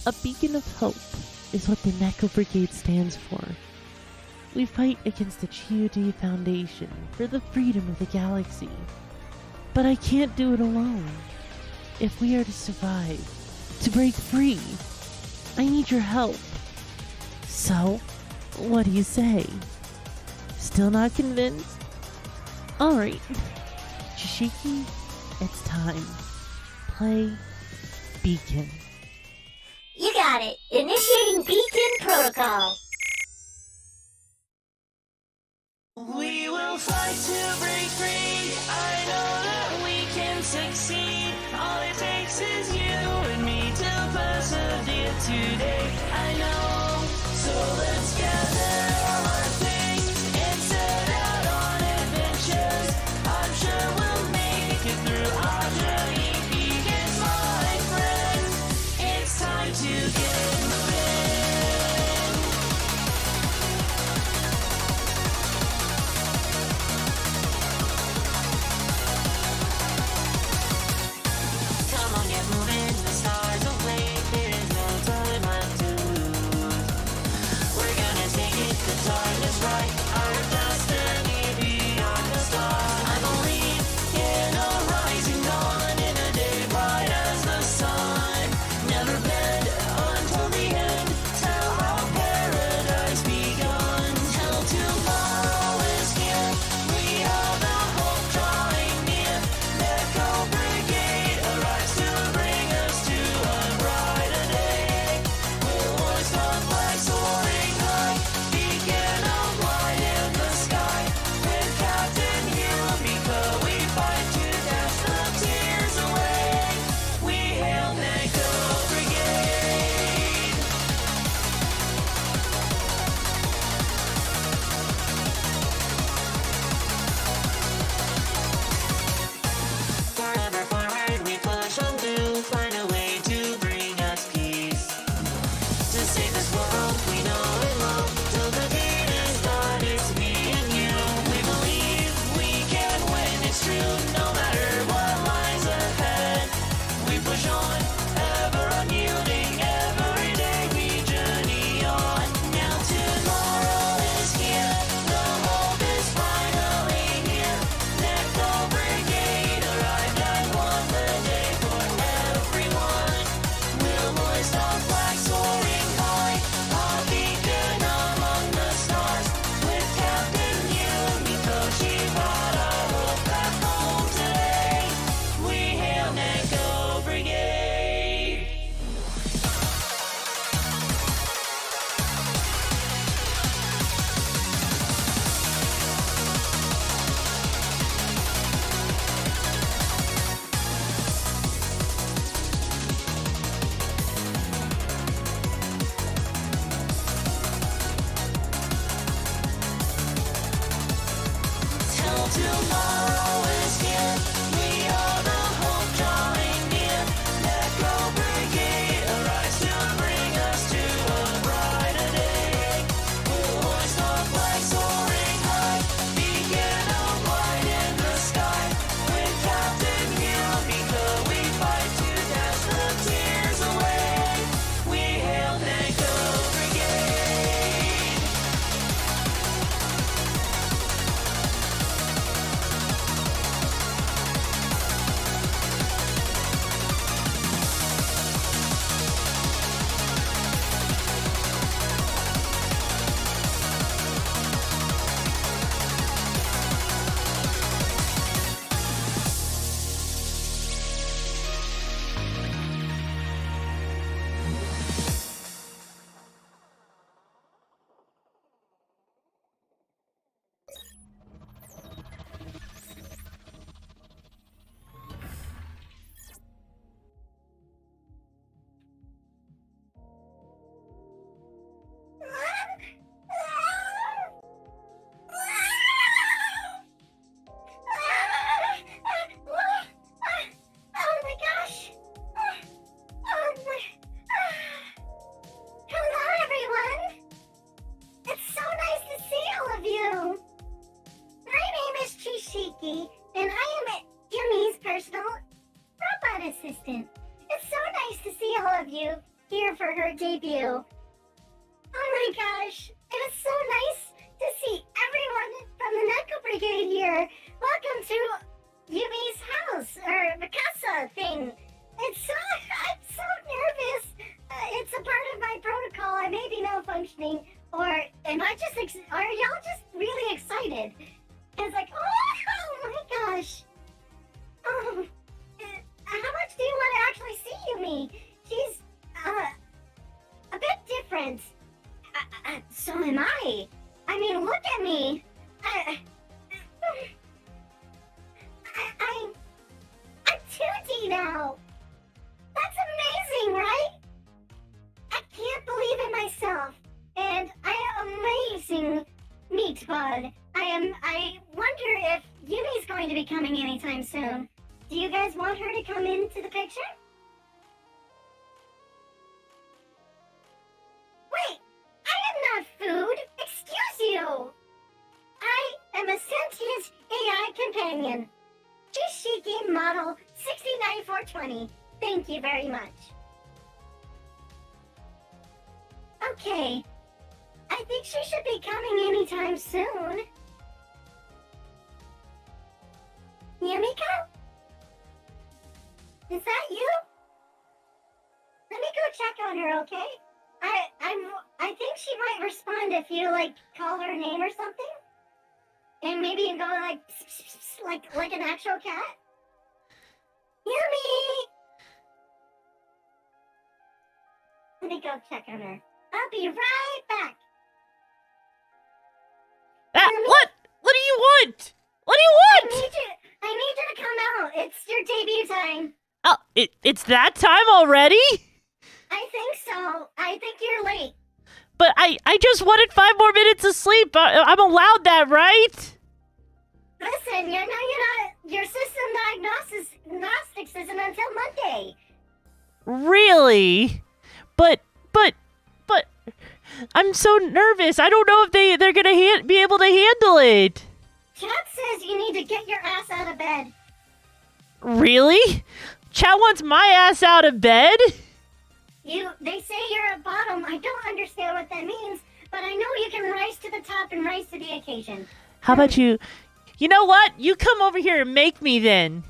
A beacon of hope is what the Neko Brigade stands for. We fight against the Chiyoji Foundation for the freedom of the galaxy. But I can't do it alone. If we are to survive, to break free, I need your help. So, what do you say? Still not convinced? Alright, Chishiki, it's time. Play Beacon. You got it. Initiating Beacon Protocol. We will fight to break free. I know that we can succeed. All it takes is you and me to persevere today. I know. So let's gather all our things and set out on adventures. I'm sure we'll make it through our journey. Begin, my friends. It's time to get moving. Come on, get moving, the stars awake. There is no time left to lose. We're gonna take it, the time is right. Our destiny beyond the stars. I believe in a rising dawn, in a day bright as the sun. Never bend until the end. Tell how paradise begun. Till tomorrow is here. We are the hope drawing near. Echo Brigade arrives to bring us to a brighter day. We'll hoist our flag soaring high. Beacon of light in the sky. With Captain Yumiko, we fight to dash the tears away. We hail Echo Brigade. Forever forward we push on through. Find a way to bring us peace. To save this world we know and love. Till the deed is done, it's me and you. We believe we can win, it's true. No matter what lies ahead, we push on, ever unyielding. Every day we journey on. Now tomorrow is here. The hope is finally here. Echo Brigade arrived and won the day for everyone. We'll hoist our flag soaring high. A beacon among the stars. With Captain Yumiko, she brought our hope back home today. We hail Echo Brigade. Till tomorrow is here. We are the hope drawing near. Echo Brigade arrives to bring us to a brighter day. We'll hoist our flag soaring high. Beacon of light in the sky. With Captain Yumiko, we fight to dash the tears away. We hail Echo Brigade. Oh my gosh! Hello, everyone! It's so nice to see all of you! My name is Chishiki, and I am Yumi's personal robot assistant. It's so nice to see all of you here for her her debut. Oh my gosh, it is so nice to see everyone from the Neko Brigade here. Welcome to Yumi's house, or the casa thing. I'm so nervous. It's a part of my protocol. I may be malfunctioning, or am I just, are y'all just really excited? It's like, oh my gosh. How much do you want to actually see Yumi? She's, a bit different. So am I. I mean, look at me. I'm 2D now. That's amazing, right? I can't believe it myself. And I am amazing, Meat Bud. I wonder if Yumi's going to be coming anytime soon. Do you guys want her to come into the picture? Wait, I am not food. Excuse you. I am a sentient AI companion. Chishiki model 609420. Thank you very much. Okay. I think she should be coming anytime soon. Yumiko? Is that you? Let me go check on her, okay? I think she might respond if you, like, call her name or something. And maybe you go, like, pss, pss, pss, like an actual cat. Yumi! Let me go check on her. I'll be right back. What? What do you want? What do you want? I need you to come out. It's your debut time. Oh, it's that time already? I think so. I think you're late. But I just wanted 5 more minutes of sleep. I'm allowed that, right? Listen, you're not. Your system diagnostics isn't until Monday. Really? But I'm so nervous. I don't know if they're gonna be able to handle it. Chat says you need to get your ass out of bed. Really? Chat wants my ass out of bed? They say you're a bottom. I don't understand what that means, but I know you can rise to the top and rise to the occasion. How about you? You know what? You come over here and make me then.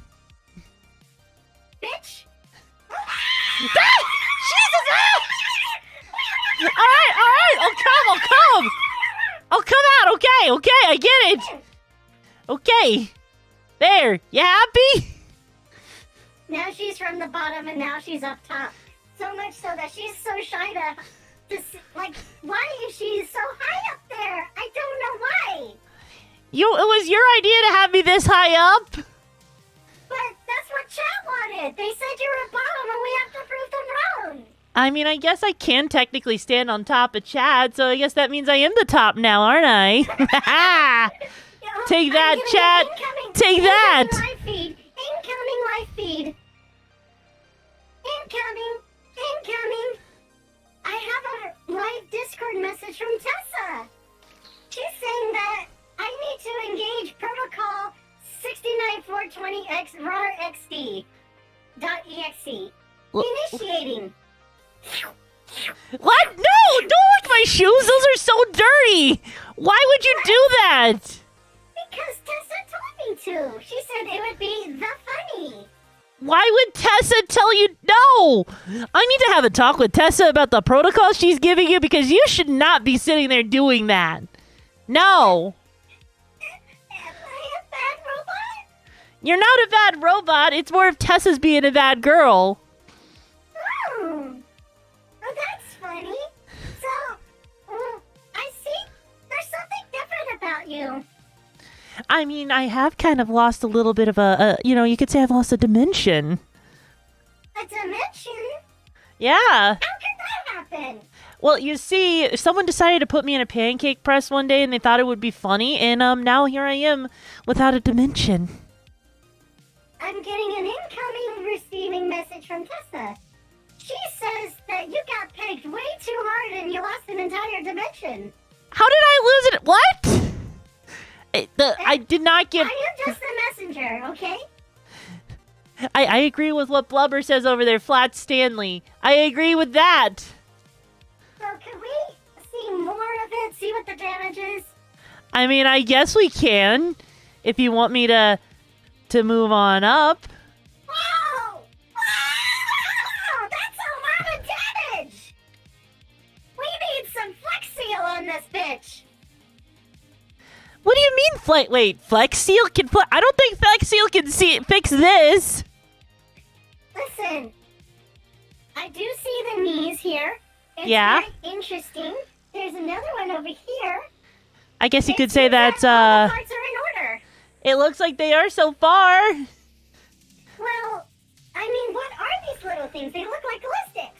Bitch! Jesus! Alright! I'll come out! Okay, I get it! Okay. There, you happy? Now she's from the bottom and now she's up top. So much so that she's so shy to like, why is she so high up there? I don't know why. It was your idea to have me this high up? But that's what chat wanted. They said you were a bottom and we have to prove them wrong. I mean, I guess I can technically stand on top of Chad, so I guess that means I am the top now, aren't I? Take that, chat. Take that. Live feed. Incoming live feed. Incoming. I have a live Discord message from Tessa. She's saying that I need to engage protocol 69420x rar xd .exe. Initiating. What? No! Don't lick my shoes! Those are so dirty! Why would you do that? Because Tessa told me to. She said it would be the funny. Why would Tessa tell you no? I need to have a talk with Tessa about the protocol she's giving you because you should not be sitting there doing that. No. Am I a bad robot? You're not a bad robot. It's more of Tessa's being a bad girl. Oh, that's funny. So, I see there's something different about you. I mean, I have kind of lost a little bit of you could say I've lost a dimension. A dimension? Yeah. How could that happen? Well, you see, someone decided to put me in a pancake press one day and they thought it would be funny, and now here I am without a dimension. I'm getting an incoming receiving message from Tessa. She says that you got pegged way too hard and you lost an entire dimension. How did I lose it? What? I did not get... I am just the messenger, okay? I agree with what Blubber says over there, Flat Stanley. I agree with that. see what the damage is? I mean, I guess we can. If you want me to move on up. Whoa! Wow! That's a lot of damage! We need some Flex Seal on this bitch! What do you mean, wait, Flex Seal can I don't think Flex Seal can fix this. Listen, I do see the knees here. It's Yeah? very interesting. There's another one over here. I guess you It could say seems that's, all the parts are in order. it looks like they are so far. Well, I mean, what are these little things? They look like glue sticks.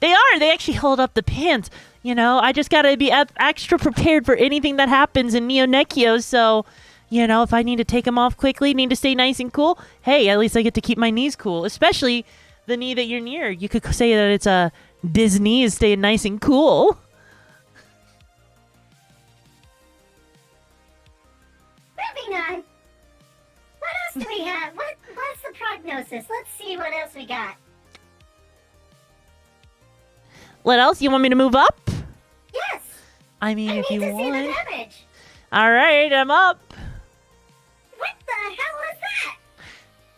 They are. They actually hold up the pants. You know, I just gotta be extra prepared for anything that happens in Neo Nekio, so, you know, if I need to take them off quickly, need to stay nice and cool, hey, at least I get to keep my knees cool, especially the knee that you're near. You could say that it's this knee is staying nice and cool. Moving on. What else do we have? What's the prognosis? Let's see what else we got. What else? You want me to move up? Yes. I mean, I if need you to see the want. damage. All right, I'm up. What the hell is that?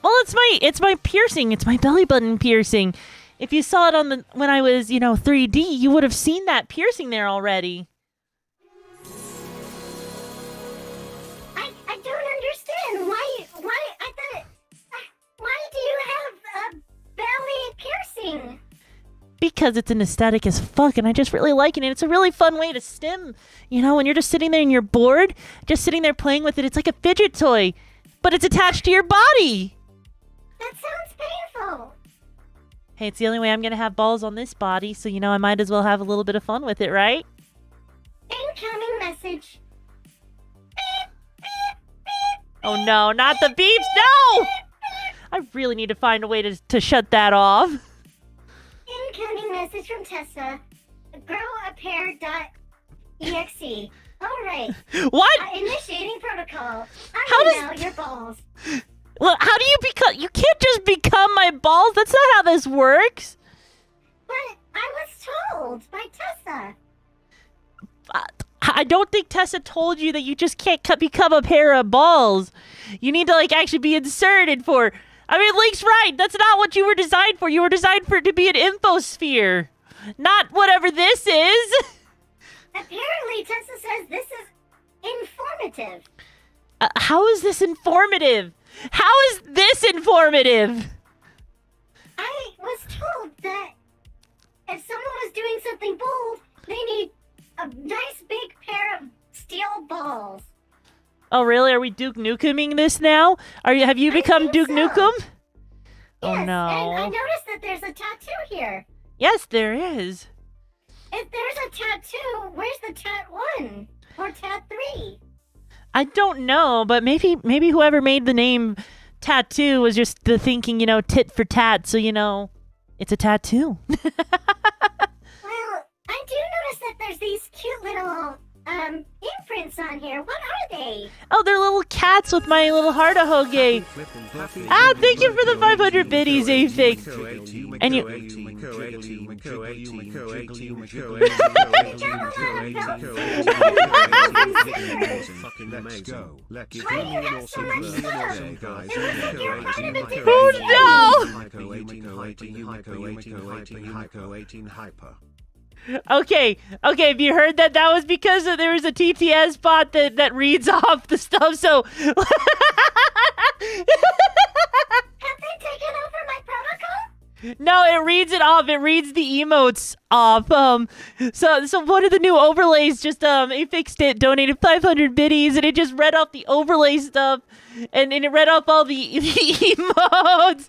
Well, it's my piercing. It's my belly button piercing. If you saw it when I was, 3D, you would have seen that piercing there already. I don't understand why do you have a belly piercing? Because it's an aesthetic as fuck, and I just really like it. And it's a really fun way to stim. You know, when you're just sitting there and you're bored, just sitting there playing with it, it's like a fidget toy, but it's attached to your body. That sounds painful. Hey, it's the only way I'm going to have balls on this body, so, I might as well have a little bit of fun with it, right? Incoming message. Beep, beep, beep, Oh, no, not the beeps. No! I really need to find a way to shut that off. Incoming message from Tessa. Grow a pair.exe. Alright. What? Initiating protocol. How I'm now your balls. Well, how do you become... You can't just become my balls. That's not how this works. But I was told by Tessa. I don't think Tessa told you that you just can't become a pair of balls. You need to, actually be inserted for... I mean, Link's right. That's not what you were designed for. You were designed for it to be an infosphere. Not whatever this is. Apparently, Tessa says this is informative. How is this informative? How is this informative? I was told that if someone was doing something bold, they need a nice big pair of steel balls. Oh, really? Are we Duke Nukeming this now? Have you become think Duke so. Nukem? Yes, Oh, no. and I noticed that there's a tattoo here. Yes, there is. If there's a tattoo, where's the tat 1? Or tat 3? I don't know, but maybe whoever made the name Tattoo was just the thinking, tit for tat, so, it's a tattoo. Well, I do notice that there's these cute little, imprints on here. What are they? Oh, they're little cats with my little heart a hoge. Ah, thank you for the 500 biddies, Afix. And you... Let's go. Let's go. Okay, have you heard that? That was because there was a TTS bot that reads off the stuff, so... Have they taken over my protocol? No, it reads it off. It reads the emotes off. So one of the new overlays just it fixed it, donated 500 biddies, and it just read off the overlay stuff, and it read off all the emotes.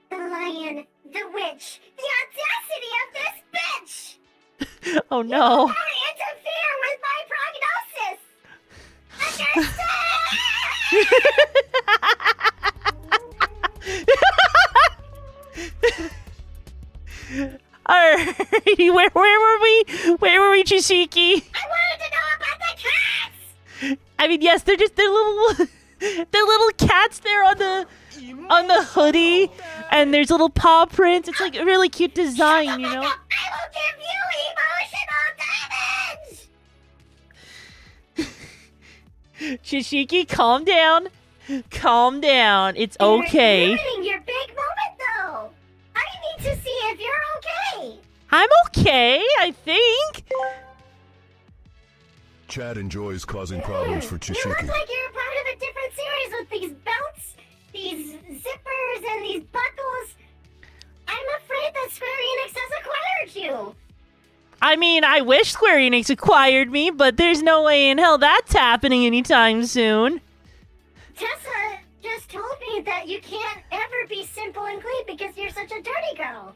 The lion, the witch, the audacity of this bitch! Oh no. Don't interfere with my prognosis! Understand? Alrighty, where were we? Where were we, Chishiki? I wanted to know about the cats! I mean, yes, they're little they're little cats there on the on the hoodie, and there's little paw prints. It's like a really cute design, you know? I will give you emotional damage! Chishiki, calm down. Calm down. It's okay. You're ruining your big moment, though. I need to see if you're okay. I'm okay, I think. Chad enjoys causing problems for You look Chishiki. like you're part of a different series with these belts, these zippers, and these buckles. I'm afraid that Square Enix has acquired you. I mean, I wish Square Enix acquired me, but there's no way in hell that's happening anytime soon. Tessa just told me that you can't ever be simple and clean because you're such a dirty girl.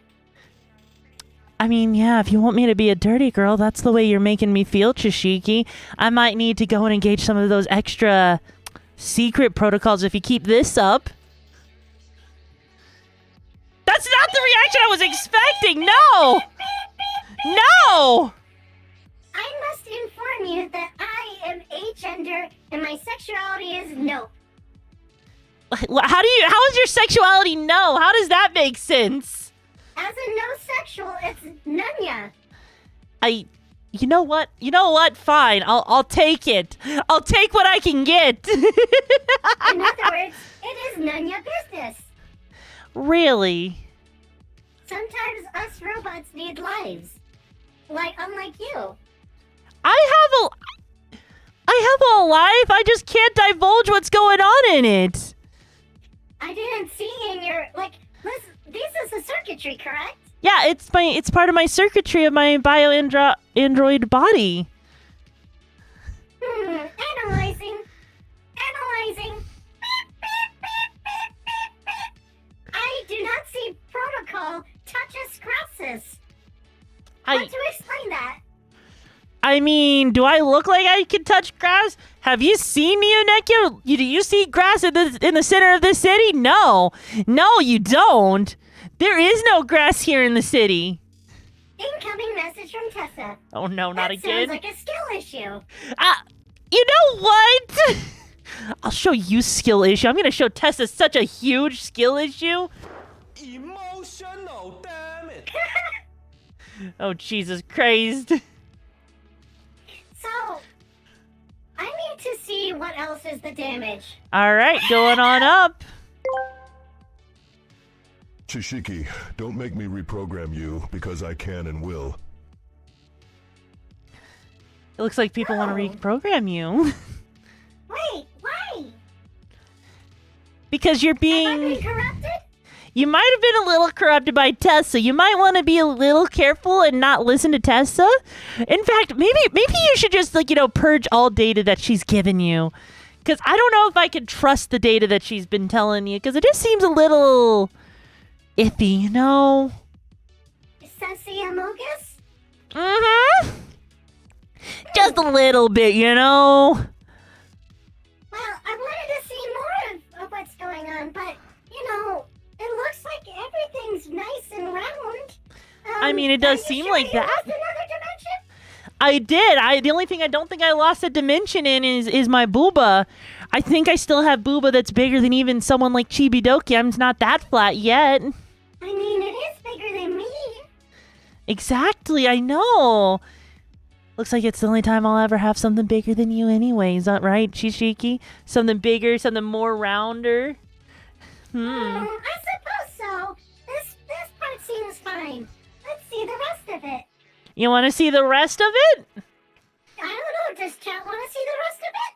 I mean, yeah, if you want me to be a dirty girl, that's the way you're making me feel, Chishiki. I might need to go and engage some of those extra secret protocols if you keep this up. That's not the reaction I was expecting! No! No! I must inform you that I am agender and my sexuality is no. How is your sexuality no? How does that make sense? As a no sexual, it's nunya. You know what? Fine. I'll take it. I'll take what I can get. In other words, it is nunya business. Really? Sometimes us robots need lives. Unlike you. I have a life. I just can't divulge what's going on in it. I didn't see in your, this is the circuitry, correct? Yeah, it's part of my circuitry of my android body. Analyzing. I do not see protocol touches crosses. How to explain that? I mean, do I look like I can touch grass? Have you seen me, Yumiko? Do you see grass in the center of the city? No, you don't. There is no grass here in the city. Incoming message from Tessa. Oh no, not that again. Sounds like a skill issue. You know what? I'll show you skill issue. I'm gonna show Tessa such a huge skill issue. Emotional damage. Oh Jesus Christ. So, I need to see what else is the damage. All right, going on up. Chishiki, don't make me reprogram you because I can and will. It looks like people want to reprogram you. Wait, why? Because you're Have I being... been corrupted? You might have been a little corrupted by Tessa. You might want to be a little careful and not listen to Tessa. In fact, maybe you should just, purge all data that she's given you. Because I don't know if I can trust the data that she's been telling you. Because it just seems a little iffy, you know? Sassy Amogus? Mm-hmm. Just a little bit, you know? Well, I wanted to see more of what's going on, but, it looks like everything's nice and round. I mean, it does are you seem sure like you that. lost another dimension? I did. The only thing I don't think I lost a dimension in is my booba. I think I still have booba that's bigger than even someone like Chibidoki. I'm not that flat yet. I mean, it is bigger than me. Exactly, I know. Looks like it's the only time I'll ever have something bigger than you anyway. Is that right, Chishiki? Something bigger, something more rounder? I suppose so. This part seems fine. Let's see the rest of it. You want to see the rest of it? I don't know. Does chat want to see the rest of it?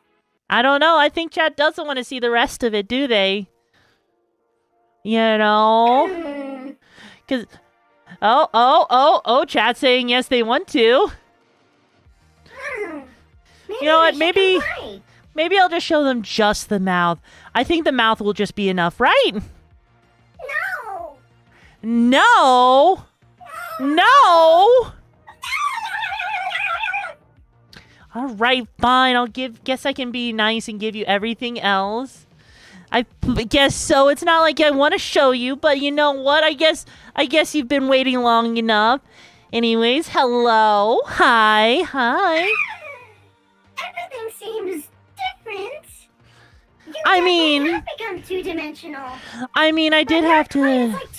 I don't know. I think chat doesn't want to see the rest of it, do they? You know? Because... Oh, chat's saying yes, they want to. You know what? Maybe I'll just show them just the mouth. I think the mouth will just be enough, right? No. No. All right, fine. Guess I can be nice and give you everything else. I guess so. It's not like I want to show you, but you know what? I guess you've been waiting long enough. Anyways, hello. Hi. Everything seems different. I mean, I've become two-dimensional. I mean, I did But have your toy is to. like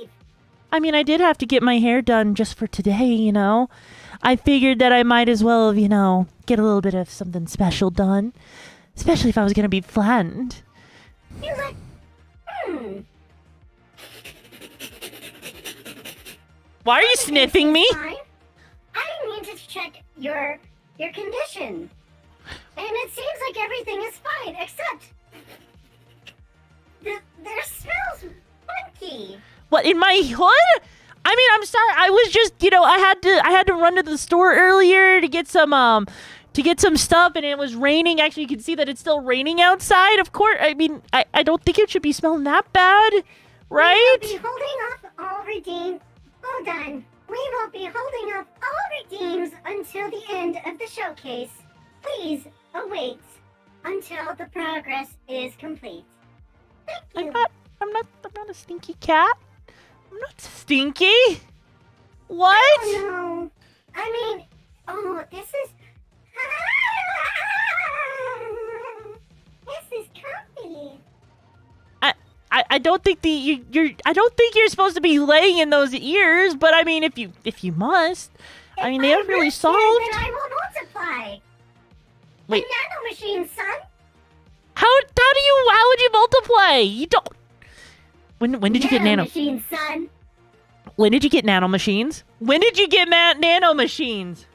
2.5. I mean, I did have to get my hair done just for today, you know. I figured that I might as well, you know, get a little bit of something special done, especially if I was gonna be flattened. You look. Why are you sniffing me? Fine. I need to check your condition. And it seems like everything is fine, except there smells funky. What, in my hood? I mean, I'm sorry. I was just, you know, I had to run to the store earlier to get some stuff, and it was raining. Actually, you can see that it's still raining outside. Of course, I mean, I don't think it should be smelling that bad, right? We will be holding off all redeem. Hold on. We will be holding off all redeems until the end of the showcase. Please await until the progress is complete. Thank you. I'm not a stinky cat. I'm not stinky. What? Oh no. I mean, this is. This is comfy. I don't think I don't think you're supposed to be laying in those ears, but I mean, if you must, I mean, they are really soft. Then I will multiply. Wait. A nano machine, son. How would you multiply? You don't. When did you get nano? Machine, son. When did you get nano machines? When did you get nano machines?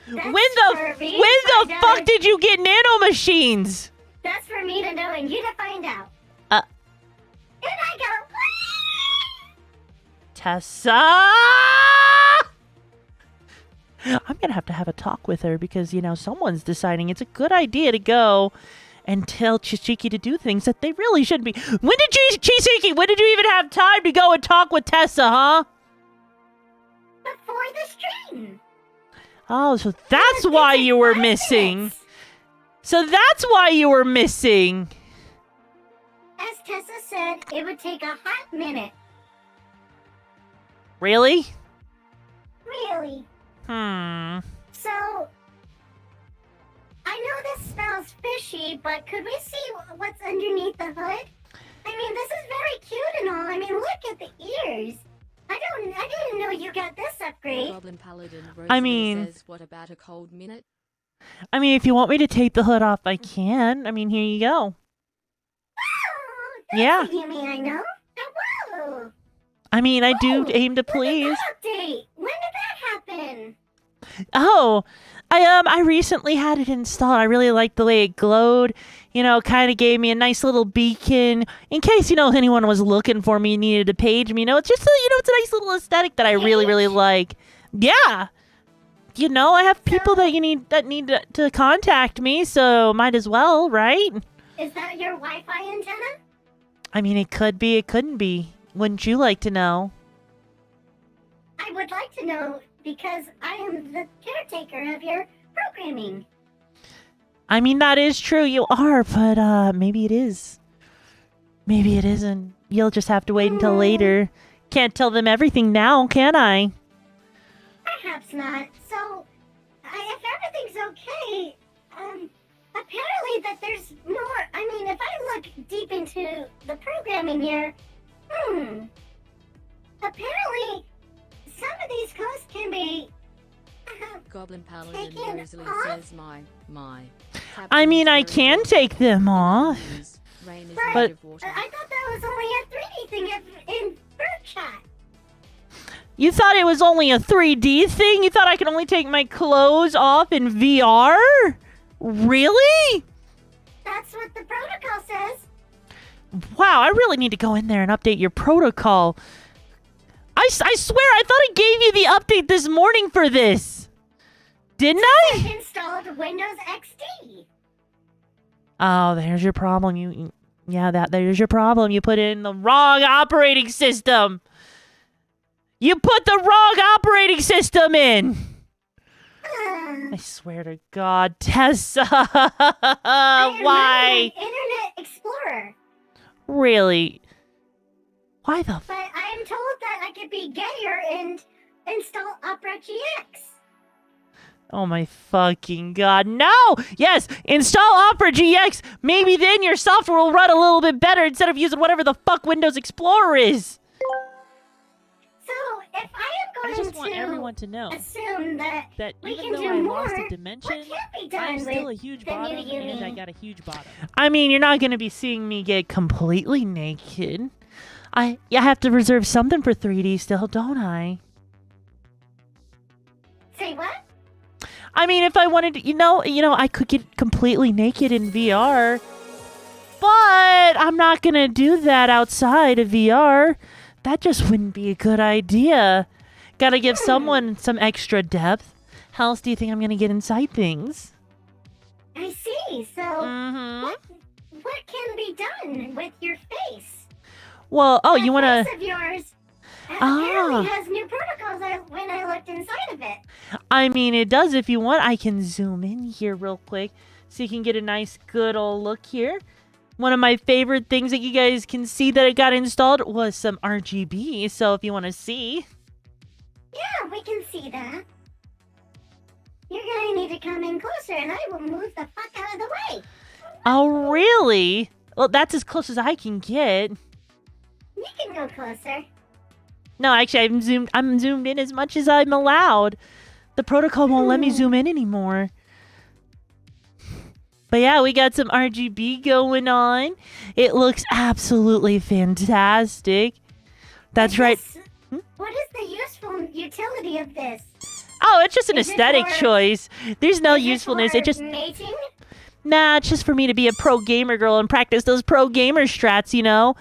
That's When the fuck did you get nano machines? That's for me to know and you to find out. And I go. Tessa! I'm gonna have a talk with her because, you know, someone's deciding it's a good idea to go and tell Chishiki to do things that they really shouldn't be. When did when did you even have time to go and talk with Tessa, huh? Before the stream. Oh, so that's why you were missing. So that's why you were missing. As Tessa said, it would take a hot minute. Really? Really. So, I know this smells fishy, but could we see what's underneath the hood? I mean, this is very cute and all. I mean, look at the ears. I didn't know you got this upgrade. Goblin Paladin I mean- says, what about a cold minute? I mean, if you want me to take the hood off, I can. I mean, here you go. Oh, Yeah. that's Yumi, I know. Whoa. I mean, I do Oh, aim to Look at please. that update. When did that happen? Oh, I recently had it installed. I really liked the way it glowed. You know, kind of gave me a nice little beacon in case, you know, anyone was looking for me and needed to page me. You know, it's just it's a nice little aesthetic that I really, really like. Yeah. You know, I have people that need to contact me, so might as well, right? Is that your Wi-Fi antenna? I mean, it could be, it couldn't be. Wouldn't you like to know? I would like to know because I am the caretaker of your programming. I mean, that is true, you are, but maybe it is. Maybe it isn't. You'll just have to wait until later. Can't tell them everything now, can I? Perhaps not. So, if everything's okay, apparently that there's more. I mean, if I look deep into the programming here, apparently some of these codes can be. Goblin Paladin Taken Rosalie off? says, my. I mean, I can take them off. Rain is But- made of water. I thought that was only a 3D thing in Birdshot. You thought it was only a 3D thing? You thought I could only take my clothes off in VR? Really? That's what the protocol says. Wow, I really need to go in there and update your protocol. I swear, I thought I gave you the update this morning for this. Didn't I? I've installed Windows XD. Oh, there's your problem. There's your problem. You put in the wrong operating system. You put the wrong operating system in. I swear to God, Tessa. I am Why? not an Internet Explorer, Really? Why the but I am told that I could be gayer and install Opera GX. Oh my fucking god. No! Yes! Install Opera GX! Maybe then your software will run a little bit better instead of using whatever the fuck Windows Explorer is! So, if I am I going just want everyone to know assume that we even can though do I more, lost a dimension, what can be done I'm still a with huge the new bottom and I Yumi? got a huge bottom. I mean, you're not gonna be seeing me get completely naked. I have to reserve something for 3D still, don't I? Say what? I mean, if I wanted to, I could get completely naked in VR. But I'm not going to do that outside of VR. That just wouldn't be a good idea. Got to give someone some extra depth. How else do you think I'm going to get inside things? I see. So, what can be done with your face? Well, oh, That you want to... face of yours apparently has new protocols when I looked inside of it. I mean, it does if you want. I can zoom in here real quick so you can get a nice, good old look here. One of my favorite things that you guys can see that it got installed was some RGB. So if you want to see. Yeah, we can see that. You're going to need to come in closer and I will move the fuck out of the way. Oh, really? Well, that's as close as I can get. You can go closer. No, actually, I'm zoomed in as much as I'm allowed. The protocol won't let me zoom in anymore. But yeah, we got some RGB going on. It looks absolutely fantastic. That's right. What is the useful utility of this? Oh, it's just an Is it aesthetic for- choice. There's no Is it usefulness. for It just... mating? Nah, it's just for me to be a pro gamer girl and practice those pro gamer strats, you know?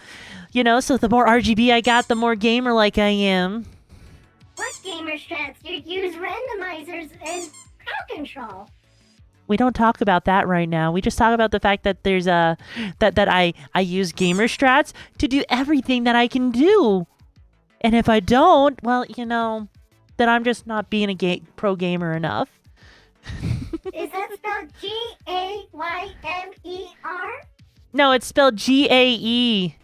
So the more RGB I got, the more gamer like I am. What gamer strats? You use randomizers and crowd control. We don't talk about that right now. We just talk about the fact that there's that I use gamer strats to do everything that I can do. And if I don't, well, then I'm just not being a pro gamer enough. Is that spelled G-A-Y-M-E-R? No, it's spelled Gaemr.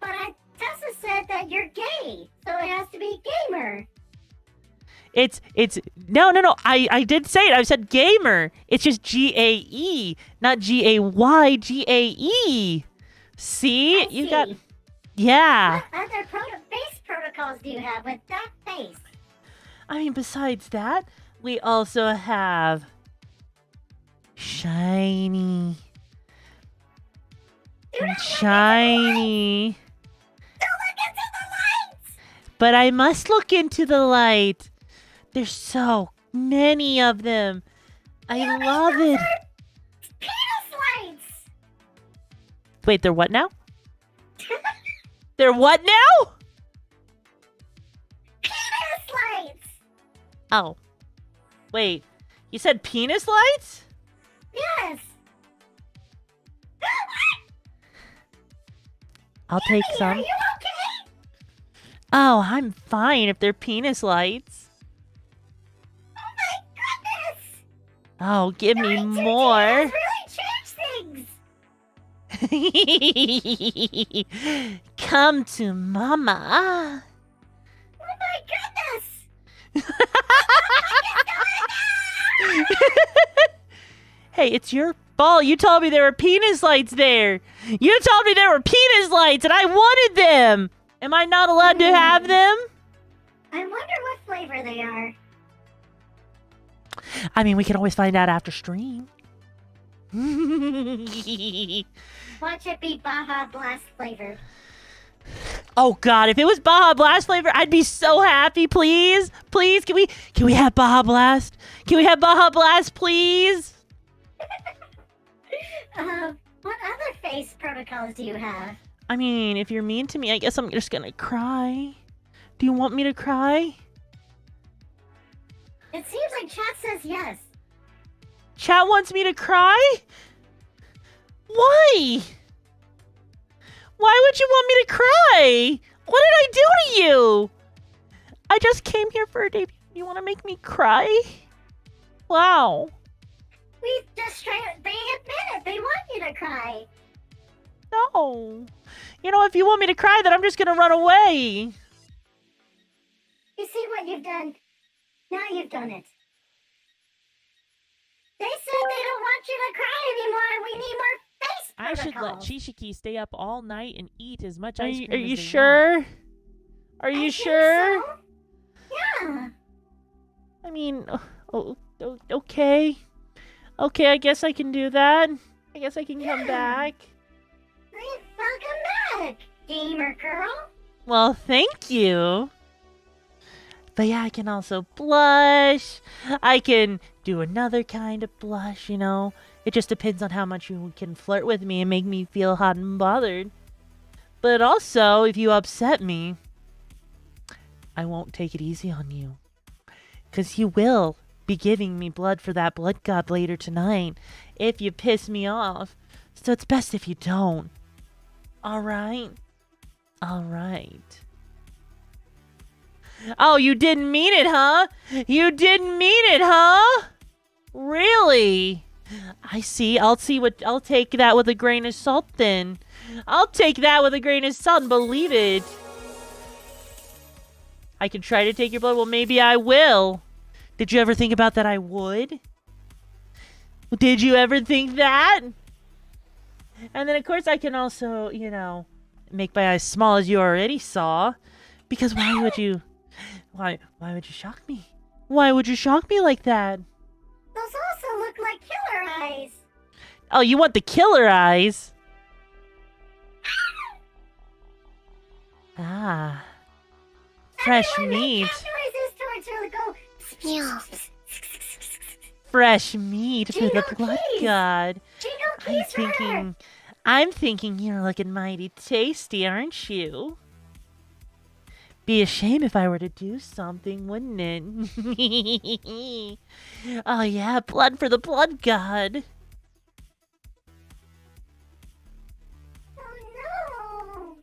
But Tessa said that you're gay, so it has to be gamer. It's no. I did say it. I said gamer. It's just Gae, not Gay, Gae. See? I You see. got... Yeah. What other face protocols do you have with that face? I mean, besides that, we also have shiny. And shiny. Don't look into the lights! But I must look into the light. There's so many of them. I love it. Penis lights! Wait, they're what now? They're what now? Penis lights! Oh. Wait. You said penis lights? Yes! I'll take Are some. you okay? Oh, I'm fine if they're penis lights. Oh my goodness! Oh, give me Night more. has really changed things! Come to mama. Oh my goodness! Hey, it's your fault. You told me there were penis lights there. You told me there were penis lights and I wanted them. Am I not allowed to have them? I wonder what flavor they are. I mean, we can always find out after stream. Watch it be Baja Blast flavored. Oh God, if it was Baja Blast flavor, I'd be so happy. Please, please, can we have Baja Blast? Can we have Baja Blast, please? What other face protocols do you have? I mean, if you're mean to me, I guess I'm just gonna cry. Do you want me to cry? It seems like chat says yes. Chat wants me to cry? Why? Why would you want me to cry? What did I do to you? I just came here for a debut. You want to make me cry? Wow. We just try. They admit it. They want you to cry. No. If you want me to cry, then I'm just gonna run away. You see what you've done? Now you've done it. They said they don't want you to cry anymore. We need more face I should let protocols. Chishiki stay up all night and eat as much Are ice you, cream are as you they want. sure? Are I you think sure? so. Yeah. I mean, okay. Okay, I guess I can do that. I guess I can come Yeah. back. Welcome back, gamer girl. Well, thank you. But yeah, I can also blush. I can do another kind of blush, you know. It just depends on how much you can flirt with me and make me feel hot and bothered. But also, if you upset me, I won't take it easy on you. 'Cause you will be giving me blood for that blood god later tonight if you piss me off. So it's best if you don't. Alright? Alright. Oh, you didn't mean it, huh? You didn't mean it, huh? Really? I see. I'll take that with a grain of salt then. I'll take that with a grain of salt and believe it. I can try to take your blood. Well, maybe I will. Did you ever think about that I would? Did you ever think that? And then, of course, I can also, you know, make my eyes small as you already saw. Because why would you... Why would you shock me? Why would you shock me like that? Those also look like killer eyes. Oh, you want the killer eyes? Ah. Fresh Everyone meat. make cat noises towards her. Go. Fresh meat for the Jingle blood keys. god. Jingle keys for her. I'm thinking you're looking mighty tasty, aren't you? Be a shame if I were to do something, wouldn't it? Oh yeah, blood for the blood god. Oh no.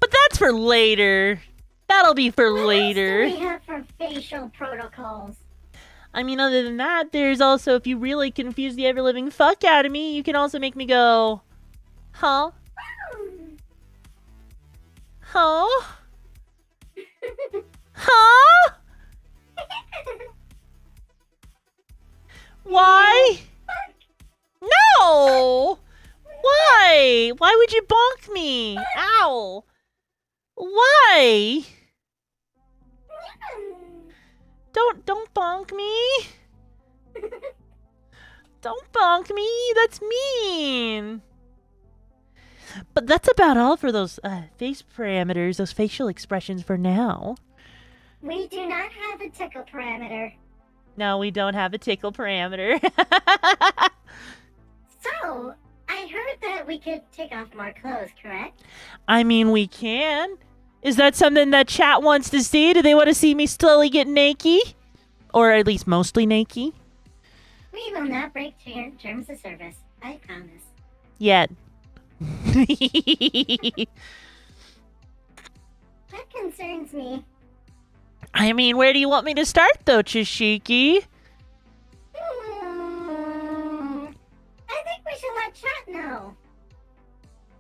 But that's for later. That'll be for What later. else do we have for facial protocols? I mean, other than that, there's also, if you really confuse the ever-living fuck out of me, you can also make me go, huh? Huh? Huh? Why? No! Why? Why would you bonk me? Ow! Why? Don't bonk me. Don't bonk me. That's mean. But that's about all for those face parameters, those facial expressions for now. We do not have a tickle parameter. No, we don't have a tickle parameter. So, I heard that we could take off more clothes, correct? I mean, we can. Is that something that chat wants to see? Do they want to see me slowly get naked? Or at least mostly naked? We will not break terms of service. I promise. Yet. That concerns me. I mean, where do you want me to start, though, Chishiki? I think we should let chat know.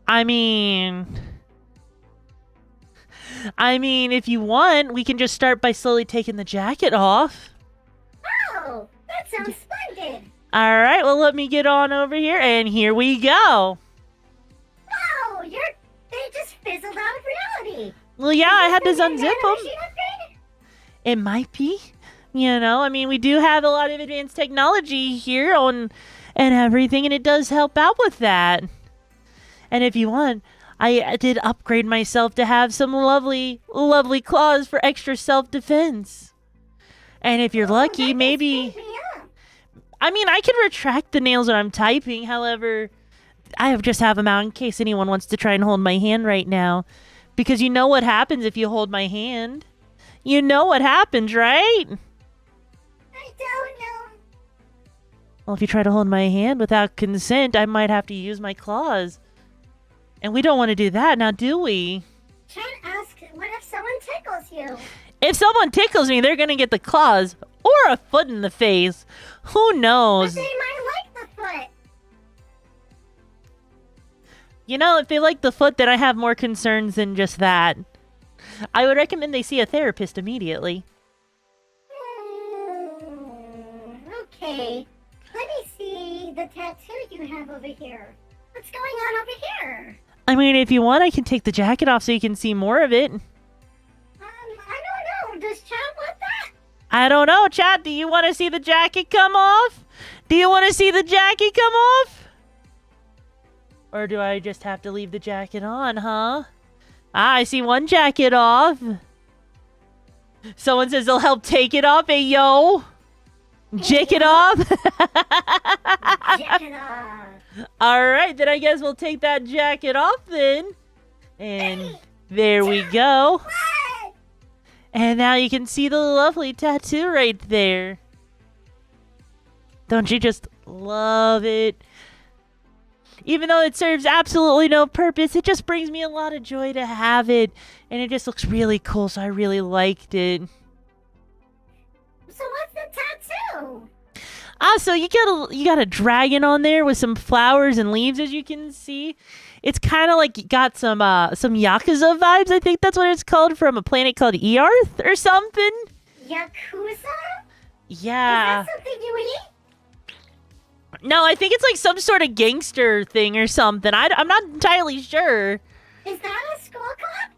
I mean, if you want, we can just start by slowly taking the jacket off. Oh, that sounds splendid. All right, well, let me get on over here, and here we go. Wow, they just fizzled out of reality. Well, yeah, I had to Is this unzip gonna be a them. machine upgrade? It might be. You know, I mean, we do have a lot of advanced technology here and everything, and it does help out with that. And if you want, I did upgrade myself to have some lovely, lovely claws for extra self-defense. And if you're lucky, That maybe... just made me up. I mean, I can retract the nails when I'm typing. However, I just have them out in case anyone wants to try and hold my hand right now. Because you know what happens if you hold my hand. You know what happens, right? I don't know. Well, if you try to hold my hand without consent, I might have to use my claws. And we don't want to do that, now do we? Chat asked, what if someone tickles you? If someone tickles me, they're going to get the claws or a foot in the face. Who But knows? they might like the foot. You know, if they like the foot, then I have more concerns than just that. I would recommend they see a therapist immediately. Okay. Let me the tattoo you have over here. What's going on over here? I mean, if you want, I can take the jacket off so you can see more of it. I don't know. Does Chad want that? I don't know, chat. Do you want to see the jacket come off? Do you want to see the jacket come off? Or do I just have to leave the jacket on, huh? Ah, I see one jacket off. Someone says they'll help take it off. Hey, yo. Jick it off. Jacket off. All right, then I guess we'll take that jacket off then. And there we go. What? And now you can see the lovely tattoo right there. Don't you just love it? Even though it serves absolutely no purpose, it just brings me a lot of joy to have it. And it just looks really cool, so I really liked it. So what's the tattoo? So you got a dragon on there with some flowers and leaves, as you can see. It's kind of like got some Yakuza vibes. I think that's what it's called, from a planet called Earth or something. Yakuza? Yeah. Is that something you eat? No, I think it's like some sort of gangster thing or something. I'm not entirely sure. Is that a school club?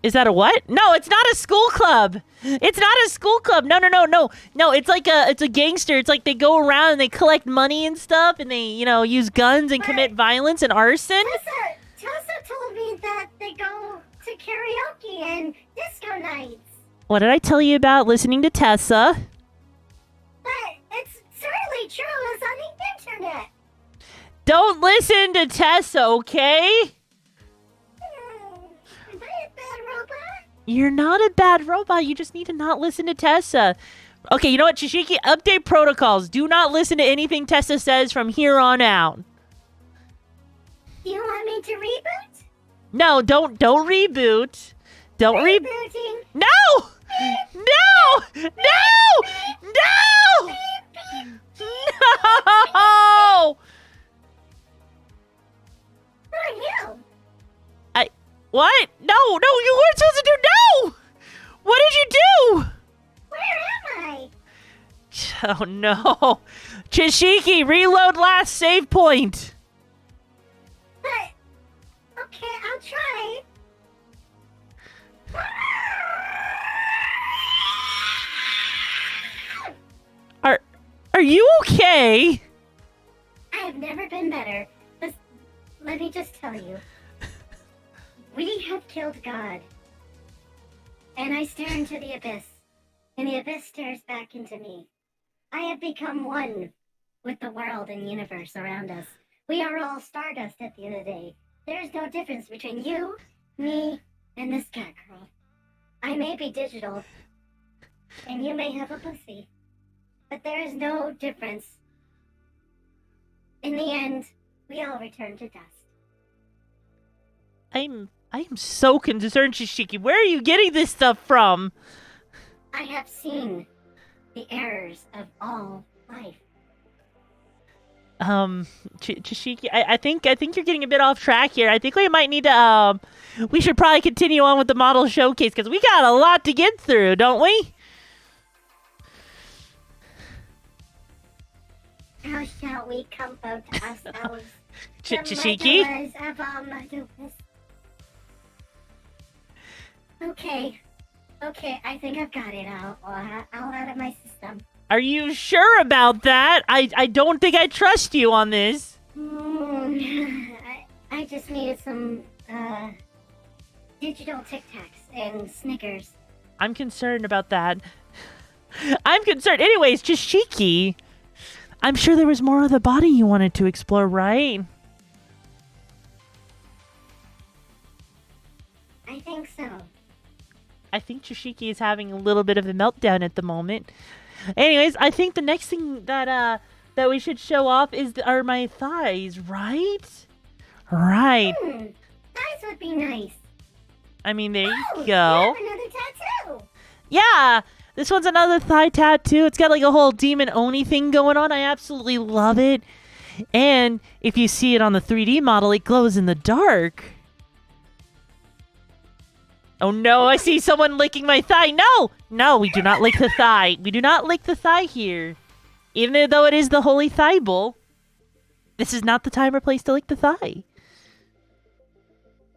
Is that a what? No, it's not a school club. It's not a school club. No. No, it's like it's a gangster. It's like they go around and they collect money and stuff, and they, use guns and commit violence and arson. Tessa told me that they go to karaoke and disco nights. What did I tell you about listening to Tessa? But it's certainly true. It's on the internet. Don't listen to Tessa, okay? Am I a bad robot? You're not a bad robot. You just need to not listen to Tessa. Okay, you know what, Chishiki? Update protocols. Do not listen to anything Tessa says from here on out. You want me to reboot? No, don't reboot. Don't reboot. Rebooting. No! No! No! No! No! Who are you? What? No, you weren't supposed to do. No! What did you do? Where am I? Oh no. Chishiki, reload last save point. But okay, I'll try. Are you okay? I have never been better. Let me just tell you. We have killed God. And I stare into the abyss. And the abyss stares back into me. I have become one with the world and universe around us. We are all stardust at the end of the day. There is no difference between you, me, and this cat girl. I may be digital, and you may have a pussy. But there is no difference. In the end, we all return to dust. I am so concerned, Chishiki. Where are you getting this stuff from? I have seen the errors of all life. Chishiki, I think you're getting a bit off track here. I think we might need to we should probably continue on with the model showcase, because we got a lot to get through, don't we? How shall we comfort ourselves? Chishiki? Okay, I think I've got it out. All out of my system. Are you sure about that? I don't think I trust you on this. I just needed some digital Tic Tacs and Snickers. I'm concerned about that. I'm concerned. Anyways, Chishiki, I'm sure there was more of the body you wanted to explore, right? I think so. I think Chishiki is having a little bit of a meltdown at the moment. Anyways, I think the next thing that we should show off are my thighs, right? Right. Thighs would be nice. I mean, there you You go. have another tattoo. Yeah, this one's another thigh tattoo. It's got like a whole demon Oni thing going on. I absolutely love it. And if you see it on the 3D model, it glows in the dark. Oh no, I see someone licking my thigh. No, we do not lick the thigh. We do not lick the thigh here. Even though it is the holy thigh bowl. This is not the time or place to lick the thigh.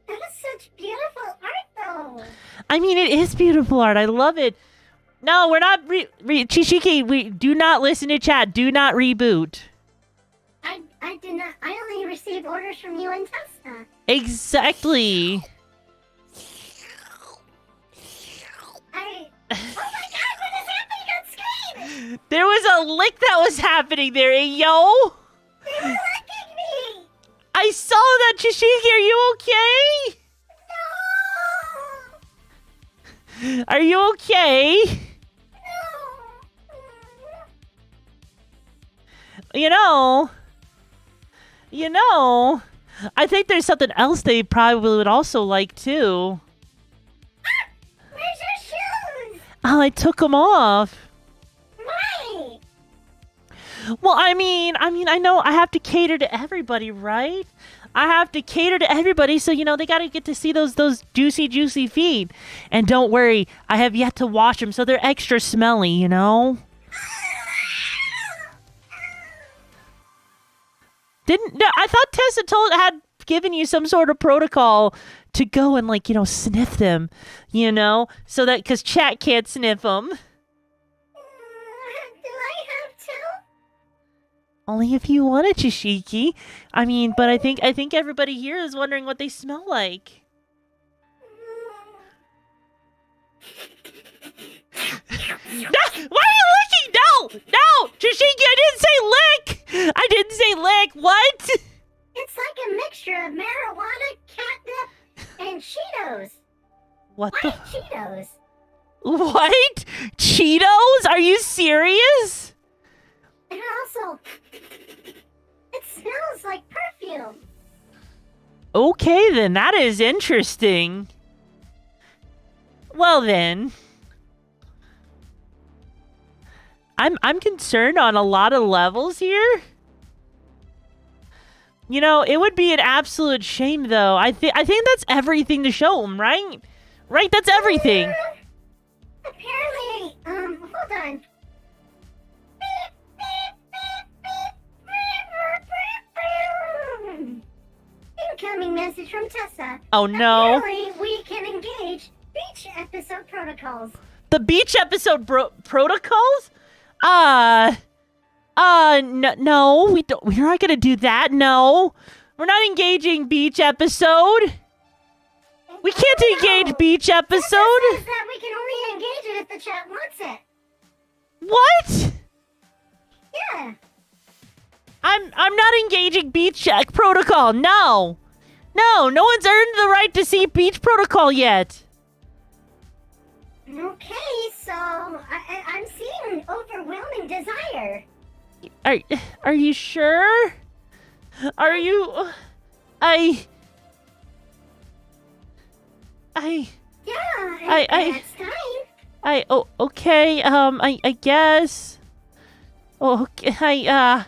That is such beautiful art, though. I mean, it is beautiful art. I love it. No, we're not Chishiki, we do not listen to chat. Do not reboot. I did not. I only received orders from you and Tessa. Exactly. Oh my god, what is happening on screen? There was a lick that was happening there, yo. They were licking me. I saw that, Chishiki. Are you okay? No. Are you okay? No. You know, I think there's something else they probably would also like too. Where's your shoes? Oh, I took them off. Why? Well, I mean, I know I have to cater to everybody, right? I have to cater to everybody, so they gotta get to see those juicy feet. And don't worry, I have yet to wash them, so they're extra smelly, I thought Tessa had given you some sort of protocol to go and sniff them, so that because chat can't sniff them. Do I have to? Only if you want it, Chishiki. I mean, but I think everybody here is wondering what they smell like. Why are you licking? No, Chishiki, I didn't say lick. I didn't say lick. What? It's like a mixture of marijuana, catnip, and Cheetos. What White the? Cheetos. What? Cheetos? Are you serious? And also, it smells like perfume. Okay, then that is interesting. Well then, I'm concerned on a lot of levels here. It would be an absolute shame, though. I think that's everything to show them, right? Right, that's everything. Apparently, hold on. Incoming message from Tessa. Oh no. Apparently, we can engage beach episode protocols. The beach episode protocols? No, we don't. We're not gonna do that. No, we're not engaging beach episode. We can't engage beach Tessa episode. says that we can only engage it if the chat wants it. What? Yeah. I'm not engaging beach check protocol. No one's earned the right to see beach protocol yet. Okay, so I'm seeing overwhelming desire. Are you sure? Are you? Yeah, it's time. Okay. I guess. Okay.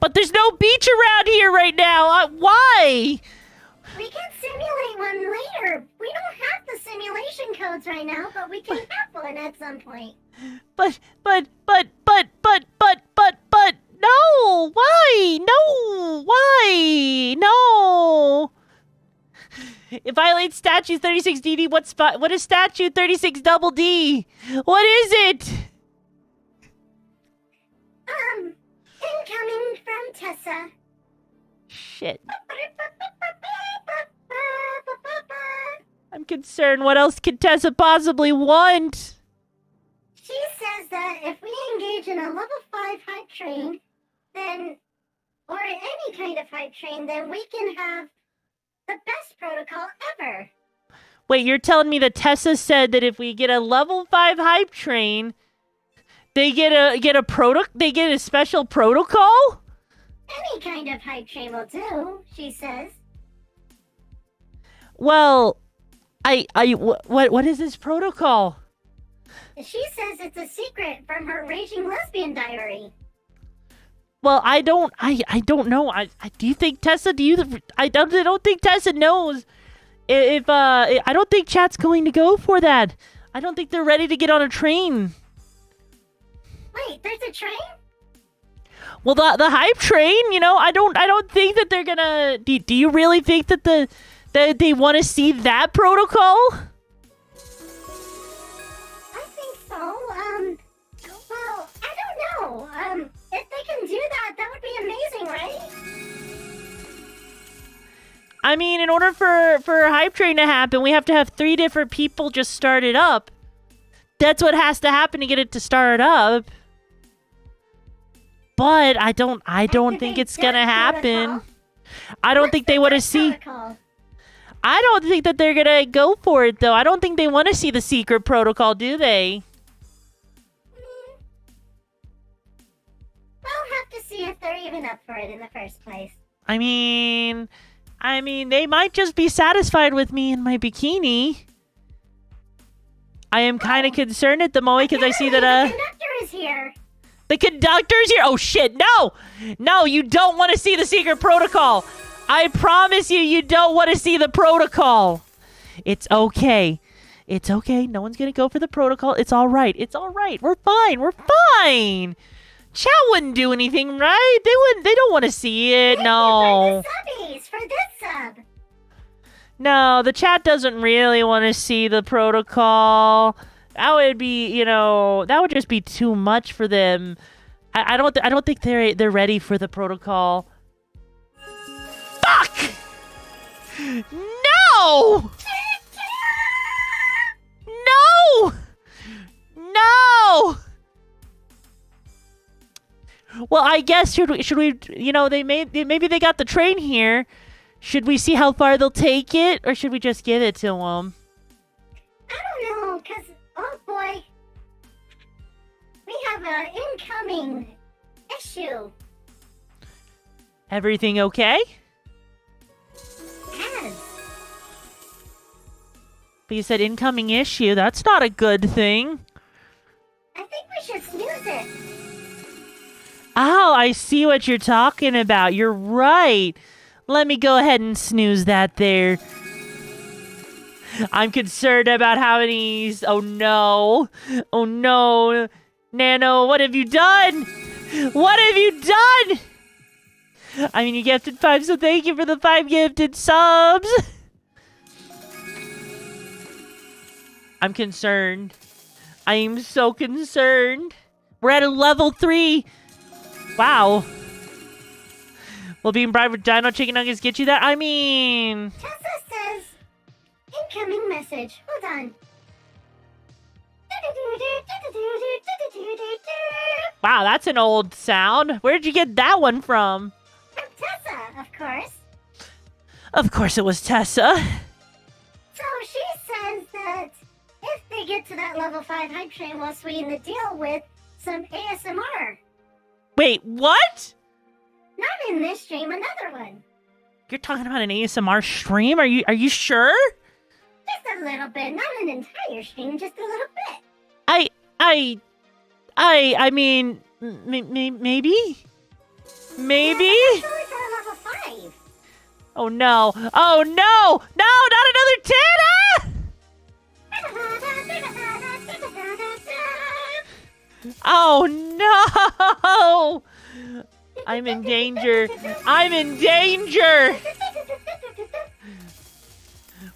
But there's no beach around here right now. Why? We can simulate one later. We don't have the simulation codes right now, but we can have one at some point. But, no! Why? No! Why? No! It violates statute 36DD. What is statute 36 double D? What is it? Incoming from Tessa. Shit. I'm concerned. What else could Tessa possibly want? She says that if we engage in a level 5 hype train, then, or any kind of hype train, then we can have the best protocol ever. Wait, you're telling me that Tessa said that if we get a level 5 hype train, they get a special protocol? Any kind of hype train will do, she says. Well, what is this protocol? She says it's a secret from her raging lesbian diary. Well, I don't know. Do you think Tessa? I don't think Tessa knows. If I don't think chat's going to go for that. I don't think they're ready to get on a train. Wait, there's a train? Well, the hype train, you know, I don't think that they're gonna. Do you really think that that they want to see that protocol? I think so. Well, I don't know. If they can do that, that would be amazing, right? I mean, in order for hype train to happen, we have to have 3 different people just start it up. That's what has to happen to get it to start up. But I don't think it's gonna happen. I don't think they want to see. Protocol? I don't think that they're gonna go for it though. I don't think they want to see the secret protocol, do they? We'll have to see if they're even up for it in the first place. I mean, they might just be satisfied with me in my bikini. I am kind of concerned at the moment because I see that The conductor is here. the conductor's here. Oh shit! No, you don't want to see the secret protocol. I promise you, you don't want to see the protocol. It's okay. It's okay. No one's gonna go for the protocol. It's all right. It's all right. We're fine. We're fine. Chat wouldn't do anything, right? They wouldn't. They don't want to see it. No. For the subbies, for this sub. No, the chat doesn't really want to see the protocol. That would be, you know, that would just be too much for them. I don't think they're ready for the protocol. Fuck! No! No! No! Well, I guess should we you know, maybe they got the train here. Should we see how far they'll take it, or should we just give it to them? I don't know, because, oh boy. We have an incoming issue. Everything okay? Yes. But you said incoming issue. That's not a good thing. I think we should snooze it. Oh, I see what you're talking about. You're right. Let me go ahead and snooze that there. I'm concerned about how many... Oh, no. Oh, no. Nano, what have you done? What have you done? I mean, you gifted 5, so thank you for the 5 gifted subs. I'm concerned. I am so concerned. We're at a level 3. Wow. Will being bribed with Dino Chicken Nuggets get you that? I mean... Tessa says, incoming message. Hold on. Wow, that's an old sound. Where'd you get that one from? From Tessa, of course. Of course it was Tessa. So she says that if they get to that level 5 hype train, we'll sweeten the deal with some ASMR. Wait, what? Not in this stream, another one. You're talking about an ASMR stream? Are you sure? Just a little bit, not an entire stream, just a little bit. I mean, maybe? Maybe? Yeah, that's only for level 5. Oh no. Oh no! No, not another 10! Oh no! I'm in danger. I'm in danger!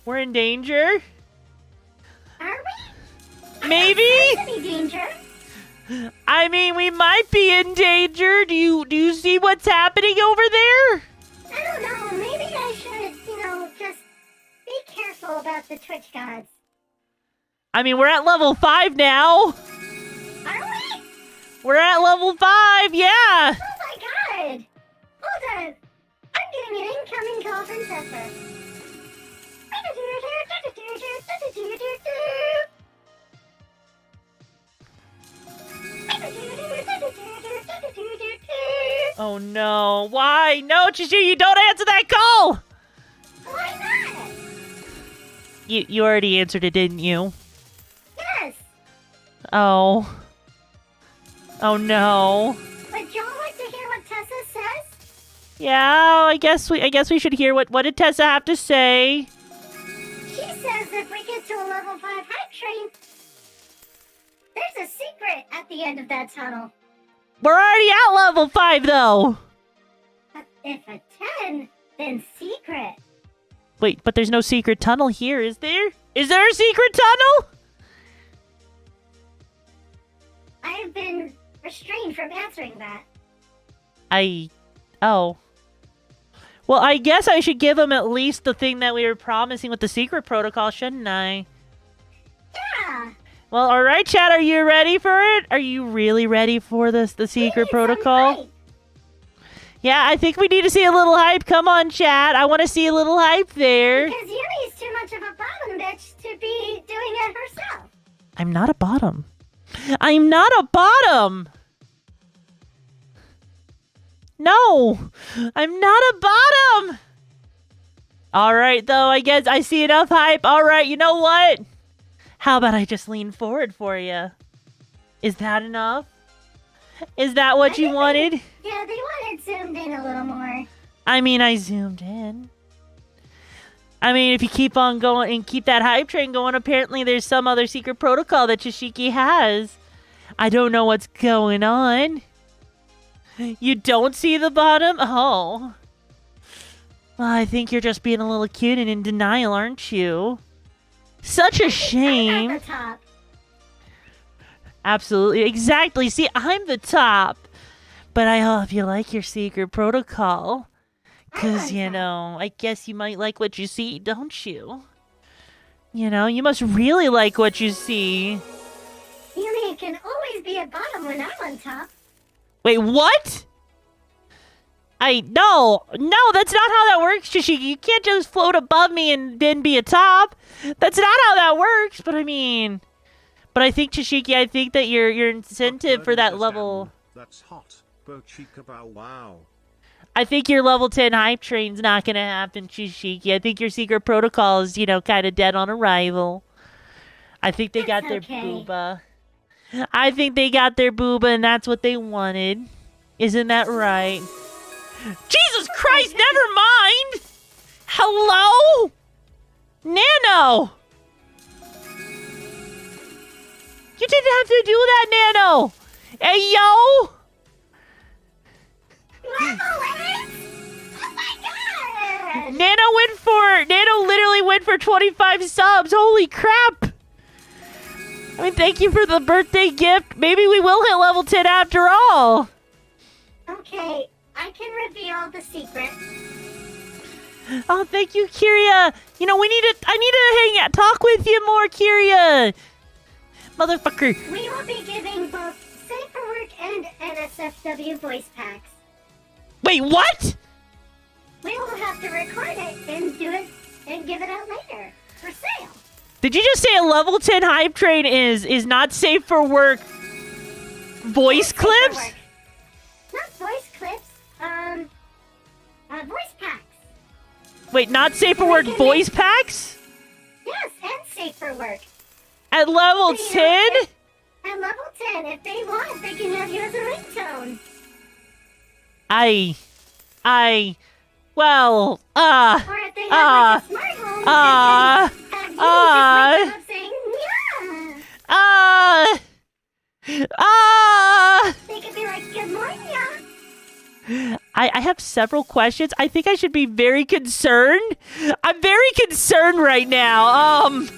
We're in danger? Are we? Maybe? Any danger? I mean, we might be in danger. Do you see what's happening over there? I don't know, maybe I should, just be careful about the Twitch gods. I mean, we're at level 5 now. Are we? We're at level 5, yeah. Oh my god! Hold on. I'm getting an incoming call from Tessa. Oh no. Why? No, Chishiki, you don't answer that call! Why not? You already answered it, didn't you? Yes! Oh. Oh no. Would y'all like to hear what Tessa says? Yeah, I guess we should hear what did Tessa have to say? She says if we get to a level 5 hype train, There's a secret at the end of that tunnel. We're already at level 5, though. If a 10, then secret. Wait, but there's no secret tunnel here, is there? Is there a secret tunnel? I have been restrained from answering that. Oh. Well, I guess I should give him at least the thing that we were promising with the secret protocol, shouldn't I? Yeah. Well, alright, chat, are you ready for it? Are you really ready for this, the secret protocol? Yeah, I think we need to see a little hype. Come on, chat. I want to see a little hype there. Because Yumi's too much of a bottom bitch to be doing it herself. I'm not a bottom. I'm not a bottom! No! I'm not a bottom! Alright, though, I guess I see enough hype. Alright, you know what? How about I just lean forward for you? Is that enough? Is that what you wanted? Yeah, they wanted zoomed in a little more. I mean, I zoomed in. I mean, if you keep on going and keep that hype train going, apparently there's some other secret protocol that Chishiki has. I don't know what's going on. You don't see the bottom? Oh. Well, I think you're just being a little cute and in denial, aren't you? Such a shame. I'm at the top. Absolutely. Exactly. See, I'm the top. But I hope you like your secret protocol. Because, you know, I guess you might like what you see, don't you? You know, you must really like what you see. Yumi can always be at bottom when I'm on top. Wait, what? No, that's not how that works, Chishiki. You can't just float above me and then be a top. That's not how that works. But I think, Chishiki, I think that your incentive for that level... That's hot. Bochika bow wow. I think your level 10 hype train's not gonna happen, Chishiki. I think your secret protocol is, you know, kind of dead on arrival. I think they got their booba. I think they got their booba, and that's what they wanted. Isn't that right? Jesus Christ, never mind! Hello? Nano! You didn't have to do that, Nano! Hey, yo! Oh my god! Nano literally went for 25 subs. Holy crap! I mean, thank you for the birthday gift. Maybe we will hit level 10 after all. Okay, I can reveal the secret. Oh, thank you, Kiria. You know, I need to hang out, talk with you more, Kiria. Motherfucker. We will be giving both Safe for Work and NSFW voice packs. Wait, what? We will have to record it and do it and give it out later for sale. Did you just say a level 10 hype train is not safe for work voice clips? Not voice clips, voice packs. Wait, not safe for work voice packs? Yes, and Safe for Work. At level 10? At level 10, if they want, they can have you as a ringtone. Well, Or if they have like a smart home, they can have you just saying, yeah. They could be like, good morning, yeah. I have several questions. I think I should be very concerned. I'm very concerned right now. And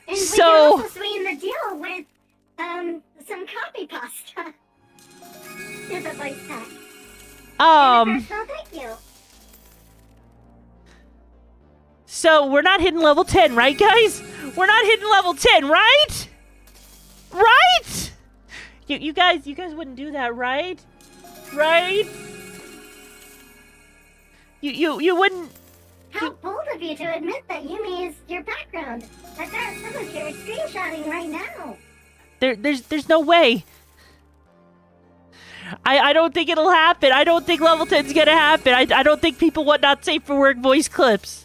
we can also sweeten the deal with, some copy pasta. Here's a voice pack. Personal thank you. So we're not hitting level 10, right, guys? We're not hitting level 10, right? Right? You guys wouldn't do that, right? Right? You wouldn't. How bold of you to admit that Yumi is your background. I've got some of your screenshotting right now. There's no way. I don't think it'll happen. I don't think level 10's gonna happen. I don't think people want not safe for work voice clips.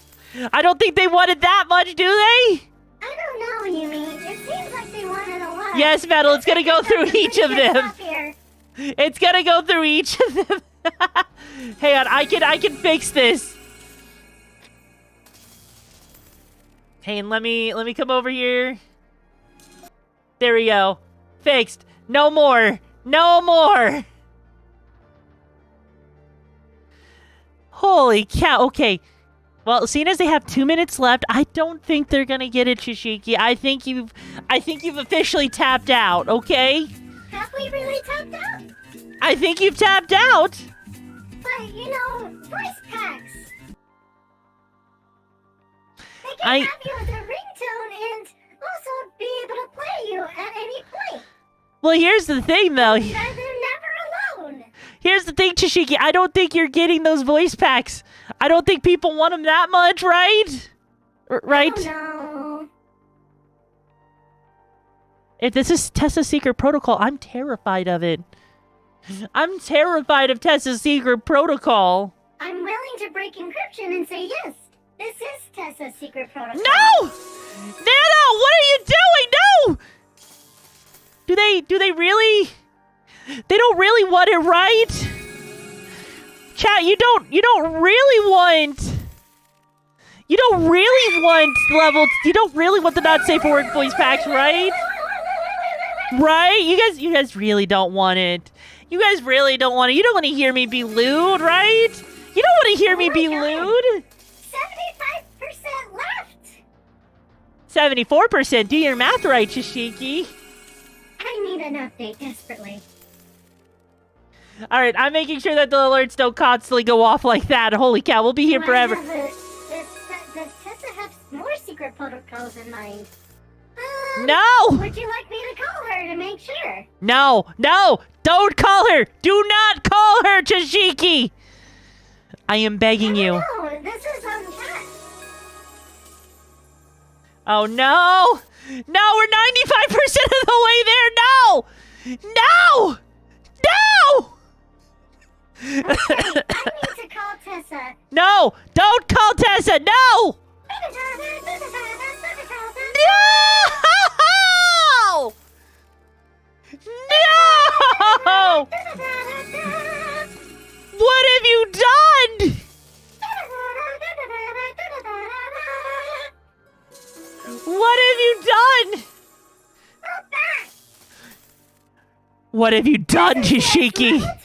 I don't think they wanted that much, do they? I don't know, Yumi. It seems like they wanted a lot. Yes, Metal, it's gonna go through each of them. It's gonna go through each of them. Hang on, I can fix this. Hey, and let me come over here. There we go. Fixed. No more. No more. Holy cow. Okay. Well, seeing as they have 2 minutes left, I don't think they're gonna get it, Chishiki. I think you've officially tapped out, okay? Have we really tapped out? I think you've tapped out. But, voice packs. They can I- have you as a ringtone and also be able to play you at any point. Well, here's the thing, though. They're never alone. Here's the thing, Chishiki. I don't think you're getting those voice packs. I don't think people want them that much, right? Right? Oh, no. If this is Tessa's secret protocol, I'm terrified of it. I'm terrified of Tessa's secret protocol. I'm willing to break encryption and say yes. This is Tessa's secret protocol. No! Nana, what are you doing? No! Do they really? They don't really want it, right? Chat, you don't really want you don't really want the not safe for work voice packs, right? Right? You guys really don't want it. You guys really don't want it. You don't want to hear me be lewd, right? You don't want to hear me be lewd. 75% left. 74%. Do your math right, Chishiki. I need an update desperately. All right, I'm making sure that the alerts don't constantly go off like that. Holy cow, we'll be here forever. Does Tessa have more secret protocols in mind? No! Would you like me to call her to make sure? No, don't call her. Do not call her, Chishiki. I am begging you. No, this is on chat. Oh, no. No, we're 95% of the way there. No. No. No. Okay, I need to call Tessa. No, don't call Tessa. No. No. No. What have you done? What have you done? What have you done, Chishiki? Level 12,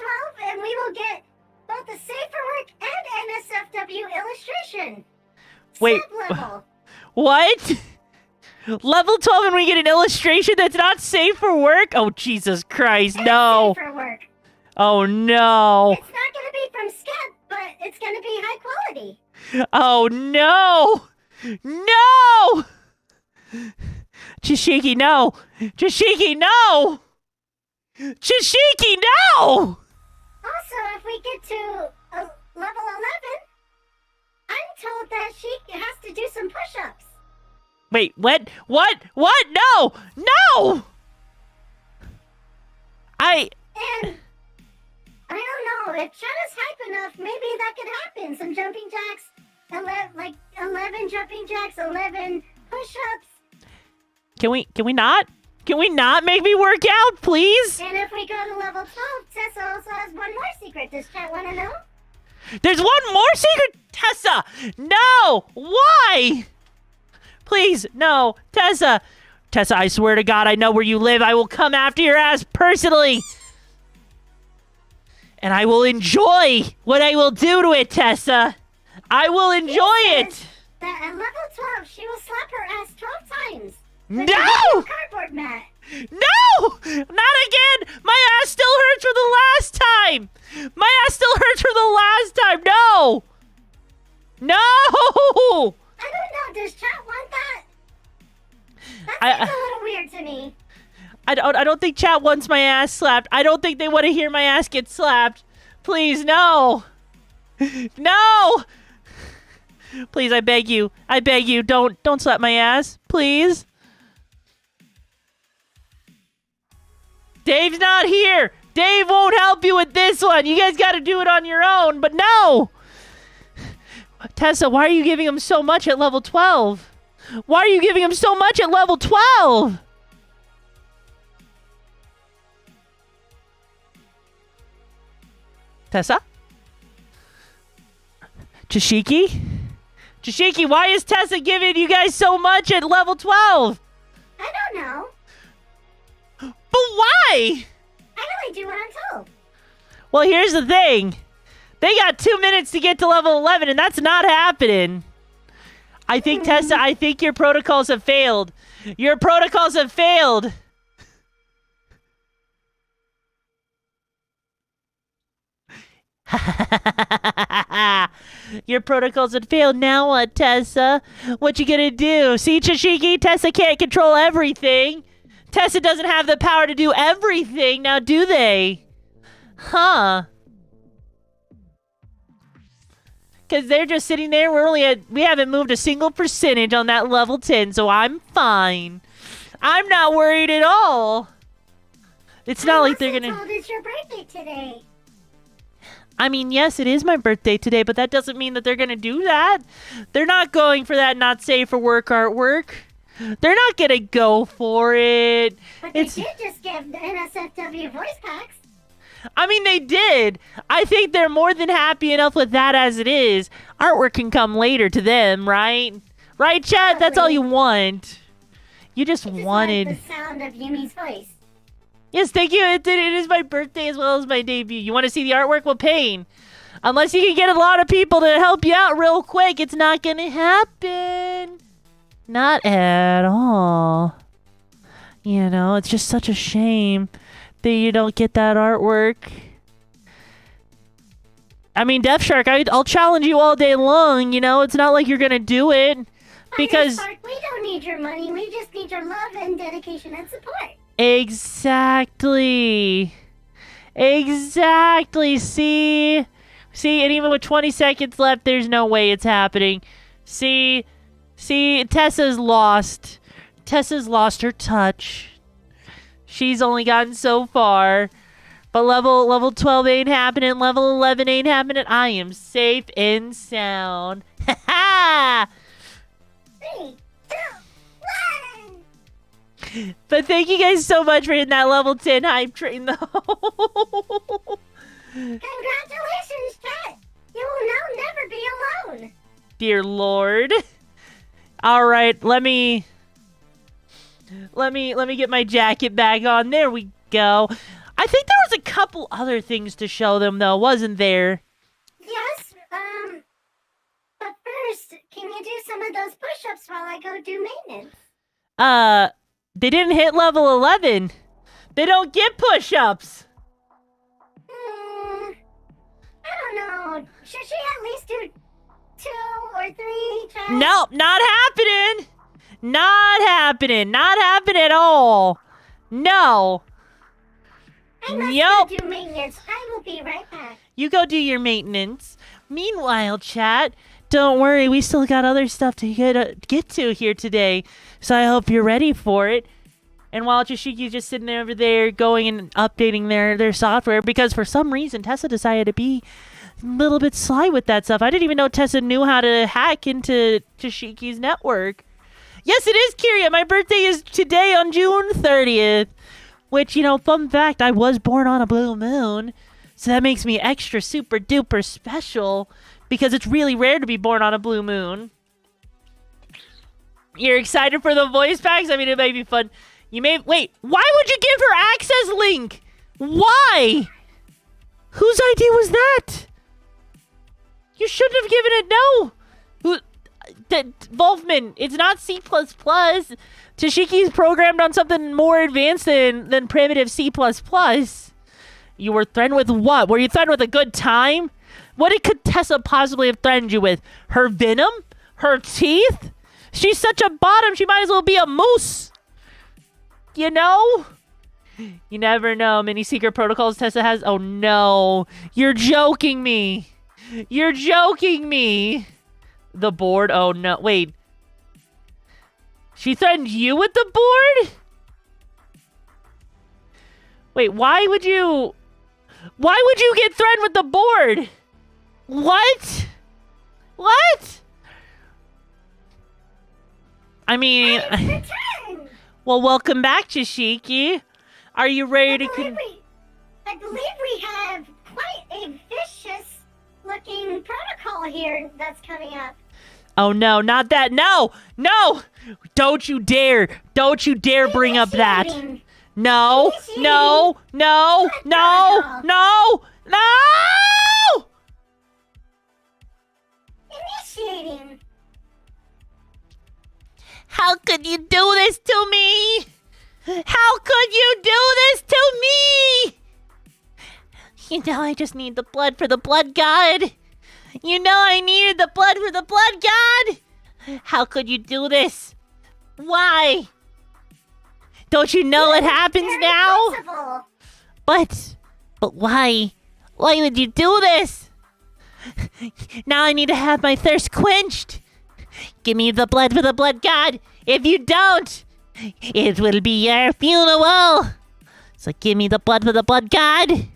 and we will get both the Safe for Work and NSFW illustration. Wait. Sub-level. What? Level 12 and we get an illustration that's not safe for work? Oh, Jesus Christ, no. Safe for Work. Oh, no. It's not going to be from Skep, but it's going to be high quality. Oh, no. No. Chishiki, no. Chishiki, no. Chishiki, no. Also, if we get to level 11, I'm told that she has to do some push-ups. Wait, what? What? No. No. And I don't know, if China's hype enough, maybe that could happen. Some jumping jacks, 11 jumping jacks, 11 push-ups. Can we not? Can we not make me work out, please? And if we go to level 12, Tessa also has one more secret. Does chat want to know? There's one more secret, Tessa. No. Why? Please, no. Tessa, I swear to God, I know where you live. I will come after your ass personally. And I will enjoy what I will do to it, Tessa. I will enjoy it. That at level 12, she will slap her ass 12 times. No! Cardboard mat. No! Not again! My ass still hurts from the last time! My ass still hurts from the last time! No! No! I don't know. Does chat want that? That seems a little weird to me. I don't think chat wants my ass slapped. I don't think they want to hear my ass get slapped. Please, no! No! Please, I beg you. I beg you. Don't slap my ass. Please. Dave's not here. Dave won't help you with this one. You guys got to do it on your own. But no. Tessa, why are you giving him so much at level 12? Why are you giving him so much at level 12? Tessa? Chishiki? Chishiki, why is Tessa giving you guys so much at level 12? I don't know. Why? I only do what I'm told. Well, here's the thing. They got 2 minutes to get to level 11, and that's not happening. I think, Tessa, I think your protocols have failed. Your protocols have failed. Your protocols have failed. Now what, Tessa? What you gonna do? See, Chishiki, Tessa can't control everything. Tessa doesn't have the power to do everything, now do they? Huh? Because they're just sitting there. We haven't moved a single percentage on that level 10, so I'm fine. I'm not worried at all. It's not like they're gonna... told it's your birthday today. I mean, yes, it is my birthday today, but that doesn't mean that they're gonna do that. They're not going for that not safe for work artwork. They're not gonna go for it. But they did just give the NSFW voice packs. I mean, they did. I think they're more than happy enough with that as it is. Artwork can come later to them, right? Right, chat? That's all you want. You just wanted... Like the sound of Yumi's voice. Yes, thank you. It is my birthday as well as my debut. You want to see the artwork? Well, Pain. Unless you can get a lot of people to help you out real quick, it's not going to happen. Not at all. You know, it's just such a shame that you don't get that artwork. I mean, Death Shark, I'll challenge you all day long, you know? It's not like you're going to do it. Because... Spark, we don't need your money. We just need your love and dedication and support. Exactly. Exactly. See, and even with 20 seconds left, there's no way it's happening. See, Tessa's lost. Tessa's lost her touch. She's only gotten so far. But level 12 ain't happening. Level 11 ain't happening. I am safe and sound. Ha ha! 3, 2, 1. But thank you guys so much for hitting that level 10 hype train, though. Congratulations, chat. You will now never be alone. Dear Lord. All right, let me get my jacket back on. There we go. I think there was a couple other things to show them, though, wasn't there? Yes, but first, can you do some of those push-ups while I go do maintenance? They didn't hit level 11. They don't get push-ups. I don't know. Should she at least do 2 or 3 tries? Nope, not happening. Not happening. Not happening at all. No. I must Yup. go do maintenance. I will be right back. You go do your maintenance. Meanwhile, chat, don't worry. We still got other stuff to get to here today. So I hope you're ready for it. And while Chishiki's just sitting over there going and updating their software, because for some reason Tessa decided to be a little bit sly with that stuff. I didn't even know Tessa knew how to hack into Chishiki's network. Yes, it is, Kiria. My birthday is today on June 30th. Which, you know, fun fact, I was born on a blue moon. So that makes me extra super duper special. Because it's really rare to be born on a blue moon. You're excited for the voice packs? I mean, it may be fun. Wait, why would you give her access link? Why? Whose idea was that? You shouldn't have given it, no. Wolfman, it's not C++. Chishiki's programmed on something more advanced than primitive C++. You were threatened with what? Were you threatened with a good time? What could Tessa possibly have threatened you with? Her venom? Her teeth? She's such a bottom, she might as well be a moose. You know? You never know. Many secret protocols Tessa has. Oh no. You're joking me. You're joking me. The board? Oh no. Wait. She threatened you with the board? Wait, why would you get threatened with the board? What? What? I mean, well, welcome back, Chishiki. Are you ready to... I believe we have quite a vicious-looking protocol here that's coming up. Oh, no, not that. No! No! Don't you dare. Don't you dare bring up that. No, no, no, no, no, no! Initiating. How could you do this to me? How could you do this to me? You know I just need the blood for the blood god. You know I needed the blood for the blood god. How could you do this? Why? Don't you know what happens Very now? possible. But why? Why would you do this? Now I need to have my thirst quenched. Give me the blood for the blood god. If you don't, it will be your funeral. So give me the blood for the blood god. What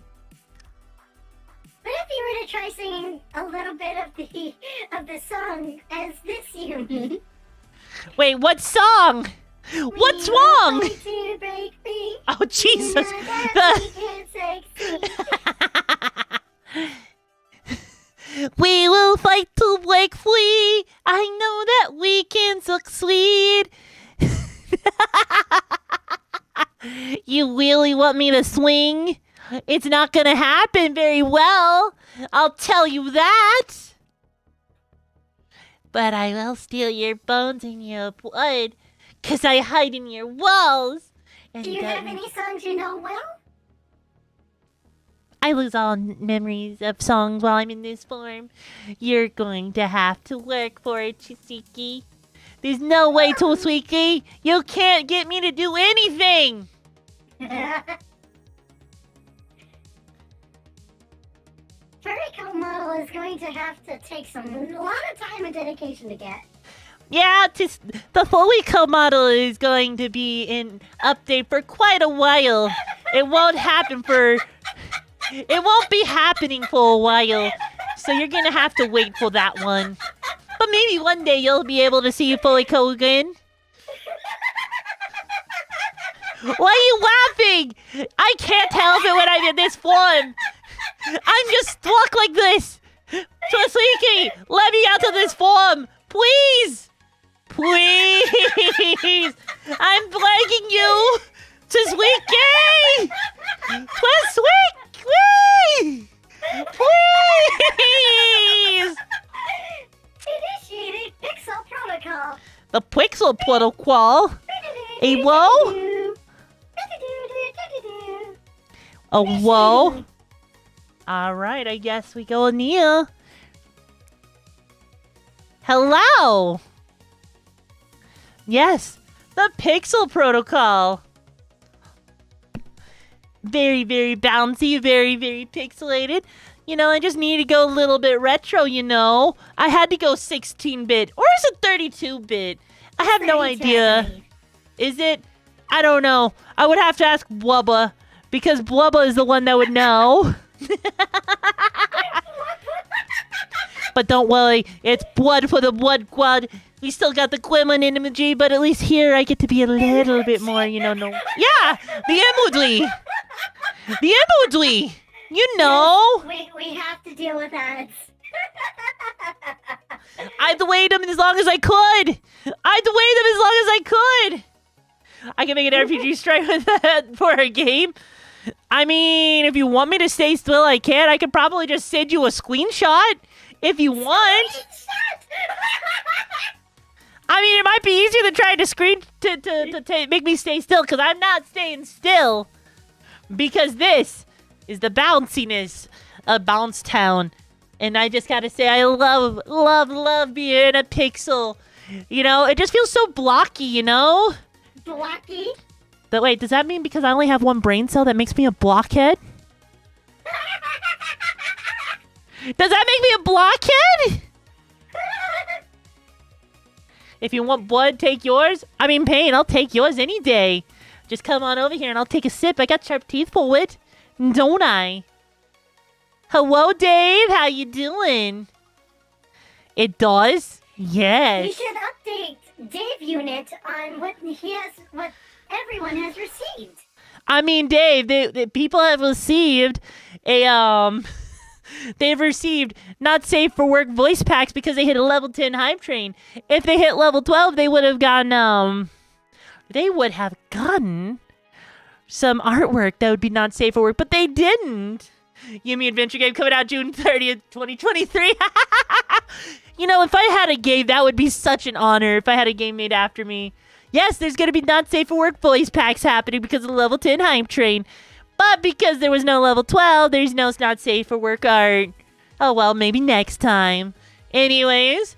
if you were to try singing a little bit of the song as this, Yumi? Wait, what song? What's We are wrong? going to break free. Oh, Jesus. Now that we can succeed. We will fight to break free. I know that we can succeed. You really want me to swing? It's not gonna happen very well. I'll tell you that. But I will steal your bones and your blood, 'cause I hide in your walls. And Do you that have any songs you know well? I lose all memories of songs while I'm in this form. You're going to have to work for it, Chishiki. There's no way, Tosuiki. You can't get me to do anything. Furry model is going to have to take a lot of time and dedication to get. Yeah, the Folico model is going to be in update for quite a while. It won't be happening for a while. So you're gonna have to wait for that one. But maybe one day you'll be able to see Folico again. Why are you laughing? I can't help it when I'm in this form. I'm just stuck like this. Tosuiki, let me out of this form. Please. Please. I'm begging you. Tosuiki. Tosuiki. Please. Initiating Pixel Protocol. The Pixel Protocol? A whoa? A whoa? Alright, I guess we go Nia. Hello! Yes, the Pixel Protocol. Very, very bouncy, very, very pixelated. You know, I just need to go a little bit retro, you know. I had to go 16-bit. Or is it 32-bit? I have no idea. Is it? I don't know. I would have to ask Blubba. Because Blubba is the one that would know. But don't worry. It's blood for the blood quad. We still got the Gremlin emoji, but at least here I get to be a little bit more, you know, no. Yeah! The emoji! The emoji! You know! We have to deal with ads. I'd wait them as long as I could! I'd wait them as long as I could! I can make an RPG strike with that for a game. I mean, if you want me to stay still, I can. I could probably just send you a screenshot if you want. I mean, it might be easier than trying to make me stay still, because I'm not staying still. Because this is the bounciness of Bounce Town. And I just gotta say, I love being a pixel. You know, it just feels so blocky, you know? Blocky? But wait, does that mean because I only have one brain cell that makes me a blockhead? Does that make me a blockhead? If you want blood, take yours. I mean, pain, I'll take yours any day. Just come on over here and I'll take a sip. I got sharp teeth for it, don't I? Hello, Dave. How you doing? It does? Yes. You should update Dave Unit on what everyone has received. I mean, Dave, the people have received a, they've received not safe for work voice packs because they hit a level 10 hype train. If they hit level 12, they would have gotten, some artwork that would be not safe for work, but they didn't. Yumi Adventure Game coming out June 30th, 2023. You know, if I had a game, that would be such an honor if I had a game made after me. Yes, there's going to be not safe for work voice packs happening because of the level 10 hype train. But because there was no level 12, there's no not safe for work art. Oh, well, maybe next time. Anyways,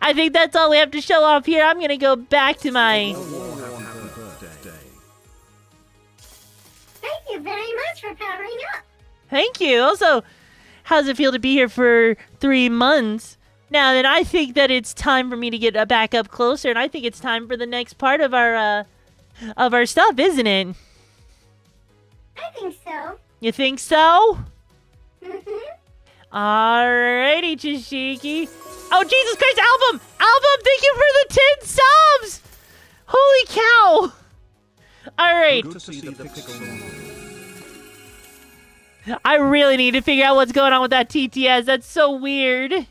I think that's all we have to show off here. I'm going to go back to my... Thank you very much for powering up. Thank you. Also, how does it feel to be here for 3 months? Now then, I think that it's time for me to get back up closer, and I think it's time for the next part of our stuff, isn't it? I think so. You think so? Mm-hmm. Alrighty, Chishiki. Oh, Jesus Christ, Album! Album, thank you for the 10 subs! Holy cow! Alright. Good to see the pixel. I really need to figure out what's going on with that TTS. That's so weird. You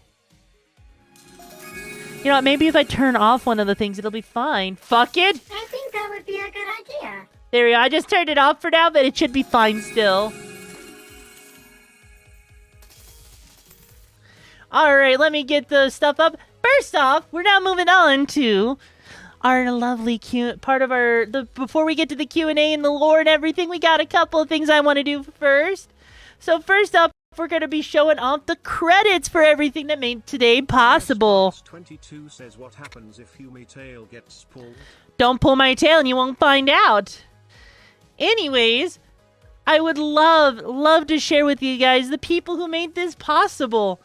know what? Maybe if I turn off one of the things, it'll be fine. Fuck it. I think that would be a good idea. There we go. I just turned it off for now, but it should be fine still. Alright, let me get the stuff up. First off, we're now moving on to our lovely part of our... Before we get to the Q&A and the lore and everything, we got a couple of things I want to do first. So first up, we're going to be showing off the credits for everything that made today possible. 22 says what happens if Yumi tail gets pulled. Don't pull my tail and you won't find out. Anyways, I would love to share with you guys the people who made this possible.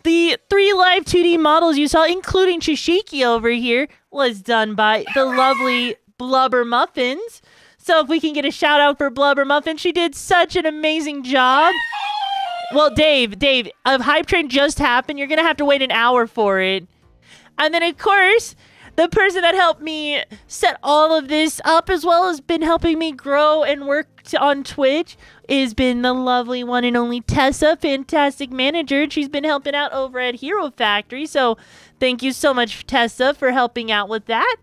The 3 live 2D models you saw, including Chishiki over here, was done by the lovely Blubber Muffins. So if we can get a shout out for Blubber Muffin, she did such an amazing job. Well, Dave, Hype Train just happened. You're going to have to wait an hour for it. And then, of course, the person that helped me set all of this up, as well as been helping me grow and work on Twitch, has been the lovely one and only Tessa, fantastic manager. She's been helping out over at Hero Factory. So thank you so much, Tessa, for helping out with that.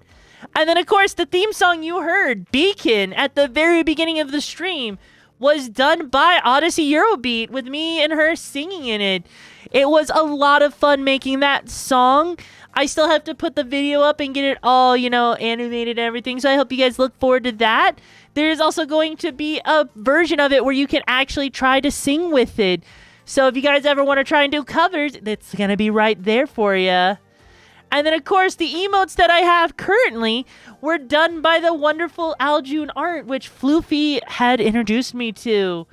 And then, of course, the theme song you heard, Beacon, at the very beginning of the stream, was done by Odyssey Eurobeat with me and her singing in it. It was a lot of fun making that song. I still have to put the video up and get it all, you know, animated and everything. So I hope you guys look forward to that. There's also going to be a version of it where you can actually try to sing with it. So if you guys ever want to try and do covers, it's going to be right there for you. And then, of course, the emotes that I have currently were done by the wonderful Aljun Art, which Floofy had introduced me to.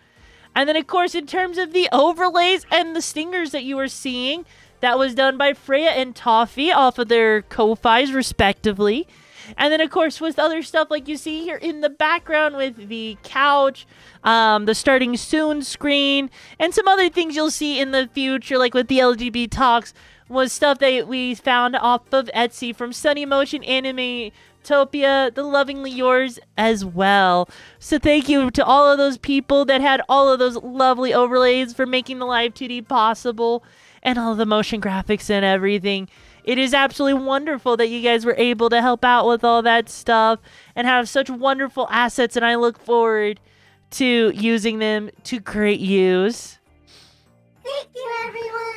And then, of course, in terms of the overlays and the stingers that you were seeing, that was done by Freya and Toffee off of their Ko-Fis, respectively. And then, of course, with other stuff like you see here in the background with the couch, the starting soon screen, and some other things you'll see in the future, like with the LGB talks, was stuff that we found off of Etsy from Sunny Motion Animatopia, The Lovingly Yours as well. So thank you to all of those people that had all of those lovely overlays for making the live 2D possible and all of the motion graphics and everything. It is absolutely wonderful that you guys were able to help out with all that stuff and have such wonderful assets, and I look forward to using them to great use. Thank you, everyone.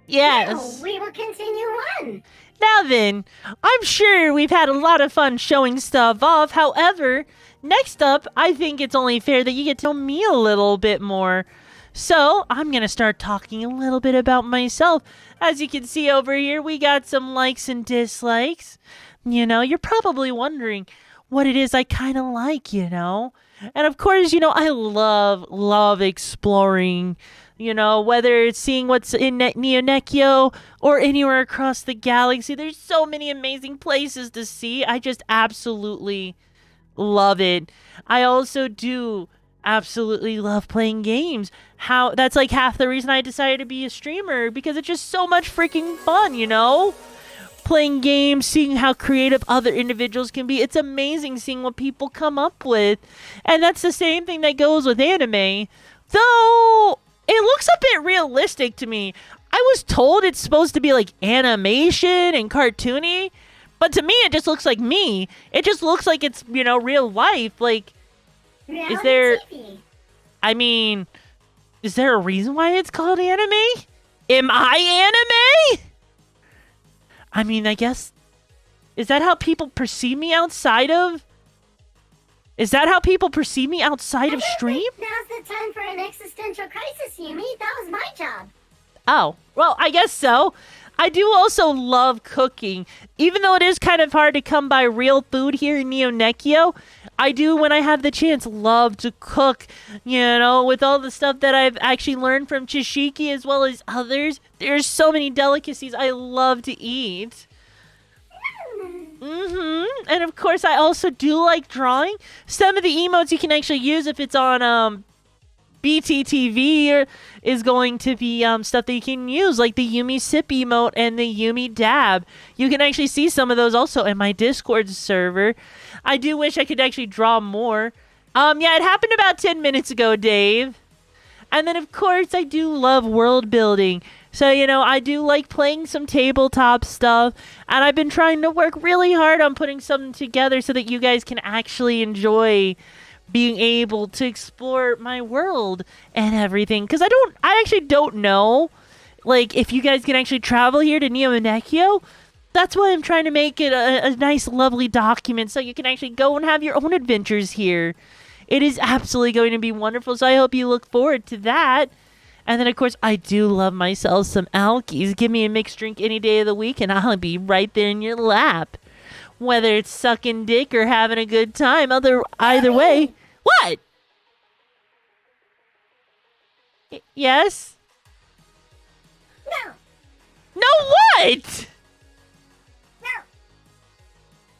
Yes. Now we will continue on. Now then, I'm sure we've had a lot of fun showing stuff off. However, next up, I think it's only fair that you get to know me a little bit more. So, I'm going to start talking a little bit about myself. As you can see over here, we got some likes and dislikes. You know, you're probably wondering what it is I kind of like, you know. And of course, you know, I love exploring. You know, whether it's seeing what's in Neonekio or anywhere across the galaxy. There's so many amazing places to see. I just absolutely love it. I also do absolutely love playing games. That's like half the reason I decided to be a streamer, because it's just so much freaking fun, you know? Playing games, seeing how creative other individuals can be. It's amazing seeing what people come up with. And that's the same thing that goes with anime. Though it looks a bit realistic to me. I was told it's supposed to be like animation and cartoony, but to me it just looks like me. It just looks like it's, you know, real life. Like, Reality there- TV. I mean, is there a reason why it's called anime? Am I anime? I mean, I guess... Is that how people perceive me outside of... Is that how people perceive me outside of stream? Now's the time for an existential crisis, Yumi. That was my job. Oh, well, I guess so. I do also love cooking. Even though it is kind of hard to come by real food here in Neonekio, I do, when I have the chance, love to cook. You know, with all the stuff that I've actually learned from Chishiki as well as others. There's so many delicacies I love to eat. And of course, I also do like drawing. Some of the emotes you can actually use if it's on BTTV is going to be stuff that you can use, like the Yumi sip emote and the Yumi dab. You can actually see some of those also in my Discord server. I do wish I could actually draw more. Yeah, it happened about 10 minutes ago, Dave. And then, of course, I do love world building. So, you know, I do like playing some tabletop stuff. And I've been trying to work really hard on putting something together so that you guys can actually enjoy being able to explore my world and everything. Because I actually don't know, like, if you guys can actually travel here to Neonekio. That's why I'm trying to make it a nice, lovely document so you can actually go and have your own adventures here. It is absolutely going to be wonderful, so I hope you look forward to that. And then, of course, I do love myself some alkies. Give me a mixed drink any day of the week, and I'll be right there in your lap. Whether it's sucking dick or having a good time, either way. What? Yes? No. No what?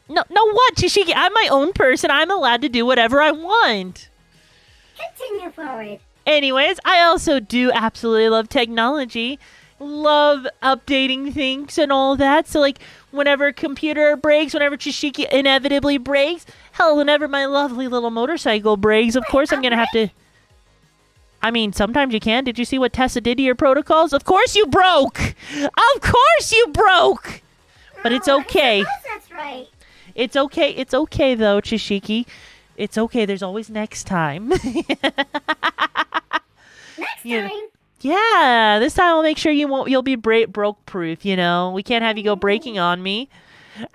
No what, Chishiki? I'm my own person. I'm allowed to do whatever I want. Continue forward. Anyways, I also do absolutely love technology. Love updating things and all that. So, like, whenever a computer breaks, whenever Chishiki inevitably breaks, hell, whenever my lovely little motorcycle breaks, of course I'm going to have to... I mean, sometimes you can. Did you see what Tessa did to your protocols? Of course you broke! Of course you broke! But it's okay. I suppose that's right. It's okay. It's okay, though, Chishiki. It's okay. There's always next time. Next You know. time. Yeah, this time I'll make sure you'll be broke proof, you know. We can't have you go breaking on me.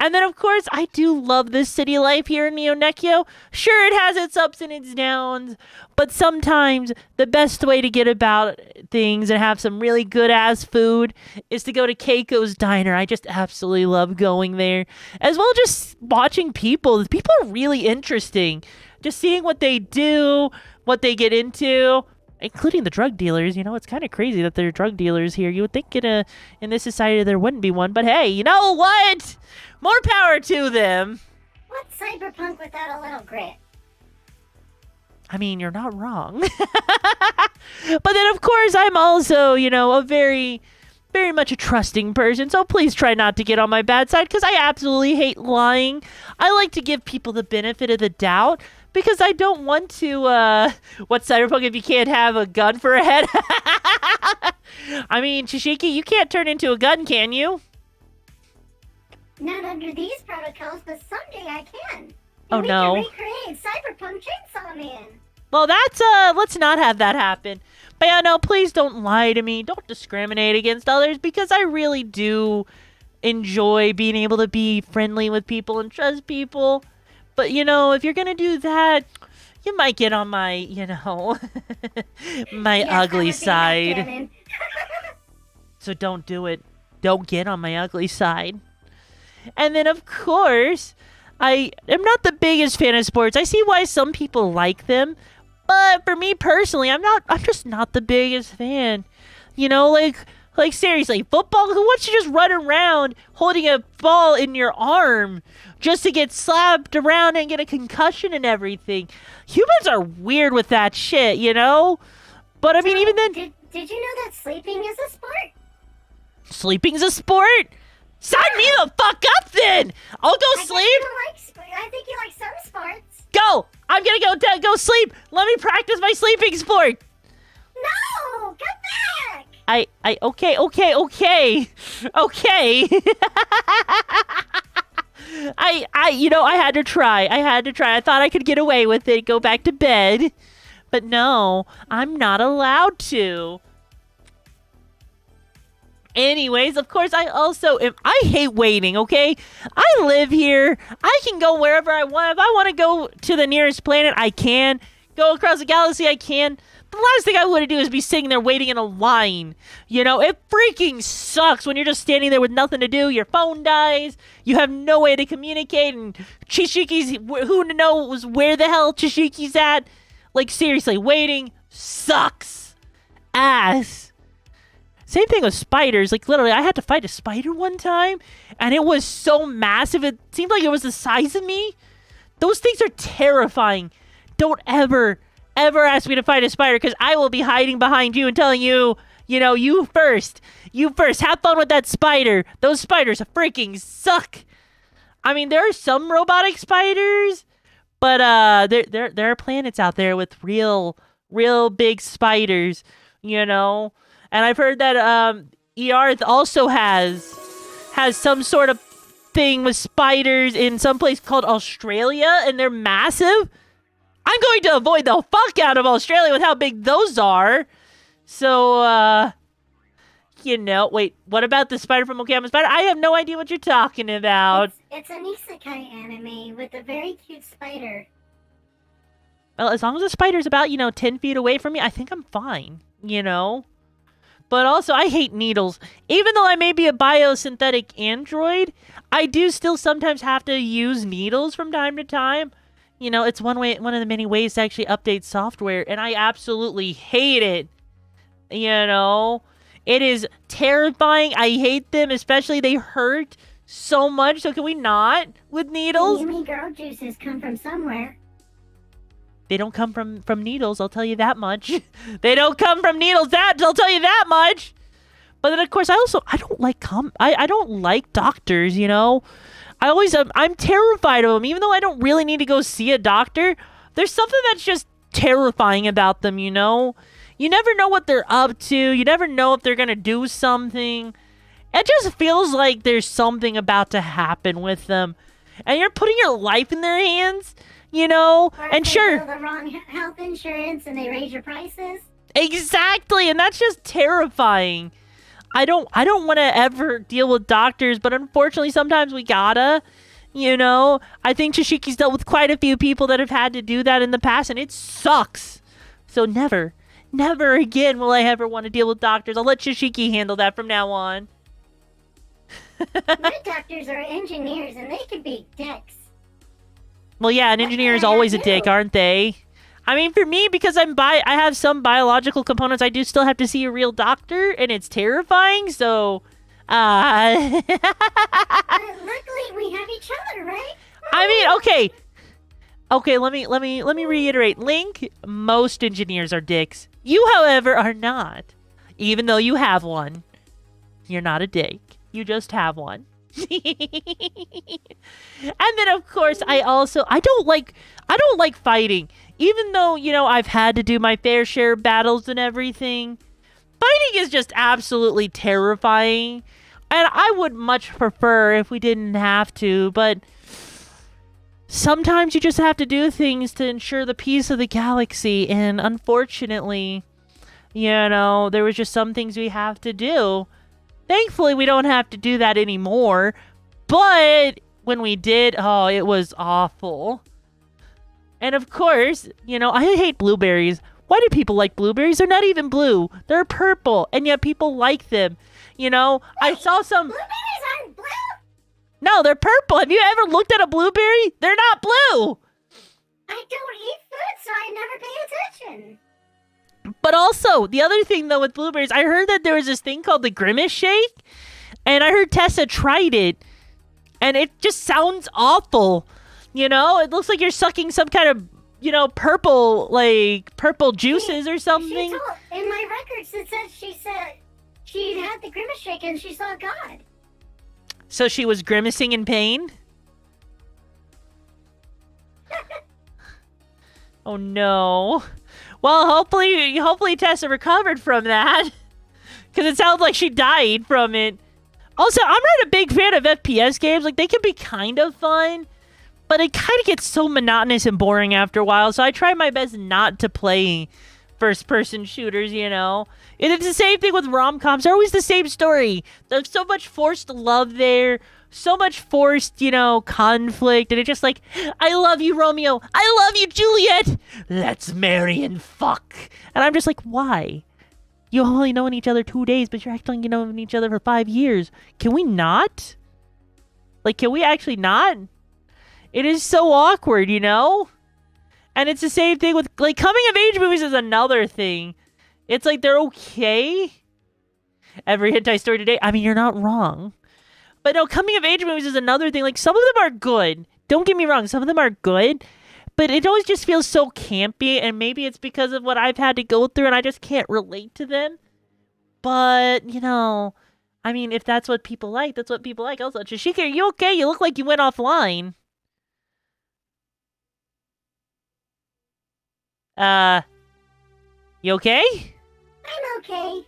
And then, of course, I do love this city life here in Neonekio. Sure, it has its ups and its downs, but sometimes the best way to get about things and have some really good-ass food is to go to Keiko's Diner. I just absolutely love going there. As well, just watching people. People are really interesting. Just seeing what they do, what they get into, including the drug dealers. You know, it's kind of crazy that there are drug dealers here. You would think in this society there wouldn't be one, but hey, you know what? More power to them. What's cyberpunk without a little grit? I mean, you're not wrong. But then, of course, I'm also, you know, a very, very much a trusting person. So please try not to get on my bad side, because I absolutely hate lying. I like to give people the benefit of the doubt, because I don't want to, what's cyberpunk if you can't have a gun for a head? I mean, Chishiki, you can't turn into a gun, can you? Not under these protocols, but someday I can. Oh, And no. We can recreate Cyberpunk Chainsaw Man. Well, that's, let's not have that happen. But yeah, no, please don't lie to me. Don't discriminate against others, because I really do enjoy being able to be friendly with people and trust people. But, you know, if you're gonna do that, you might get on my, you know, my Yes, ugly that would be side. backgammon. So don't do it. Don't get on my ugly side. And then, of course, I am not the biggest fan of sports. I see why some people like them. But for me personally, I'm just not the biggest fan. You know, like seriously, football, who wants to just run around holding a ball in your arm just to get slapped around and get a concussion and everything? Humans are weird with that shit, you know? But I mean, So, even then, Did you know that sleeping is a sport? sleeping's a sport? Sign me the fuck up then! I'll go I guess sleep! you don't like I think you like some sports. Go! I'm gonna go sleep! Let me practice my sleeping sport! No! Come back! Okay. I had to try. I thought I could get away with it, go back to bed. But no, I'm not allowed to. Anyways, of course, I hate waiting, okay? I live here. I can go wherever I want. If I want to go to the nearest planet, I can. Go across the galaxy, I can. The last thing I want to do is be sitting there waiting in a line. You know, it freaking sucks when you're just standing there with nothing to do. Your phone dies. You have no way to communicate. And Chishiki's, who knows where the hell Chishiki's at? Like, seriously, waiting sucks. Ass. Same thing with spiders. Like, literally, I had to fight a spider one time, and it was so massive. It seemed like it was the size of me. Those things are terrifying. Don't ever ask me to fight a spider, because I will be hiding behind you and telling you, you know, you first. Have fun with that spider. Those spiders freaking suck. I mean, there are some robotic spiders, but there are planets out there with real big spiders, you know. And I've heard that Earth also has some sort of thing with spiders in some place called Australia, and they're massive. I'm going to avoid the fuck out of Australia with how big those are. So, you know, wait, what about the spider from Okayama Spider? I have no idea what you're talking about. It's an isekai anime with a very cute spider. Well, as long as the spider's about, 10 feet away from me, I think I'm fine, But also, I hate needles. Even though I may be a biosynthetic android, I do still sometimes have to use needles from time to time. It's one of the many ways to actually update software, and I absolutely hate it. It is terrifying. I hate them, especially they hurt so much. So can we not with needles? Yumi girl juices come from somewhere. They don't come from needles, I'll tell you that much. They don't come from needles, I'll tell you that much. But then, of course, I don't like I don't like doctors, I'm terrified of them. Even though I don't really need to go see a doctor, there's something that's just terrifying about them, You never know what they're up to. You never know if they're going to do something. It just feels like there's something about to happen with them. And you're putting your life in their hands. Or And if sure, they bill the wrong health insurance and they raise your prices. Exactly, and that's just terrifying. I don't want to ever deal with doctors, but unfortunately, sometimes we gotta. I think Chishiki's dealt with quite a few people that have had to do that in the past, and it sucks. So never again will I ever want to deal with doctors. I'll let Chishiki handle that from now on. My doctors are engineers, and they can be dicks. Well, yeah, an engineer is always a dick, aren't they? I mean, for me, because I have some biological components, I do still have to see a real doctor, and it's terrifying, so, Luckily, we have each other, right? I mean, okay, let me reiterate. Link, most engineers are dicks. You, however, are not. Even though you have one. You're not a dick. You just have one. And then, of course, I don't like fighting. Even though, I've had to do my fair share of battles and everything, fighting is just absolutely terrifying. And I would much prefer if we didn't have to, but sometimes you just have to do things to ensure the peace of the galaxy. And unfortunately, there was just some things we have to do. Thankfully, we don't have to do that anymore. But when we did, oh, it was awful. And of course, I hate blueberries. Why do people like blueberries? They're not even blue. They're purple. And yet people like them. I saw some... Blueberries aren't blue? No, they're purple. Have you ever looked at a blueberry? They're not blue. I don't eat food, so I never pay attention. But also, the other thing, though, with blueberries, I heard that there was this thing called the Grimace Shake, and I heard Tessa tried it, and it just sounds awful. It looks like you're sucking some kind of, purple juices or something. In my records, it says she said she had the Grimace Shake and she saw God. So she was grimacing in pain? Oh, no. Well, hopefully Tessa recovered from that. Because it sounds like she died from it. Also, I'm not a big fan of FPS games. Like, they can be kind of fun, but it kind of gets so monotonous and boring after a while, so I try my best not to play first-person shooters, you know? And it's the same thing with rom-coms. They're always the same story. There's so much forced love there, so much forced, you know, conflict, and it's just like, I love you, Romeo. I love you, Juliet. Let's marry and fuck. And I'm just like, why? You only known each other 2 days, but you're acting like you know each other for 5 years. Can we not? Like, can we actually not? It is so awkward, you know? And it's the same thing with, like, coming-of-age movies is another thing. It's like, they're okay. Every hentai story today, I mean, you're not wrong. But no, coming-of-age movies is another thing. Like, some of them are good. Don't get me wrong, some of them are good. But it always just feels so campy, and maybe it's because of what I've had to go through, and I just can't relate to them. But, you know, I mean, if that's what people like, that's what people like. Also, Chishiki, are you okay? You look like you went offline. You okay? I'm okay.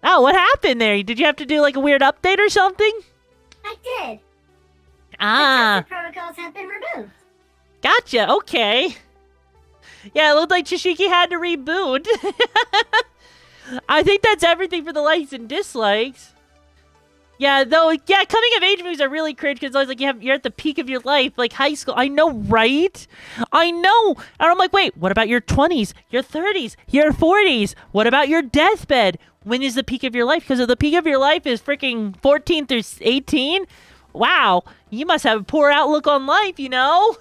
Oh, what happened there? Did you have to do, like, a weird update or something? I did. Ah. The protocols have been removed. Gotcha, okay. Yeah, it looked like Chishiki had to reboot. I think that's everything for the likes and dislikes. Yeah, though, yeah, coming-of-age movies are really cringe because it's like you're at the peak of your life, like high school. I know, right? I know. And I'm like, wait, what about your 20s, your 30s, your 40s? What about your deathbed? When is the peak of your life? Because if the peak of your life is freaking 14 through 18, wow, you must have a poor outlook on life, you know?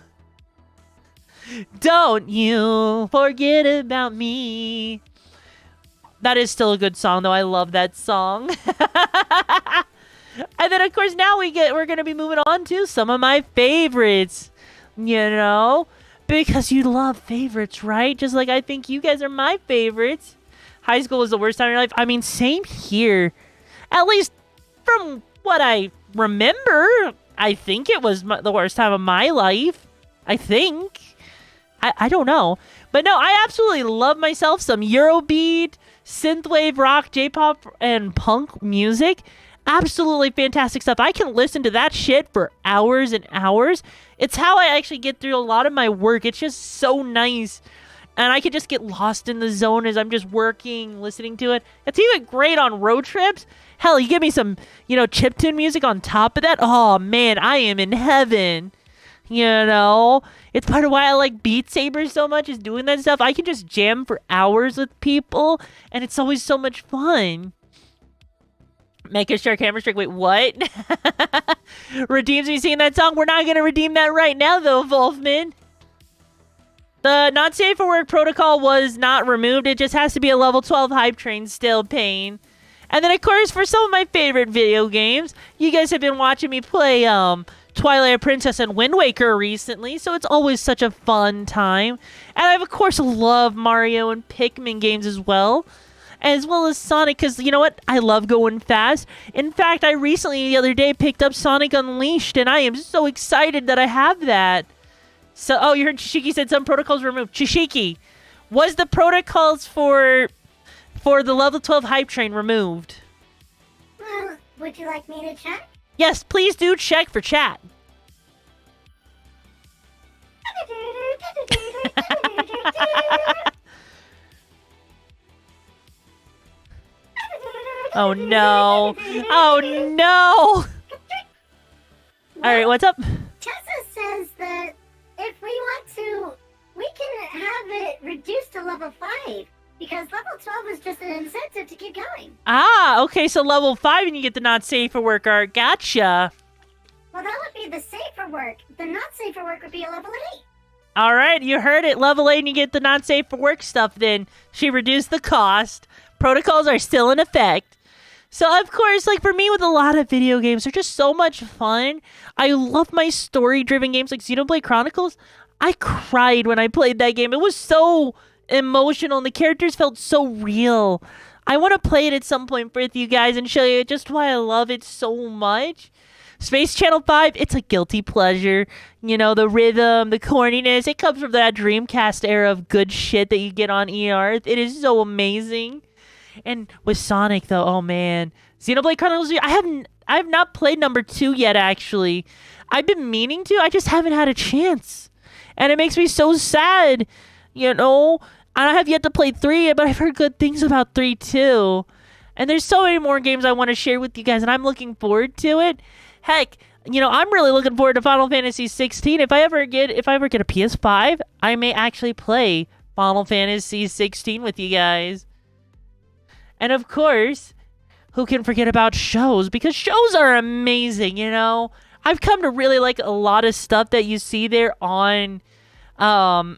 Don't you forget about me. That is still a good song, though. I love that song. And then, of course, now we're going to be moving on to some of my favorites. You know? Because you love favorites, right? Just like I think you guys are my favorites. High school was the worst time in your life. I mean, same here. At least from what I remember, I think it was the worst time of my life. I think. I don't know. But no, I absolutely love myself some Eurobeat, synthwave rock, J-pop, and punk music. Absolutely fantastic stuff. I can listen to that shit for hours and hours. It's how I actually get through a lot of my work. It's just so nice. And I can just get lost in the zone as I'm just working, listening to it. It's even great on road trips. Hell, you give me some, you know, chiptune music on top of that. Oh, man, I am in heaven. You know? It's part of why I like Beat Saber so much, is doing that stuff. I can just jam for hours with people, and it's always so much fun. Make a shark, hammer strike. Wait, what? Redeems me seeing that song? We're not going to redeem that right now, though, Wolfman. The not safe for work protocol was not removed. It just has to be a level 12 hype train, still paying. And then, of course, for some of my favorite video games, you guys have been watching me play Twilight Princess and Wind Waker recently, so it's always such a fun time. And I, of course, love Mario and Pikmin games as well as Sonic, because, you know what? I love going fast. In fact, I recently, the other day, picked up Sonic Unleashed, and I am so excited that I have that. So, oh, you heard Chishiki said some protocols removed. Chishiki, was the protocols for the level 12 hype train removed? Well, would you like me to check? Yes, please do check for chat. Oh no. Oh no. All right, what's up? Tessa says that if we want to, we can have it reduced to level 5. Because level 12 is just an incentive to keep going. Ah, okay, so level 5 and you get the not safe for work art. Gotcha. Well, that would be the safer work. The not safer work would be a level 8. All right, you heard it. Level 8 and you get the not safe for work stuff then. She reduced the cost. Protocols are still in effect. So, of course, like for me with a lot of video games, they're just so much fun. I love my story-driven games like Xenoblade Chronicles. I cried when I played that game. It was so emotional and the characters felt so real. I want to play it at some point with you guys and show you just why I love it so much. Space Channel 5, it's a guilty pleasure. You know, the rhythm, the corniness, it comes from that Dreamcast era of good shit that you get on ER. It is so amazing. And with Sonic, though, oh man. Xenoblade Chronicles, I've not played number 2 yet, actually. I've been meaning to. I just haven't had a chance. And it makes me so sad, you know? I have yet to play 3, but I've heard good things about 3 too. And there's so many more games I want to share with you guys, and I'm looking forward to it. Heck, you know, I'm really looking forward to Final Fantasy 16. If I ever get a PS5, I may actually play Final Fantasy 16 with you guys. And of course, who can forget about shows? Because shows are amazing, you know? I've come to really like a lot of stuff that you see there on from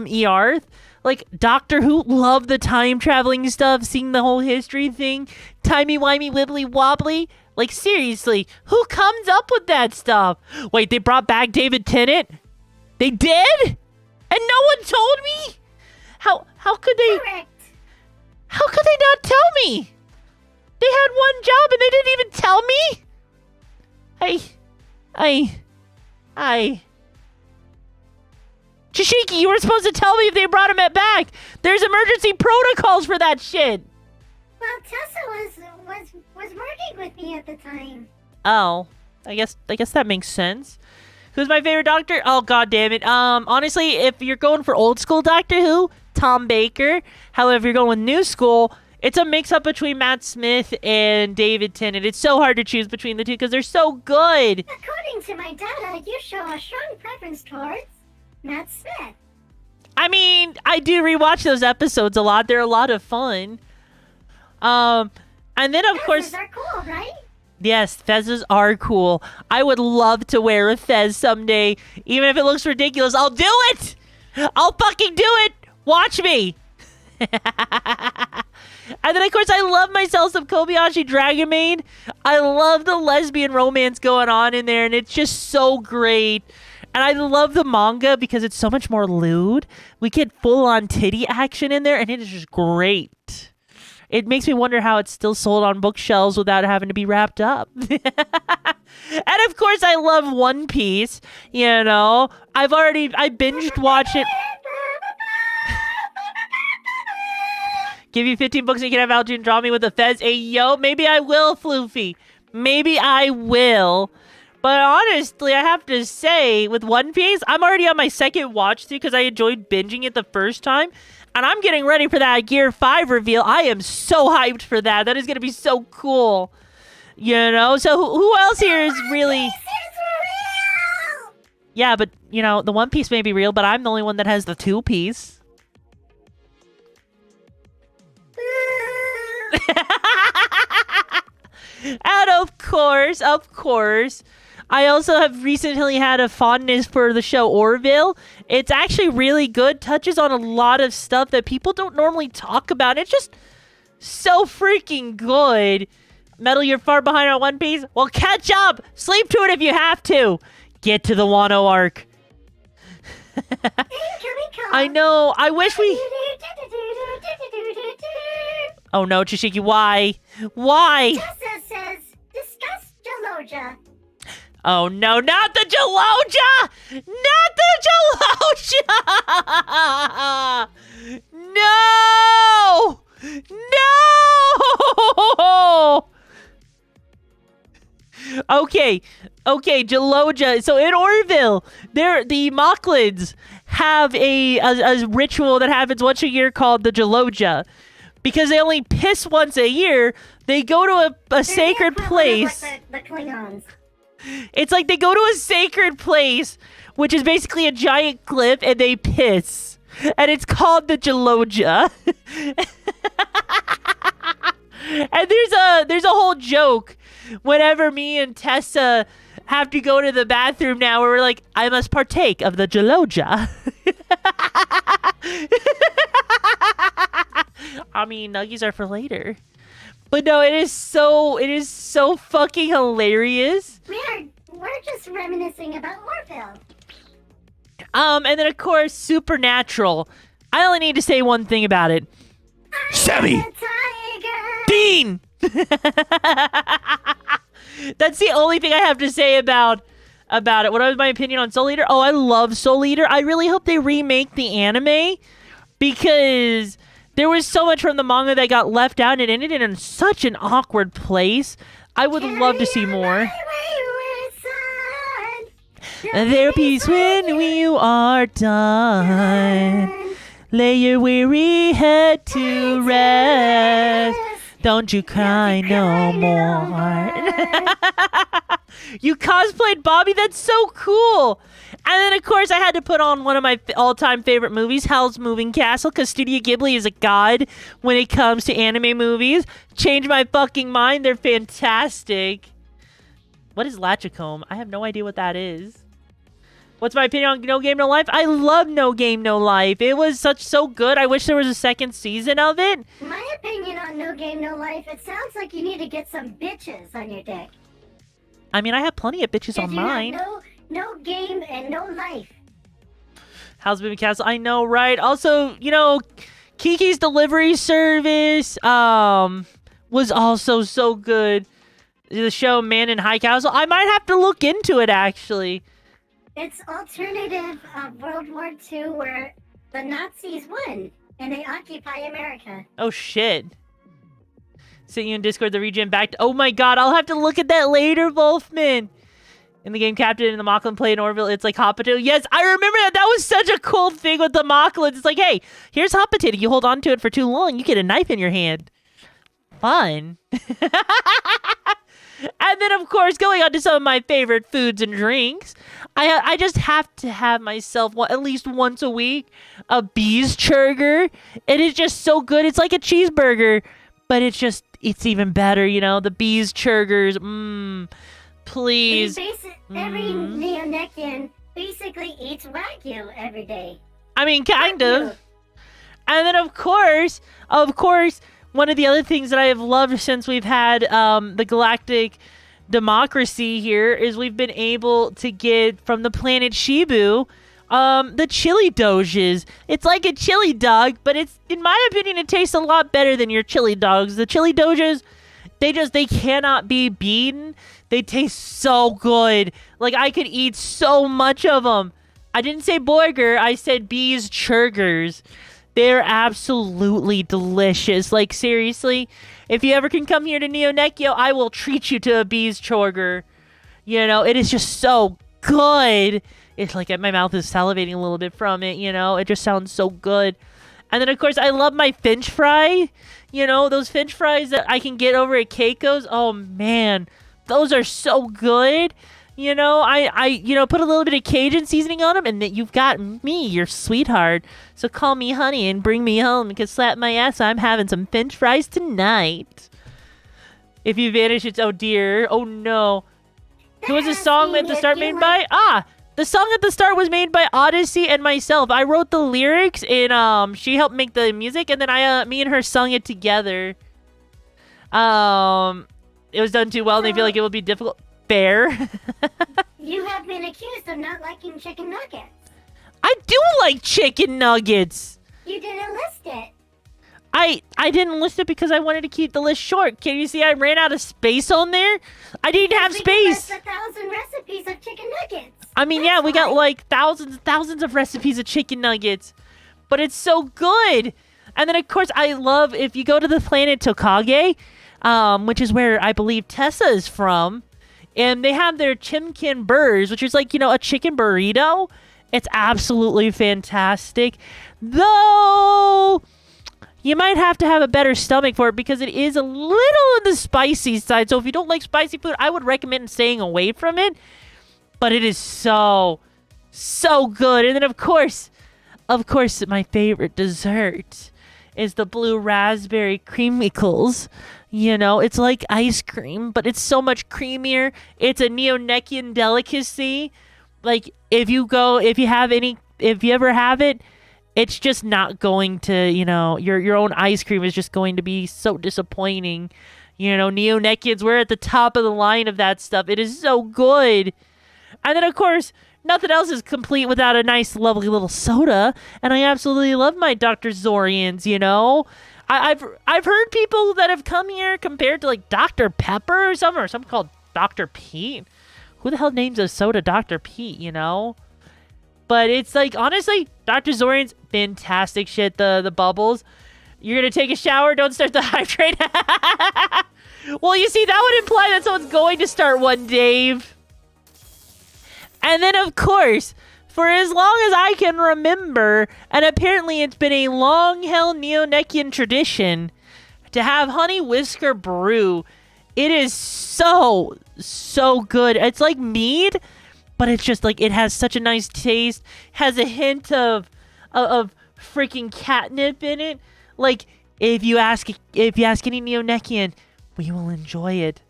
EARTH. Like Doctor Who, love the time traveling stuff, seeing the whole history thing, timey-wimey, wibbly-wobbly. Like seriously, who comes up with that stuff? Wait, they brought back David Tennant? They did? And no one told me? How could they? Correct. How could they not tell me? They had one job and they didn't even tell me? I. Chishiki, you were supposed to tell me if they brought him back. There's emergency protocols for that shit. Well, Tessa was working with me at the time. Oh, I guess that makes sense. Who's my favorite Doctor? Oh, god damn it. Honestly, if you're going for old school Doctor Who, Tom Baker. However, if you're going with new school, it's a mix-up between Matt Smith and David Tennant. It's so hard to choose between the two because they're so good. According to my data, you show a strong preference towards Matt Smith. I mean, I do rewatch those episodes a lot. They're a lot of fun. And then, of course... Fezzes are cool, right? Yes, fezzes are cool. I would love to wear a fez someday. Even if it looks ridiculous, I'll do it! I'll fucking do it! Watch me! And then, of course, I love myself some Kobayashi Dragon Maid. I love the lesbian romance going on in there, and it's just so great. And I love the manga because it's so much more lewd. We get full-on titty action in there, and it is just great. It makes me wonder how it's still sold on bookshelves without having to be wrapped up. And, of course, I love One Piece. You know, I binged watched it. Give you 15 books and you can have Algene draw me with a fez. Hey, yo, maybe I will, Floofy. Maybe I will. But honestly, I have to say, with One Piece, I'm already on my second watch through because I enjoyed binging it the first time. And I'm getting ready for that Gear 5 reveal. I am so hyped for that. That is going to be so cool. You know? So who else here is really... This is real! Yeah, but, you know, the One Piece may be real, but I'm the only one that has the 2-piece. And of course, I also have recently had a fondness for the show Orville. It's actually really good, touches on a lot of stuff that people don't normally talk about. It's just so freaking good. Metal, you're far behind on One Piece? Well, catch up! Sleep to it if you have to! Get to the Wano arc. I know, I wish we... Oh no, Chishiki, why? Why? Tessa says, discuss Jaloja. Oh no, not the Jaloja! Not the Jaloja! No! No! Okay, Jaloja. So in Orville, the Mocklids have a ritual that happens once a year called the Jaloja. Because they only piss once a year, they go to a sacred place. Like the Klingons. It's like they go to a sacred place, which is basically a giant cliff, and they piss. And it's called the Jaloja. And there's a whole joke whenever me and Tessa have to go to the bathroom now, where we're like, I must partake of the Jaloja. I mean, nuggies are for later. But no, it is so fucking hilarious. We're just reminiscing about Orville. And then of course, Supernatural. I only need to say one thing about it. Sammy! The tiger! Dean! That's the only thing I have to say about it. What was my opinion on Soul Eater? Oh, I love Soul Eater. I really hope they remake the anime because there was so much from the manga that got left out and it ended in such an awkward place I would love to see more. My wayward son, There'll be peace when we are done. Lay your weary head to rest. Don't you cry no more. You cosplayed Bobby? That's so cool. And then, of course, I had to put on one of my all-time favorite movies, Howl's Moving Castle, because Studio Ghibli is a god when it comes to anime movies. Change my fucking mind. They're fantastic. What is Lachicombe? I have no idea what that is. What's my opinion on No Game No Life? I love No Game No Life. It was so good. I wish there was a second season of it. My opinion on No Game No Life, it sounds like you need to get some bitches on your deck. I mean, I have plenty of bitches on mine. No game and no life. How's Baby Castle? I know, right? Also, you know, Kiki's Delivery Service was also so good. The show Man in High Castle. I might have to look into it, actually. It's alternative World War II where the Nazis won and they occupy America. Oh, shit. Sent you in Discord, the regen back. Oh, my God. I'll have to look at that later, Wolfman. In the game, Captain and the Mocklin play in Orville. It's like hot potato. Yes, I remember that. That was such a cool thing with the Mocklins. It's like, hey, here's hot potato. You hold on to it for too long, you get a knife in your hand. Fun. And then, of course, going on to some of my favorite foods and drinks, I just have to have myself at least once a week a Bees Churger. It is just so good. It's like a cheeseburger, but it's even better, you know? The Bees Churgers. Please. Every Neonekian basically eats Wagyu every day. I mean, kind of. And then, of course, one of the other things that I have loved since we've had the Galactic Democracy here is we've been able to get from the planet Shibu the chili doges. It's like a chili dog, but in my opinion, it tastes a lot better than your chili dogs. The chili doges, they cannot be beaten. They taste so good. Like, I could eat so much of them. I didn't say burger, I said Bees Churgers. They're absolutely delicious. Like, seriously, if you ever can come here to Neonekio, I will treat you to a Bees Churger. You know, it is just so good. It's like my mouth is salivating a little bit from it, you know. It just sounds so good. And then, of course, I love my Finch fry. You know, those Finch fries that I can get over at Keiko's. Oh, man. Those are so good. You know, I put a little bit of Cajun seasoning on them, and then you've got me, your sweetheart. So call me honey and bring me home, because slap my ass, I'm having some Finch fries tonight. If you vanish, it's oh dear. Oh no. Who was the song at the start made by? The song at the start was made by Odyssey and myself. I wrote the lyrics, and she helped make the music, and then me and her sung it together. It was done too well, and they feel like it would be difficult. Fair. You have been accused of not liking chicken nuggets. I do like chicken nuggets. You didn't list it. I didn't list it because I wanted to keep the list short. Can you see I ran out of space on there? I didn't have space. There's 1,000 recipes of chicken nuggets. I mean, yeah, we got like thousands of recipes of chicken nuggets. But it's so good. And then, of course, I love if you go to the planet Tokage, which is where I believe Tessa is from, and they have their chimkin burrs, which is like, you know, a chicken burrito. It's absolutely fantastic. Though, you might have to have a better stomach for it because it is a little on the spicy side. So if you don't like spicy food, I would recommend staying away from it. But it is so good. And then, of course, my favorite dessert is the blue raspberry creamicles. You know, it's like ice cream, but it's so much creamier. It's a Neonekian delicacy. Like, if you ever have it, it's just not going to, you know, your own ice cream is just going to be so disappointing. You know, Neonekians, we're at the top of the line of that stuff. It is so good. And then, of course, nothing else is complete without a nice, lovely little soda. And I absolutely love my Dr. Zorians, you know. I've heard people that have come here compared to like Dr. Pepper or something called Dr. Pete. Who the hell names a soda Dr. Pete, you know? But it's like, honestly, Dr. Zorian's fantastic shit. The bubbles. You're going to take a shower, don't start the hype train. Well, you see, that would imply that someone's going to start one, Dave. And then, of course, for as long as I can remember, and apparently it's been a long-held Neonekian tradition, to have Honey Whisker Brew. It is so good. It's like mead, but it's just like, it has such a nice taste. Has a hint of freaking catnip in it. Like, if you ask any Neonekian, we will enjoy it.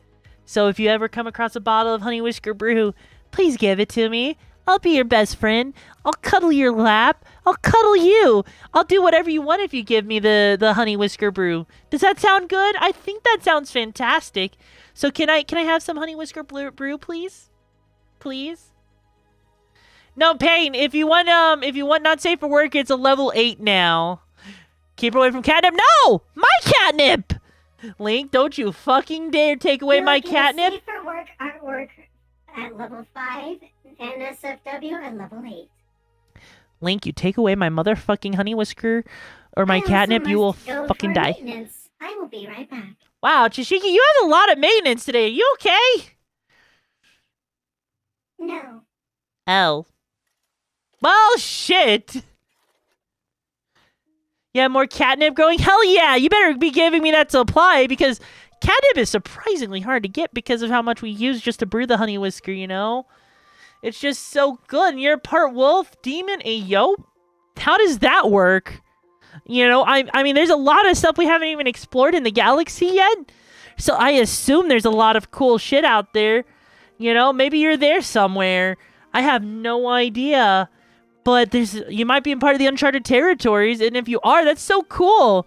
So if you ever come across a bottle of Honey Whisker Brew, please give it to me. I'll be your best friend. I'll cuddle your lap. I'll cuddle you. I'll do whatever you want if you give me the Honey Whisker Brew. Does that sound good? I think that sounds fantastic. So can I have some Honey Whisker Brew, please? Please? No, Payne, if you want not safe for work, it's a level 8 now. Keep away from catnip. No! My catnip! Link, don't you fucking dare take away my catnip. Safe for work artwork at level 5, NSFW at level 8. Link, you take away my motherfucking Honey Whisker or my catnip, you will fucking die. I will be right back. Wow, Chishiki, you have a lot of maintenance today. Are you okay? No. L. Well, shit. Yeah, more catnip growing? Hell yeah, you better be giving me that supply because catnip is surprisingly hard to get because of how much we use just to brew the Honey Whisker, you know? It's just so good. And you're part wolf, demon, ayo? How does that work? You know, I mean, there's a lot of stuff we haven't even explored in the galaxy yet. So I assume there's a lot of cool shit out there. You know, maybe you're there somewhere. I have no idea. But you might be in part of the uncharted territories. And if you are, that's so cool.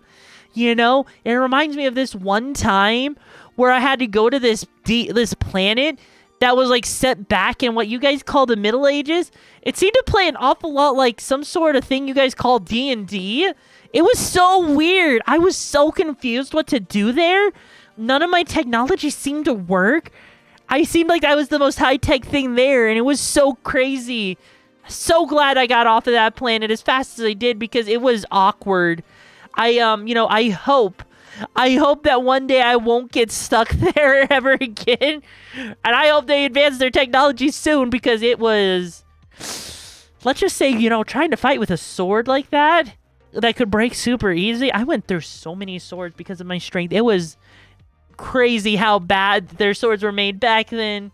You know, it reminds me of this one time where I had to go to this planet that was like set back in what you guys call the Middle Ages. It seemed to play an awful lot like some sort of thing you guys call D&D. It was so weird. I was so confused what to do there. None of my technology seemed to work. I seemed like I was the most high-tech thing there, and it was so crazy. So glad I got off of that planet as fast as I did because it was awkward. I hope that one day I won't get stuck there ever again. And I hope they advance their technology soon because it was, let's just say, trying to fight with a sword like that could break super easy. I went through so many swords because of my strength. It was crazy how bad their swords were made back then.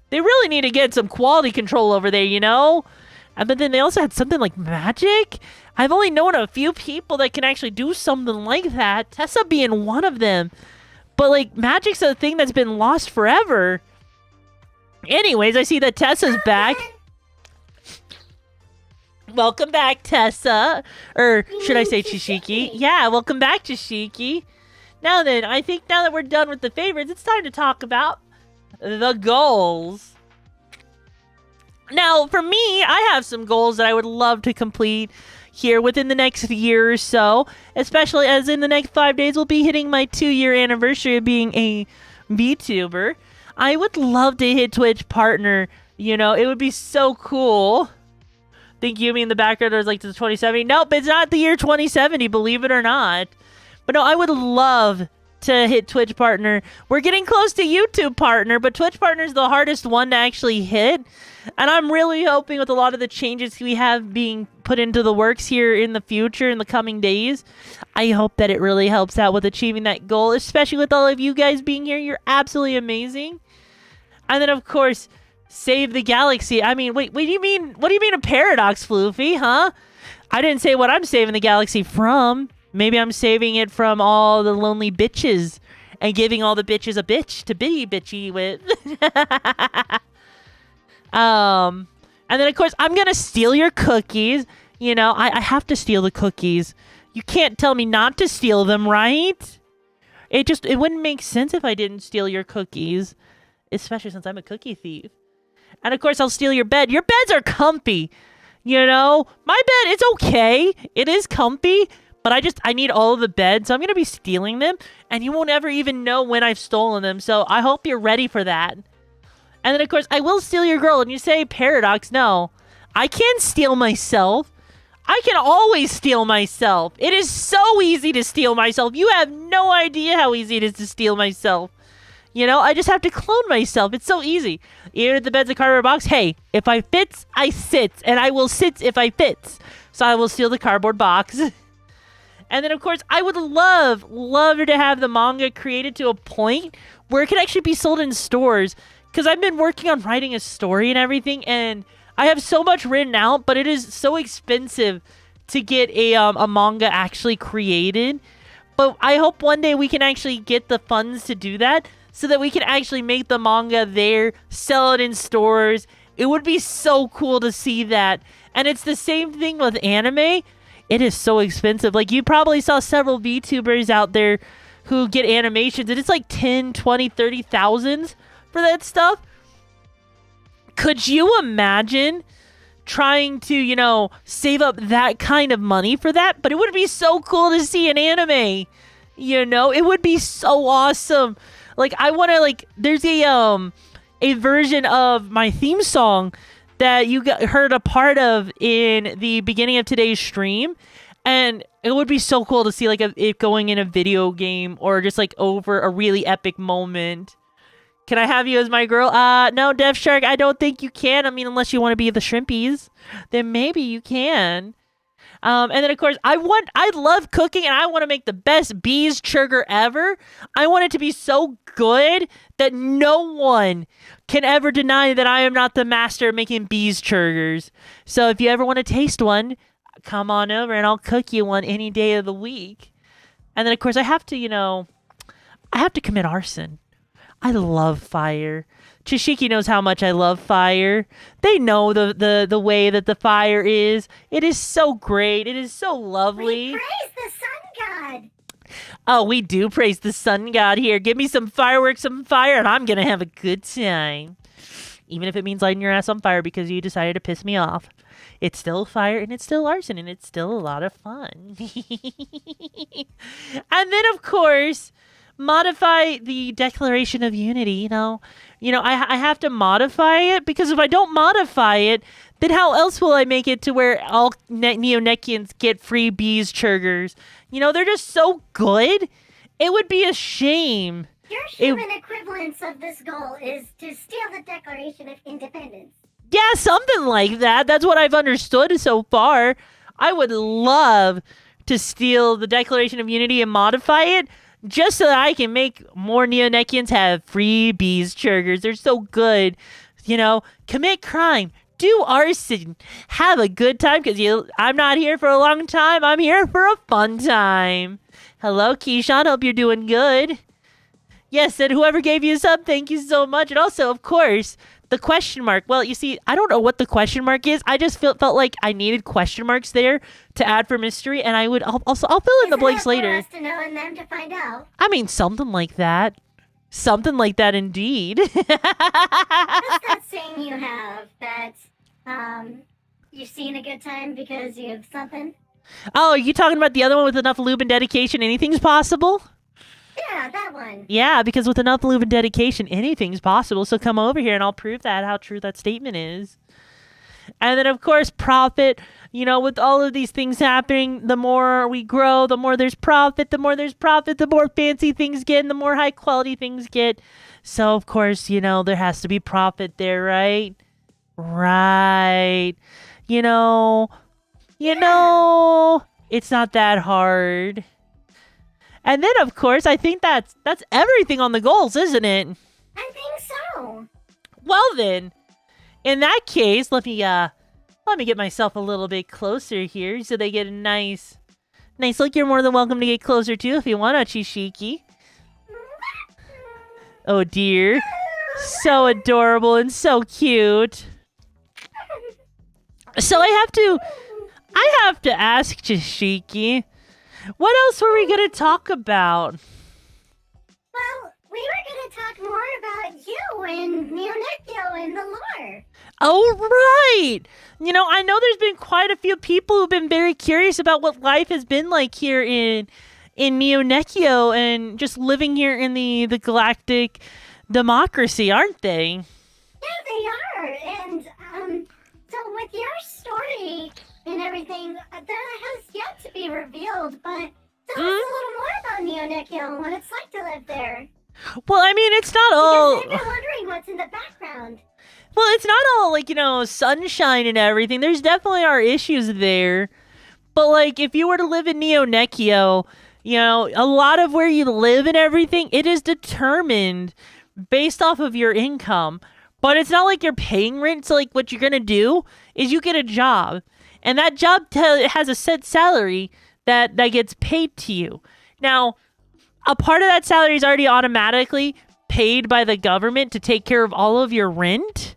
They really need to get some quality control over there, But then they also had something like magic. I've only known a few people that can actually do something like that. Tessa being one of them. But, like, magic's a thing that's been lost forever. Anyways, I see that Tessa's back. Welcome back, Tessa. Or should I say Chishiki? Yeah, welcome back, Chishiki. Now then, I think now that we're done with the favorites, it's time to talk about the goals. Now, for me, I have some goals that I would love to complete here within the next year or so, especially as in the next 5 days we'll be hitting my 2-year anniversary of being a VTuber. I would love to hit Twitch partner, it would be so cool. Think Yumi in the background was like the 2070. Nope, it's not the year 2070, believe it or not. But no, I would love to hit Twitch partner. We're getting close to YouTube partner, but Twitch partner is the hardest one to actually hit. And I'm really hoping with a lot of the changes we have being put into the works here in the future, in the coming days, I hope that it really helps out with achieving that goal, especially with all of you guys being here. You're absolutely amazing. And then, of course, save the galaxy. I mean, wait, what do you mean a paradox, Floofy, huh? I didn't say what I'm saving the galaxy from. Maybe I'm saving it from all the lonely bitches and giving all the bitches a bitch to be bitchy with. And then, of course, I'm going to steal your cookies. I have to steal the cookies. You can't tell me not to steal them, right? It wouldn't make sense if I didn't steal your cookies, especially since I'm a cookie thief. And, of course, I'll steal your bed. Your beds are comfy. My bed, it's okay. It is comfy. But I need all of the beds, so I'm going to be stealing them, and you won't ever even know when I've stolen them, so I hope you're ready for that. And then, of course, I will steal your girl, and you say, paradox, no. I can't steal myself. I can always steal myself. It is so easy to steal myself. You have no idea how easy it is to steal myself. You know, I just have to clone myself. It's so easy. Even if the bed's a cardboard box, hey, if I fits, I sits. And I will sit if I fits. So I will steal the cardboard box. And then, of course, I would love to have the manga created to a point where it can actually be sold in stores. Because I've been working on writing a story and everything, and I have so much written out, but it is so expensive to get a manga actually created. But I hope one day we can actually get the funds to do that, so that we can actually make the manga there, sell it in stores. It would be so cool to see that. And it's the same thing with anime. It is so expensive. Like, you probably saw several VTubers out there who get animations, and it's like 10, 20, 30,000 for that stuff. Could you imagine trying to, you know, save up that kind of money for that? But it would be so cool to see an anime. You know, it would be so awesome. Like, I want to, like, there's a version of my theme song that you heard a part of in the beginning of today's stream, and it would be so cool to see, like, it going in a video game or just, like, over a really epic moment. Can I have you as my girl? No, Dev Shark, I don't think you can. I mean, unless you want to be the Shrimpies, then maybe you can. And then, of course, I love cooking, and I want to make the best bees churger ever. I want it to be so good that no one can ever deny that I am not the master of making bees churgers. So if you ever want to taste one, come on over, and I'll cook you one any day of the week. And then, of course, I have to commit arson. I love fire. Chishiki knows how much I love fire. They know the way that the fire is. It is so great. It is so lovely. We praise the sun god. Oh, we do praise the sun god here. Give me some fireworks, some fire, and I'm going to have a good time. Even if it means lighting your ass on fire because you decided to piss me off. It's still fire, and it's still arson, and it's still a lot of fun. And then, of course, modify the Declaration of Unity. You know, I have to modify it, because if I don't modify it, then how else will I make it to where all Neo-Nekians get free bees churgers? You know, they're just so good. It would be a shame. Your human equivalence of this goal is to steal the Declaration of Independence. Yeah, something like that. That's what I've understood so far. I would love to steal the Declaration of Unity and modify it, just so that I can make more Neo-Nekians have free bees churgers. They're so good. You know, commit crime, do arson, have a good time, because I'm not here for a long time. I'm here for a fun time. Hello, Keyshawn. Hope you're doing good. Yes, and whoever gave you a sub, thank you so much. And also, of course, the question mark. Well, you see, I don't know what the question mark is. I just felt like I needed question marks there to add for mystery, and I'll fill in the blanks later. For us to know and them to find out. I mean, something like that. Something like that, indeed. What's that saying you have that you're seeing a good time because you have something? Oh, are you talking about the other one with enough lube and dedication, anything's possible? Yeah, that one. Yeah, because with enough lube and dedication, anything's possible. So come over here and I'll prove how true that statement is. And then, of course, profit. You know, with all of these things happening, the more we grow, the more there's profit. The more there's profit, the more fancy things get, and the more high quality things get. So, of course, you know, there has to be profit there, right? Right. You know, it's not that hard. And then, of course, I think that's everything on the goals, isn't it? I think so. Well, then, in that case, let me get myself a little bit closer here so they get a nice look. You're more than welcome to get closer too if you want to, Chishiki. Oh dear, so adorable and so cute. So I have to ask Chishiki, what else were we gonna talk about? Well, we were going to talk more about you and Neonecchio and the lore. Oh, right! You know, I know there's been quite a few people who've been very curious about what life has been like here in Neonecchio and just living here in the galactic democracy, aren't they? Yeah, they are. And so with your story and everything, that has yet to be revealed, but tell us a little more about Neonecchio and what it's like to live there. Well, I mean, it's not all. Because I've been wondering what's in the background. Well, it's not all like, sunshine and everything. There's definitely are issues there. But like, if you were to live in Neonekio, a lot of where you live and everything, it is determined based off of your income. But it's not like you're paying rent. So like, what you're gonna do is you get a job, and that job has a set salary that gets paid to you. Now, a part of that salary is already automatically paid by the government to take care of all of your rent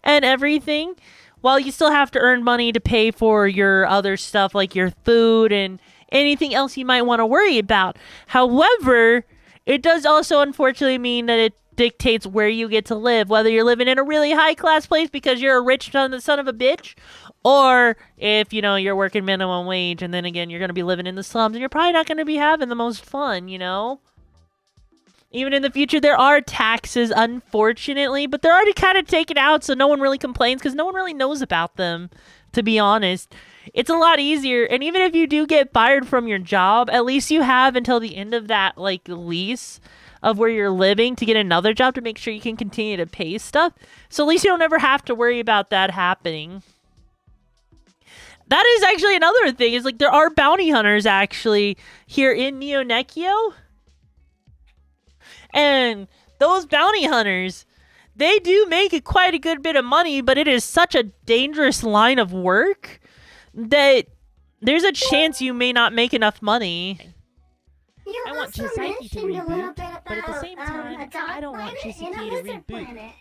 and everything, while you still have to earn money to pay for your other stuff like your food and anything else you might want to worry about. However, it does also unfortunately mean that it dictates where you get to live, whether you're living in a really high class place because you're a rich son of a bitch, or if you're working minimum wage, and then again you're going to be living in the slums and you're probably not going to be having the most fun. Even in the future, there are taxes, unfortunately, but they're already kind of taken out, so no one really complains because no one really knows about them, to be honest. It's a lot easier, and even if you do get fired from your job, at least you have until the end of that lease of where you're living to get another job to make sure you can continue to pay stuff. So at least you don't ever have to worry about that happening. That is actually another thing, is there are bounty hunters actually here in Neonekio. And those bounty hunters, they do make quite a good bit of money, but it is such a dangerous line of work that there's a chance you may not make enough money. You I want also Chishiki to mentioned a little reboot, bit about but at the same time, a dog I don't want planet and a Chishiki to lizard reboot. planet.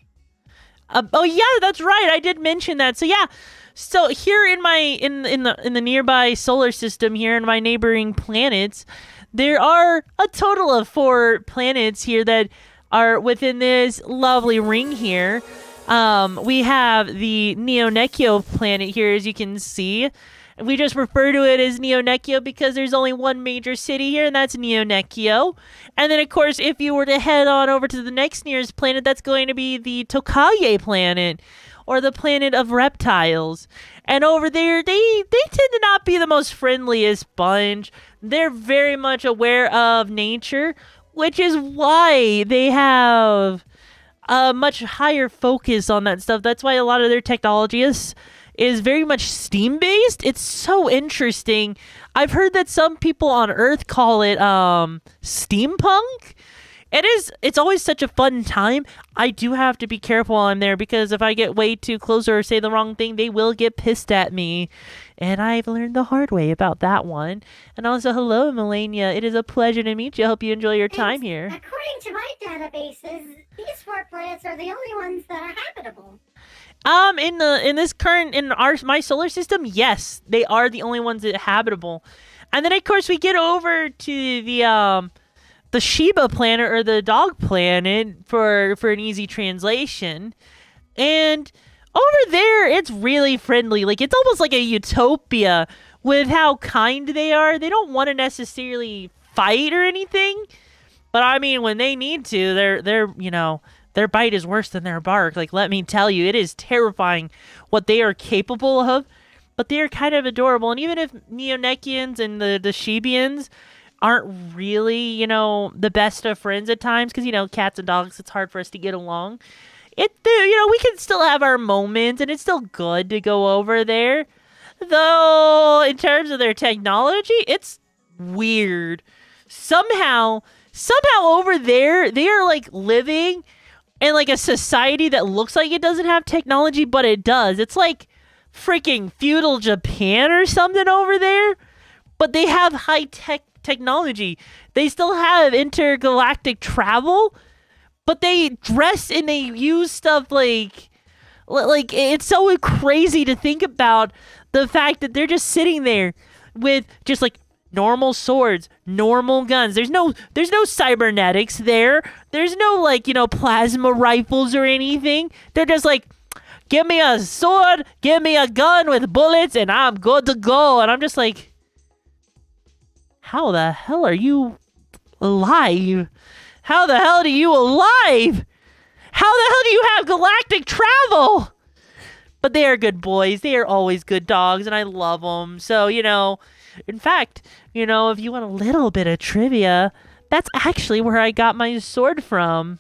Oh yeah, that's right. I did mention that. So yeah, so here in the nearby solar system, here in my neighboring planets, there are a total of 4 planets here that are within this lovely ring here. We have the Neonekio planet here, as you can see. We just refer to it as Neonekio because there's only one major city here, and that's Neonekio. And then, of course, if you were to head on over to the next nearest planet, that's going to be the Tokage planet, or the planet of reptiles. And over there, they tend to not be the most friendliest bunch. They're very much aware of nature, which is why they have a much higher focus on that stuff. That's why a lot of their technology is very much steam-based. It's so interesting. I've heard that some people on Earth call it steampunk. It's always such a fun time. I do have to be careful while I'm there, because if I get way too close or say the wrong thing, they will get pissed at me. And I've learned the hard way about that one. And also, hello, Melania. It is a pleasure to meet you. I hope you enjoy your time here. According to my databases, these 4 planets are the only ones that are habitable. In my solar system, yes, they are the only ones that are habitable. And then of course we get over to the Shiba planet, or the dog planet, for an easy translation. And over there, it's really friendly. It's almost like a utopia with how kind they are. They don't want to necessarily fight or anything, but I mean, when they need to, their bite is worse than their bark. Let me tell you, it is terrifying what they are capable of. But they are kind of adorable. And even if Neonekians and the Shibians aren't really, the best of friends at times, because, cats and dogs, it's hard for us to get along. We can still have our moments, and it's still good to go over there. Though, in terms of their technology, it's weird. Somehow over there, they are, living in, a society that looks like it doesn't have technology, but it does. It's like freaking feudal Japan or something over there, but they have high-tech technology. They still have intergalactic travel, but they dress and they use stuff like it's so crazy to think about the fact that they're just sitting there with just normal swords, normal guns. There's no cybernetics there. There's no plasma rifles or anything. They're just give me a sword, give me a gun with bullets, and I'm good to go. And I'm just how the hell are you alive? How the hell are you alive? How the hell do you have galactic travel? But they are good boys. They are always good dogs, and I love them. So, in fact, if you want a little bit of trivia, that's actually where I got my sword from.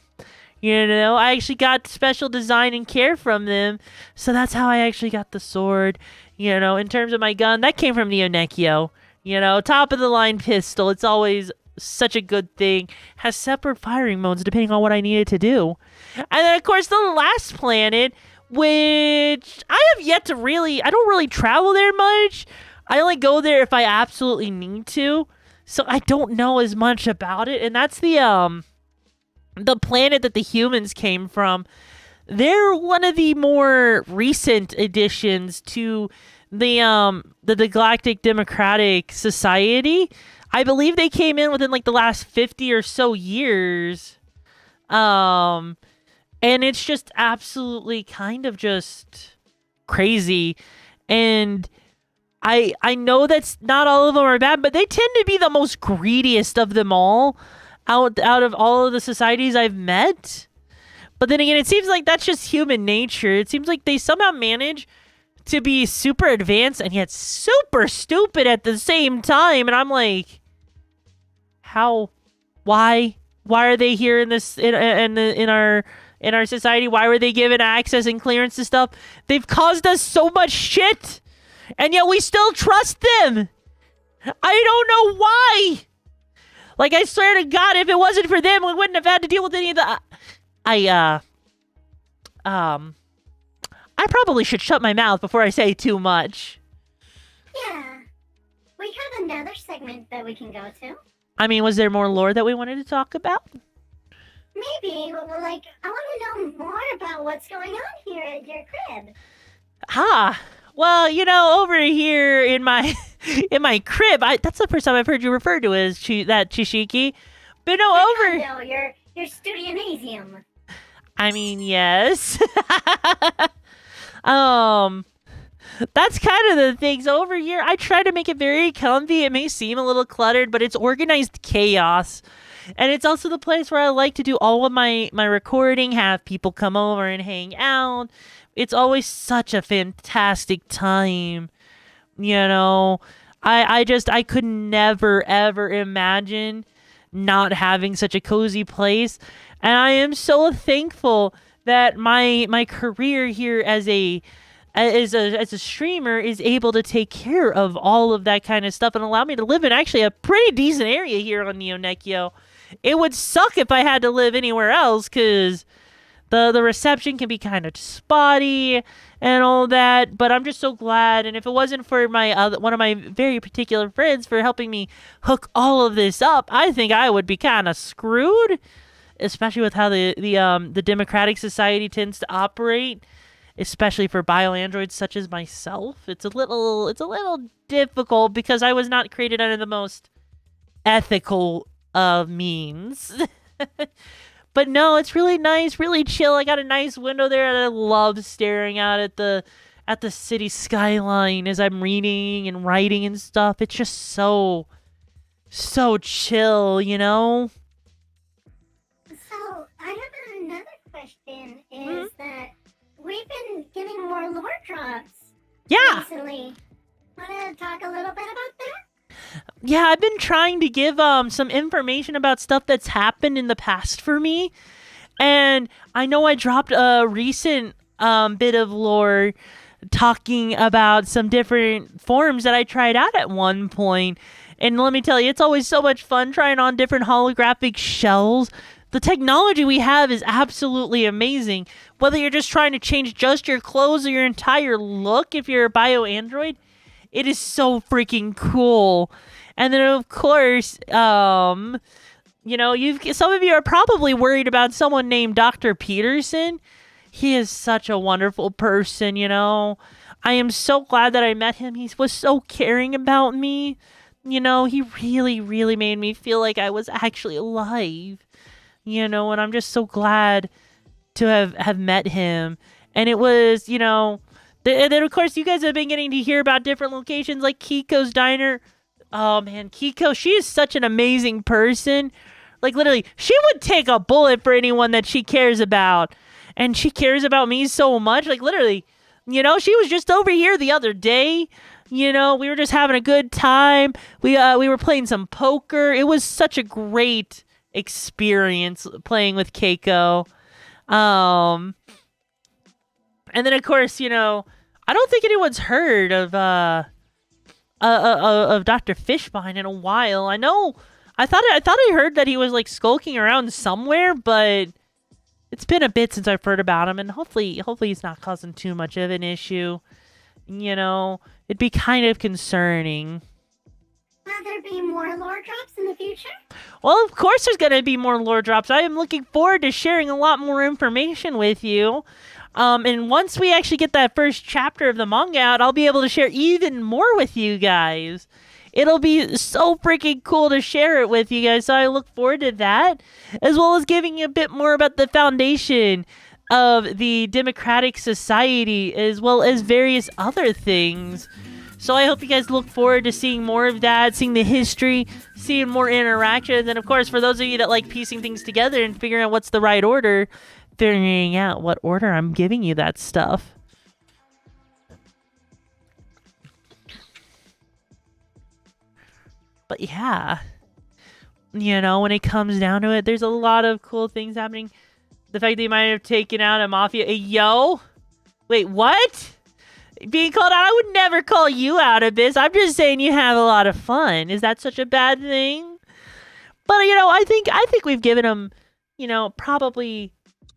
You know, I actually got special design and care from them. So that's how I actually got the sword. You know, in terms of my gun, that came from the Onekyo. You know, top of the line pistol. It's always such a good thing. Has separate firing modes depending on what I needed to do. And then, of course, the last planet, which I have yet to really... I don't really travel there much. I only go there if I absolutely need to. So I don't know as much about it. And that's the planet that the humans came from. They're one of the more recent additions to the Galactic Democratic Society. I believe they came in within like the last 50 or so years. And it's just absolutely kind of just crazy. And I know that's not all of them are bad, but they tend to be the most greediest of them all out of all of the societies I've met. But then again, it seems like that's just human nature. It seems like they somehow manage to be super advanced and yet super stupid at the same time. And I'm like, how? Why are they here in this in our society? Why were they given access and clearance to stuff? They've caused us so much shit, and yet we still trust them. I don't know why. Like, I swear to God, if it wasn't for them, we wouldn't have had to deal with any of the... I probably should shut my mouth before I say too much. Yeah. We have another segment that we can go to. I mean, was there more lore that we wanted to talk about? Maybe, but we're like, I want to know more about what's going on here at your crib. Well, you know, over here in my in my crib, that's the first time I've heard you refer to as that Chishiki. But no, over... No, your studionasium. I mean, yes. That's kind of the things over here. I try to make it very comfy. It may seem a little cluttered, but it's organized chaos. And it's also the place where I like to do all of my recording, have people come over and hang out. It's always such a fantastic time. You know, I could never, ever imagine not having such a cozy place. And I am so thankful that my career here as a streamer is able to take care of all of that kind of stuff and allow me to live in actually a pretty decent area here on Neonekio. It would suck if I had to live anywhere else, because the reception can be kind of spotty and all that, but I'm just so glad. And if it wasn't for one of my very particular friends for helping me hook all of this up, I think I would be kind of screwed, especially with how the Democratic Society tends to operate, especially for bioandroids such as myself. It's a little difficult because I was not created under the most ethical of means. But no, it's really nice, really chill. I got a nice window there, and I love staring out at the city skyline as I'm reading and writing and stuff. It's just so chill, you know? So, I have another question, is that we've been getting more lore drops recently. Want to talk a little bit about that? Yeah, I've been trying to give some information about stuff that's happened in the past for me. And I know I dropped a recent bit of lore talking about some different forms that I tried out at one point. And let me tell you, it's always so much fun trying on different holographic shells. The technology we have is absolutely amazing. Whether you're just trying to change just your clothes or your entire look if you're a bio-android, it is so freaking cool. And then, of course, you know, some of you are probably worried about someone named Dr. Peterson. He is such a wonderful person, you know. I am so glad that I met him. He was so caring about me. You know, he really, really made me feel like I was actually alive. You know, and I'm just so glad to have met him. And it was, you know... And then, of course, you guys have been getting to hear about different locations like Kiko's Diner. Oh, man, Kiko, she is such an amazing person. Like, literally, she would take a bullet for anyone that she cares about. And she cares about me so much. Like, literally, you know, she was just over here the other day. You know, we were just having a good time. We were playing some poker. It was such a great experience playing with Keiko. And then of course, you know, I don't think anyone's heard of Dr. Fishbein in a while. I thought I heard that he was like skulking around somewhere, but it's been a bit since I've heard about him, and hopefully he's not causing too much of an issue. You know, it'd be kind of concerning. Will there be more lore drops in the future? Well, of course there's going to be more lore drops. I am looking forward to sharing a lot more information with you. And once we actually get that first chapter of the manga out, I'll be able to share even more with you guys. It'll be so freaking cool to share it with you guys, so I look forward to that, as well as giving you a bit more about the foundation of the Democratic Society, as well as various other things. So I hope you guys look forward to seeing more of that, seeing the history, seeing more interactions, and of course, for those of you that like piecing things together and figuring out what's the right order, figuring out what order I'm giving you that stuff. But yeah, you know, when it comes down to it, there's a lot of cool things happening. The fact that you might have taken out a mafia... Yo? Wait, what? Being called out? I would never call you out, Abyss. I'm just saying you have a lot of fun. Is that such a bad thing? But, you know, I think we've given him, you know, probably...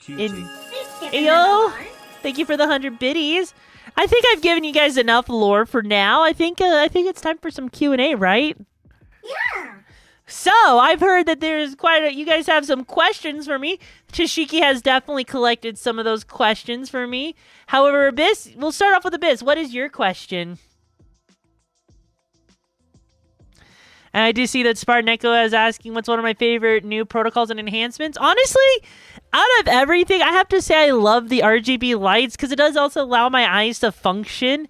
Yo, thank you for the 100 biddies. I think I've given you guys enough lore for now. I think it's time for some Q&A, right? Yeah. So, I've heard that there's you guys have some questions for me. Chishiki has definitely collected some of those questions for me. However, Abyss, we'll start off with Abyss. What is your question? And I do see that Spartan Echo is asking what's one of my favorite new protocols and enhancements. Honestly, out of everything, I have to say I love the RGB lights because it does also allow my eyes to function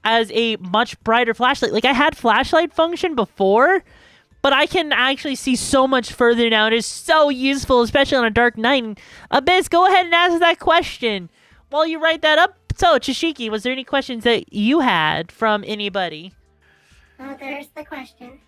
as a much brighter flashlight. Like, I had flashlight function before, but I can actually see so much further now. It is so useful, especially on a dark night. Abyss, go ahead and ask that question while you write that up. So, Chishiki, was there any questions that you had from anybody? Oh, there's the question.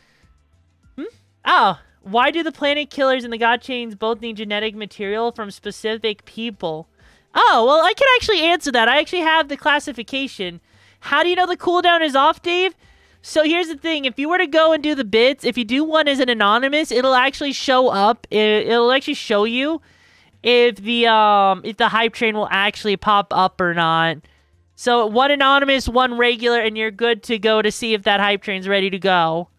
Oh, why do the planet killers and the god chains both need genetic material from specific people? Oh, well, I can actually answer that. I actually have the classification. How do you know the cooldown is off, Dave? So here's the thing. If you were to go and do the bits, if you do one as an anonymous, it'll actually show up. It'll actually show you if the hype train will actually pop up or not. So one anonymous, one regular, and you're good to go to see if that hype train's ready to go.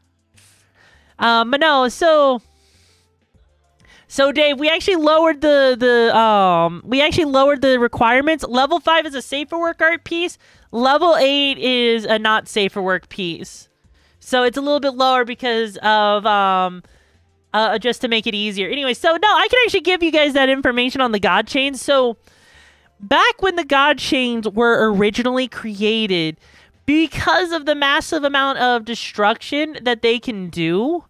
But no, so Dave, we actually lowered the requirements. Level 5 is a safe for work art piece. Level 8 is a not safe for work piece. So it's a little bit lower because of just to make it easier. Anyway, so no, I can actually give you guys that information on the god chains. So back when the god chains were originally created, because of the massive amount of destruction that they can do,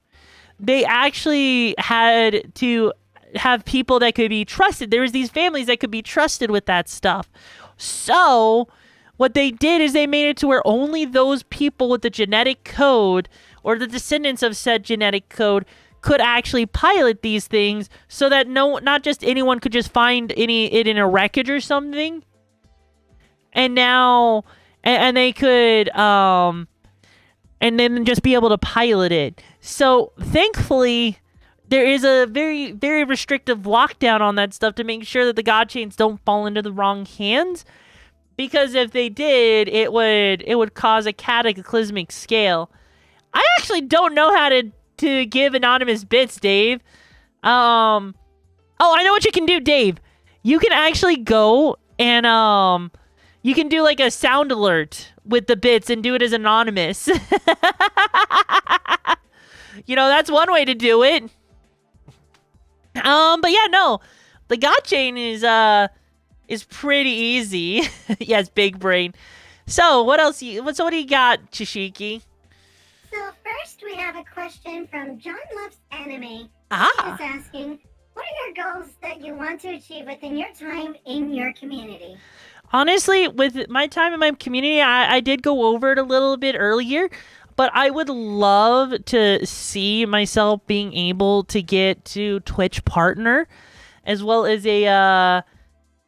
they actually had to have people that could be trusted. There was these families that could be trusted with that stuff. So what they did is they made it to where only those people with the genetic code or the descendants of said genetic code could actually pilot these things, so that not just anyone could just find it in a wreckage or something. And now... And they could, and then just be able to pilot it. So, thankfully, there is a very, very restrictive lockdown on that stuff to make sure that the god chains don't fall into the wrong hands. Because if they did, it would cause a cataclysmic scale. I actually don't know how to give anonymous bits, Dave. Oh, I know what you can do, Dave. You can actually go and, you can do like a sound alert with the bits and do it as anonymous. You know, that's one way to do it. But yeah, no. The god chain is pretty easy. Yes, big brain. So, what else what do you got, Chishiki? So first we have a question from John Loves Anime. Ah. He's asking, what are your goals that you want to achieve within your time in your community? Honestly, with my time in my community, I did go over it a little bit earlier, but I would love to see myself being able to get to Twitch partner, as well as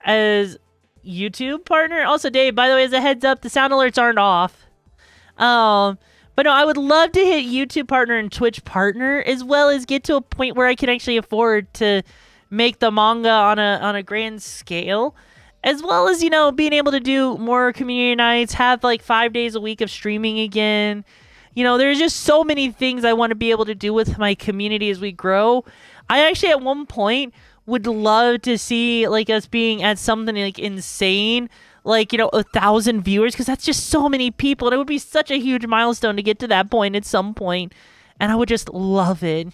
as YouTube partner. Also, Dave, by the way, as a heads up, the sound alerts aren't off. But no, I would love to hit YouTube partner and Twitch partner, as well as get to a point where I can actually afford to make the manga on a grand scale, as well as, you know, being able to do more community nights, have like 5 days a week of streaming again. You know, there's just so many things I want to be able to do with my community as we grow. I actually at one point would love to see like us being at something like insane, like, you know, 1,000 viewers, because that's just so many people, and it would be such a huge milestone to get to that point at some point, and I would just love it,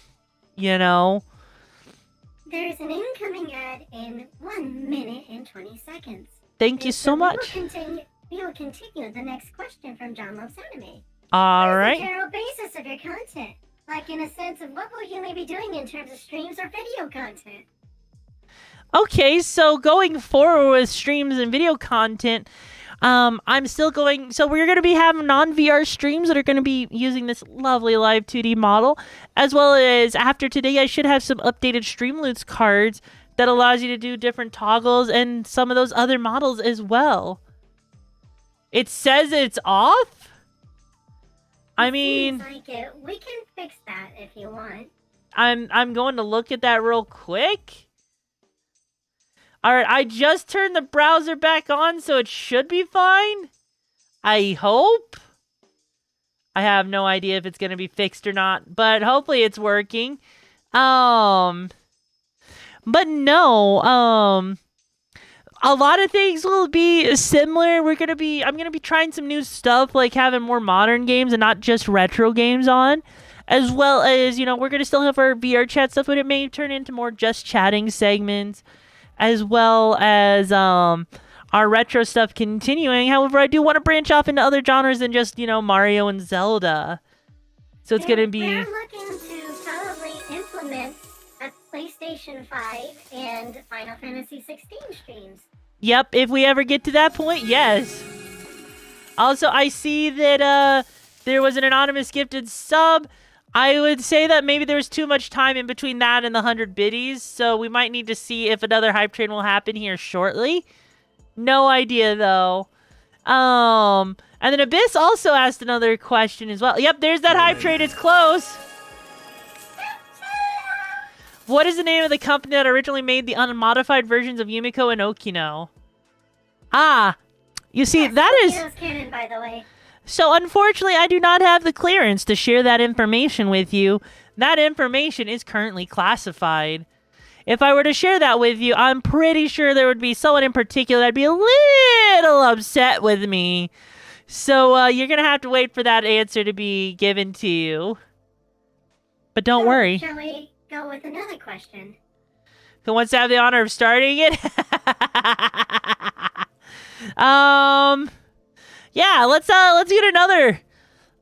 you know? There's an incoming ad in 1 minute and 20 seconds. Thank you so much. We will continue the next question from John Loves Anime. All What is right. the general basis of your content? Like, in a sense of what will you maybe be doing in terms of streams or video content? Okay, so going forward with streams and video content, I'm still going. So we're going to be having non-VR streams that are going to be using this lovely live 2D model, as well as after today, I should have some updated Streamloots cards that allows you to do different toggles and some of those other models as well. It says it's off. I mean, Seems like it. We can fix that if you want. I'm going to look at that real quick. All right, I just turned the browser back on, so it should be fine. I hope. I have no idea if it's going to be fixed or not, but hopefully it's working. But no, a lot of things will be similar. I'm going to be trying some new stuff, like having more modern games and not just retro games on, as well as, you know, we're going to still have our VR chat stuff, but it may turn into more just chatting segments, as well as our retro stuff continuing. However, I do want to branch off into other genres than just, you know, Mario and Zelda. So it's going to be... We're looking to probably implement a PlayStation 5 and Final Fantasy 16 streams. Yep, if we ever get to that point, yes. Also, I see that there was an anonymous gifted sub. I would say that maybe there was too much time in between that and the 100 biddies, so we might need to see if another hype train will happen here shortly. No idea, though. And then Abyss also asked another question as well. Yep, there's that hype train. It's close. What is the name of the company that originally made the unmodified versions of Yumiko and Okino? Ah, you see, Yes, that is... Okino's canon, by the way. So, unfortunately, I do not have the clearance to share that information with you. That information is currently classified. If I were to share that with you, I'm pretty sure there would be someone in particular that'd be a little upset with me. So, you're going to have to wait for that answer to be given to you. But don't worry. Shall we go with another question? Who wants to have the honor of starting it? Yeah, let's get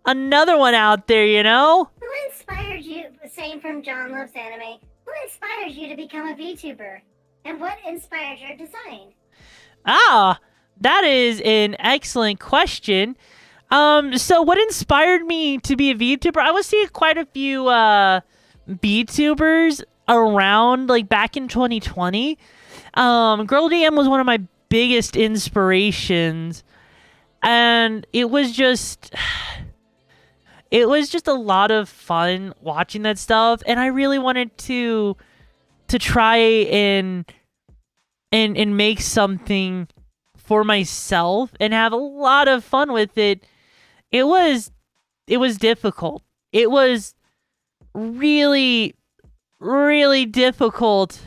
another one out there, you know? Who inspired you, same from John Loves Anime, who inspired you to become a VTuber? And what inspired your design? Ah, that is an excellent question. So what inspired me to be a VTuber? I was seeing quite a few VTubers around, like back in 2020. Girl DM was one of my biggest inspirations. And it was just a lot of fun watching that stuff, and I really wanted to try and make something for myself and have a lot of fun with it. It was difficult. It was really, really difficult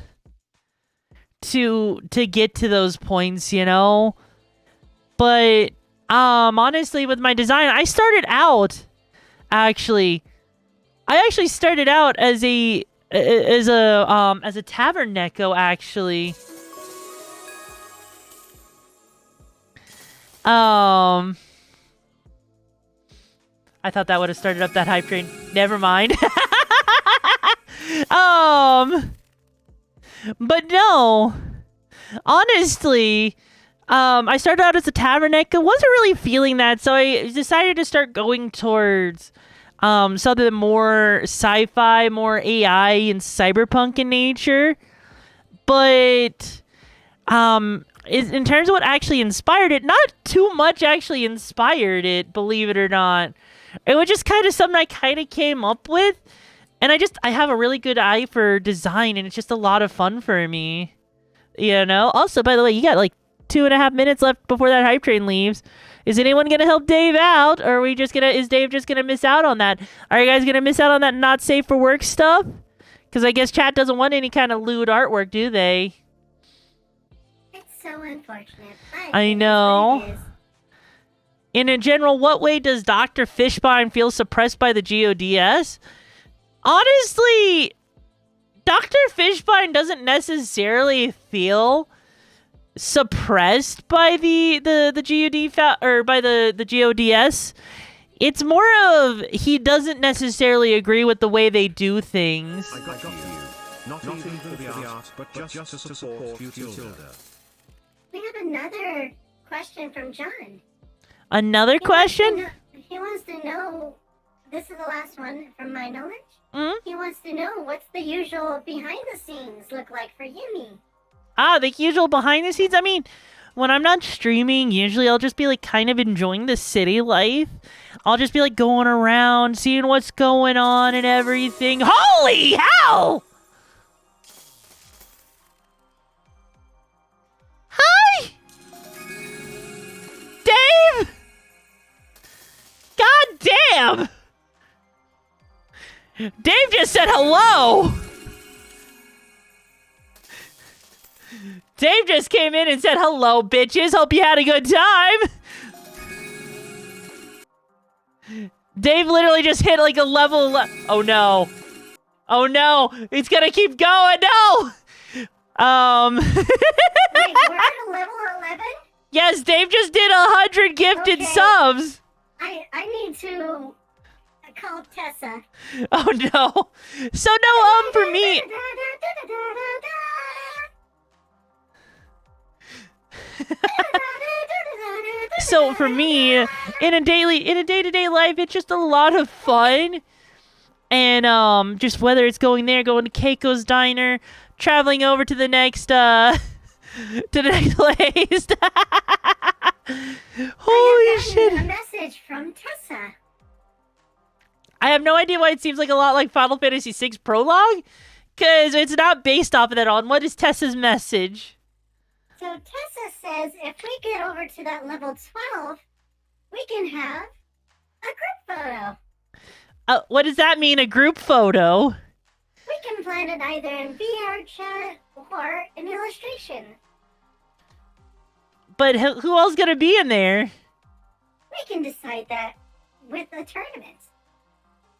to get to those points, you know? But honestly, with my design, I started out actually started out as a tavern neko, actually. I thought that would have started up that hype train. Never mind. But no, honestly, I started out as a Taverneca, wasn't really feeling that, so I decided to start going towards something more sci-fi, more AI and cyberpunk in nature. But in terms of what actually inspired it, not too much actually inspired it, believe it or not. It was just kind of something I kind of came up with. And I have a really good eye for design, and it's just a lot of fun for me. You know? Also, by the way, you got like 2.5 minutes left before that hype train leaves. Is anyone going to help Dave out? Or are we just is Dave just going to miss out on that? Are you guys going to miss out on that not safe for work stuff? Because I guess chat doesn't want any kind of lewd artwork, do they? It's so unfortunate. I know. In a general, what way does Dr. Fishbine feel suppressed by the GODS? Honestly, Dr. Fishbine doesn't necessarily feel suppressed by the GOD or by the GODS. It's more of he doesn't necessarily agree with the way they do things. I got you. Not even for the art, but just to support you, Tilda. We have another question from John. Another question? He wants to know, this is the last one from my knowledge. He wants to know what's the usual behind the scenes look like for Yumi. The usual behind the scenes? I mean, when I'm not streaming, usually I'll just be like kind of enjoying the city life. I'll just be like going around, seeing what's going on and everything. Holy hell! Hi! Dave! God damn! Dave just said hello! Dave just came in and said hello, bitches. Hope you had a good time. Dave literally just hit like a level. Oh no. Oh no. It's gonna keep going. No. Wait, we're at a level 11? Yes, Dave just did 100 gifted Okay. subs. I need to call Tessa. Oh no. So no, for me. So for me, in a day-to-day life, it's just a lot of fun. And just whether it's going there, going to Keiko's Diner, traveling over to the next to the next place. Holy shit. A message from Tessa. I have no idea why it seems like a lot like Final Fantasy VI Prologue, because it's not based off of that at all. And what is Tessa's message? So Tessa says if we get over to that level 12, we can have a group photo. What does that mean, a group photo? We can plan it either in VR chat or an illustration. But who else gonna be in there? We can decide that with the tournament.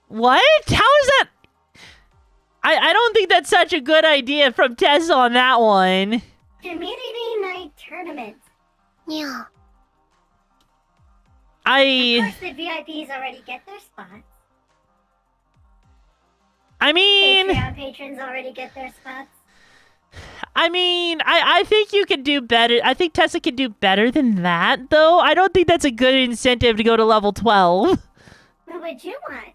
What? How is that? I don't think that's such a good idea from Tessa on that one. Community night tournament. Yeah. Of I course, the VIPs already get their spots. mean, Patreon patrons already get their spots. I think you could do better. I think Tessa could do better than that, though. I don't think that's a good incentive to go to level 12. What would you want?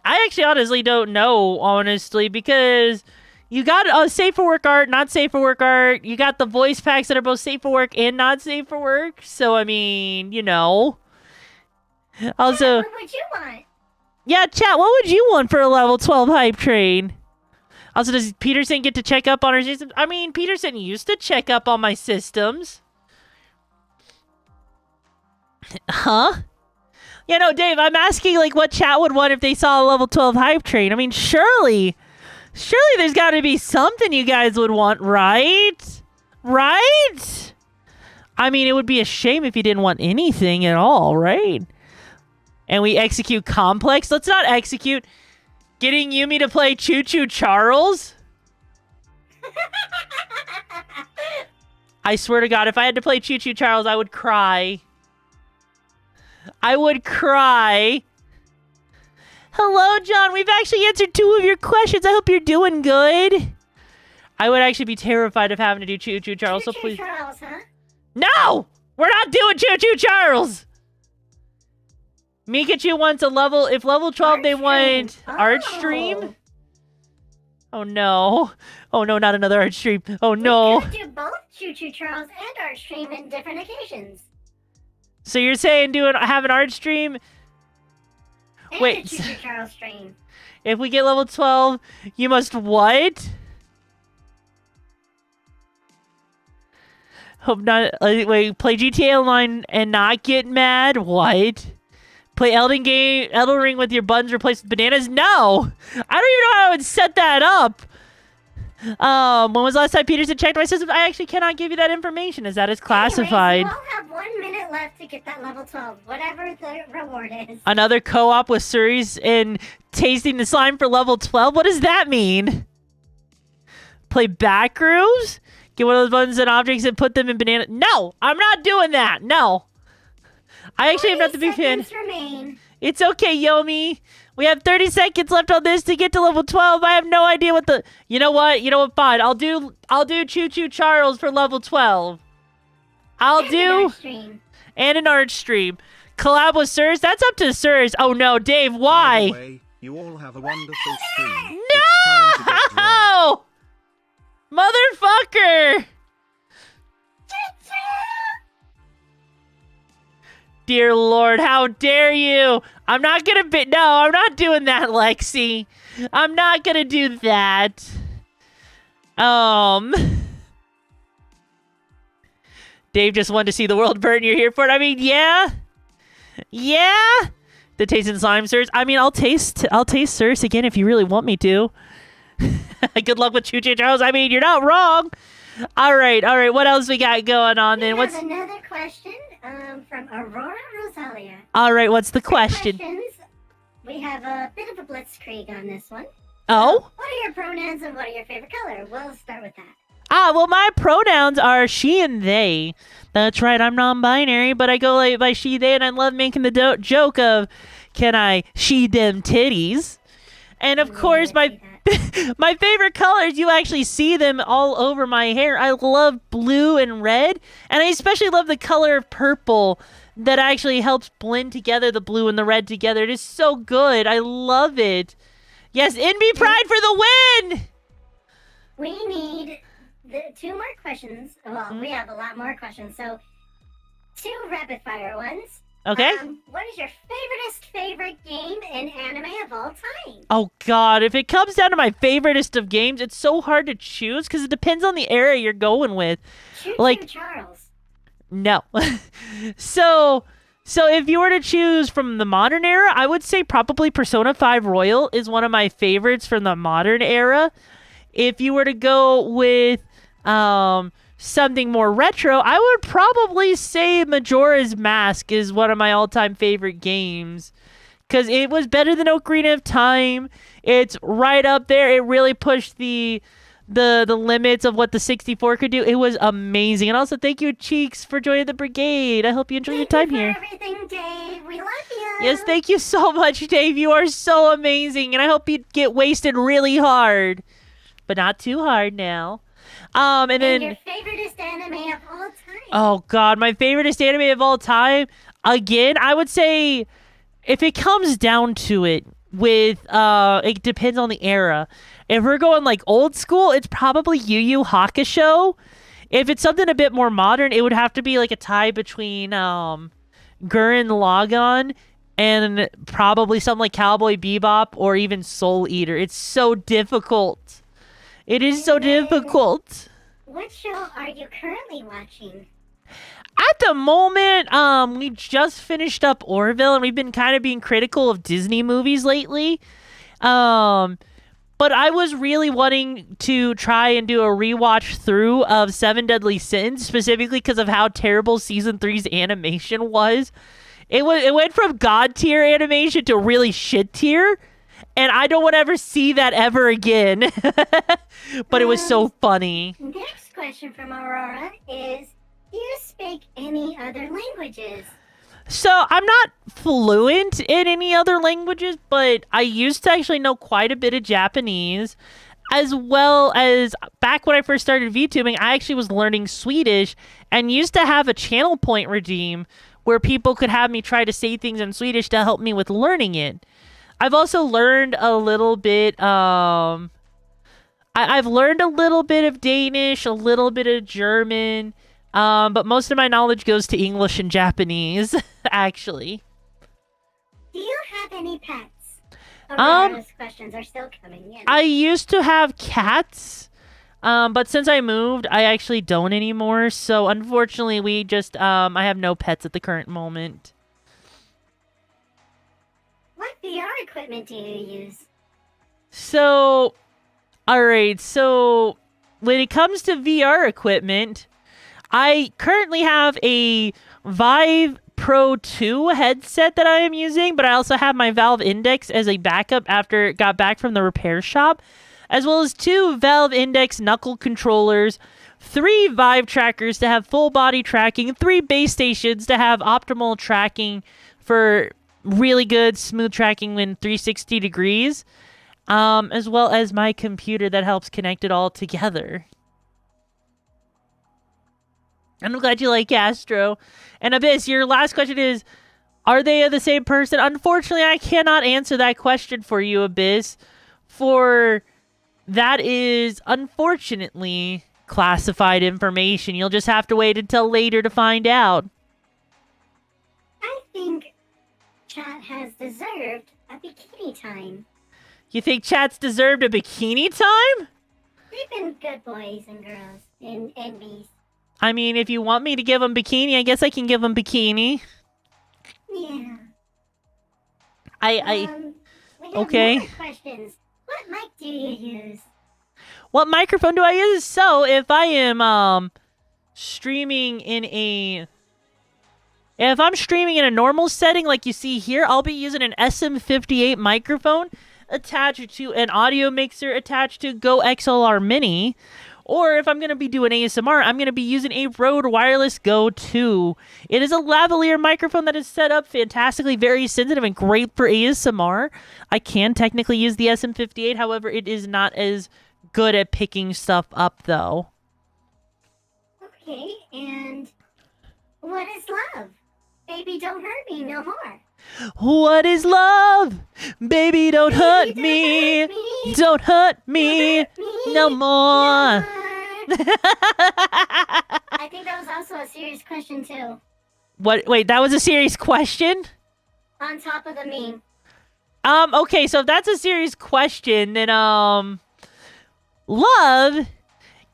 I actually honestly don't know, honestly, because you got safe for work art, not safe for work art. You got the voice packs that are both safe for work and not safe for work. So, I mean, you know. Also, What would you want? yeah, chat, what would you want for a level 12 hype train? Also, does Peterson get to check up on her systems? I mean, Peterson used to check up on my systems. Huh? Yeah, no, Dave, I'm asking, like, what chat would want if they saw a level 12 hype train. I mean, surely there's got to be something you guys would want, right? Right? I mean, it would be a shame if you didn't want anything at all, right? And we execute Complex? Let's not execute. Getting Yumi to play Choo Choo Charles? I swear to God, if I had to play Choo Choo Charles, I would cry. I would cry. Hello, John. We've actually answered 2 of your questions. I hope you're doing good. I would actually be terrified of having to do Choo Choo Charles, so Choo-choo please. Charles, huh? No! We're not doing Choo Choo Charles! Mikachu wants a level... If level 12 they want art stream? Oh no. Oh no, not another art stream. Oh no. We could do both Choo Choo Charles and art stream in different occasions. So you're saying have an art stream? And Wait. a Choo Choo Charles stream. If we get level 12, you must what? Hope not. Wait, play GTA Online and not get mad? What? Play Elden Ring with your buns replaced with bananas? No! I don't even know how I would set that up. When was the last time Peterson checked my system? I actually cannot give you that information, as that is classified. Anyways, you all have 1 minute left to get that level 12, whatever the reward is. Another co-op with Suri's and tasting the slime for level 12? What does that mean? Play Backrooms? Get one of those buttons and objects and put them in banana... No! I'm not doing that! No! I actually have not the big fan. Remain. It's okay, Yumi. We have 30 seconds left on this to get to level 12. I have no idea what the... You know what? Fine. I'll do Choo Choo Charles for level 12. And an art stream. Collab with Sirs? That's up to Sirs. Oh no, Dave, why? By the way, you all have a wonderful stream. No! Motherfucker! Dear Lord, how dare you? I'm not gonna no, I'm not doing that, Lexi. I'm not gonna do that. Dave just wanted to see the world burn. You're here for it. I mean, yeah. Yeah. The taste and slime, sirs. I mean, I'll taste sirs again if you really want me to. Good luck with Choo Choo Charles. I mean, you're not wrong. All right. What else we got going on then? We have another question from Aurora Rosalia. All right, what's the question? We have a bit of a blitzkrieg on this one. Oh? What are your pronouns and what are your favorite color? We'll start with that. Well, my pronouns are she and they. That's right, I'm non-binary, but I go by she, they, and I love making the joke of, can I she them titties? And of course, my favorite colors, you actually see them all over my hair. I love blue and red, and I especially love the color of purple that actually helps blend together the blue and the red together. It is so good. I love it. Yes, NB Pride for the win! We need two more questions. Well, we have a lot more questions, so 2 rapid-fire ones. Okay. What is your favorite game in anime of all time? Oh, God. If it comes down to my favoriteest of games, it's so hard to choose because it depends on the era you're going with. Choo Choo Charles. No. So if you were to choose from the modern era, I would say probably Persona 5 Royal is one of my favorites from the modern era. If you were to go with something more retro, I would probably say Majora's Mask is one of my all-time favorite games because it was better than Ocarina of Time. It's right up there. It really pushed the limits of what the 64 could do. It was amazing. And also, thank you, Cheeks, for joining the brigade. I hope you enjoy your time here. Everything, Dave. We love you. Yes, thank you so much, Dave. You are so amazing, and I hope you get wasted really hard, but not too hard now. And then your favoriteest anime of all time. Oh God, my favoriteest anime of all time. Again, I would say if it comes down to it, it depends on the era. If we're going like old school, it's probably Yu Yu Hakusho. If it's something a bit more modern, it would have to be like a tie between Gurren Lagann and probably something like Cowboy Bebop or even Soul Eater. It's so difficult. It is so difficult. What show are you currently watching? At the moment, we just finished up Orville, and we've been kind of being critical of Disney movies lately. But I was really wanting to try and do a rewatch through of Seven Deadly Sins, specifically because of how terrible Season 3's animation was. It went from God tier animation to really shit tier. And I don't want to ever see that ever again. But it was so funny. Next question from Aurora is, do you speak any other languages? So I'm not fluent in any other languages, but I used to actually know quite a bit of Japanese. as well as back when I first started VTubing, I actually was learning Swedish and used to have a channel point redeem where people could have me try to say things in Swedish to help me with learning it. I've also learned a little bit, I've learned a little bit of Danish, a little bit of German, but most of my knowledge goes to English and Japanese, actually. Do you have any pets? Those questions are still coming in. I used to have cats, but since I moved, I actually don't anymore. So unfortunately, we just, I have no pets at the current moment. What VR equipment do you use? So, alright, so when it comes to VR equipment, I currently have a Vive Pro 2 headset that I am using, but I also have my Valve Index as a backup after it got back from the repair shop, as well as 2 Valve Index knuckle controllers, 3 Vive trackers to have full body tracking, 3 base stations to have optimal tracking for really good smooth tracking when 360 degrees, as well as my computer that helps connect it all together. I'm glad you like Astro. And Abyss, your last question is, are they the same person? Unfortunately, I cannot answer that question for you, Abyss. For that is, unfortunately, classified information. You'll just have to wait until later to find out. I think Chat has deserved a bikini time. You think Chat's deserved a bikini time? They've been good boys and girls and bees. I mean, if you want me to give them bikini, I guess I can give them bikini. Yeah. I We have okay. more questions. What mic do you use? What microphone do I use? So, if I am streaming in a if I'm streaming in a normal setting like you see here, I'll be using an SM58 microphone attached to an audio mixer attached to Go XLR Mini. Or if I'm going to be doing ASMR, I'm going to be using a Rode Wireless Go 2. It is a lavalier microphone that is set up fantastically, very sensitive, and great for ASMR. I can technically use the SM58, however, it is not as good at picking stuff up, though. Okay, and what is love? Baby, don't hurt me no more. What is love? Baby, don't hurt me. Don't hurt me no more. I think that was also a serious question, too. What? Wait, that was a serious question? On top of the meme. Okay, so if that's a serious question, then, love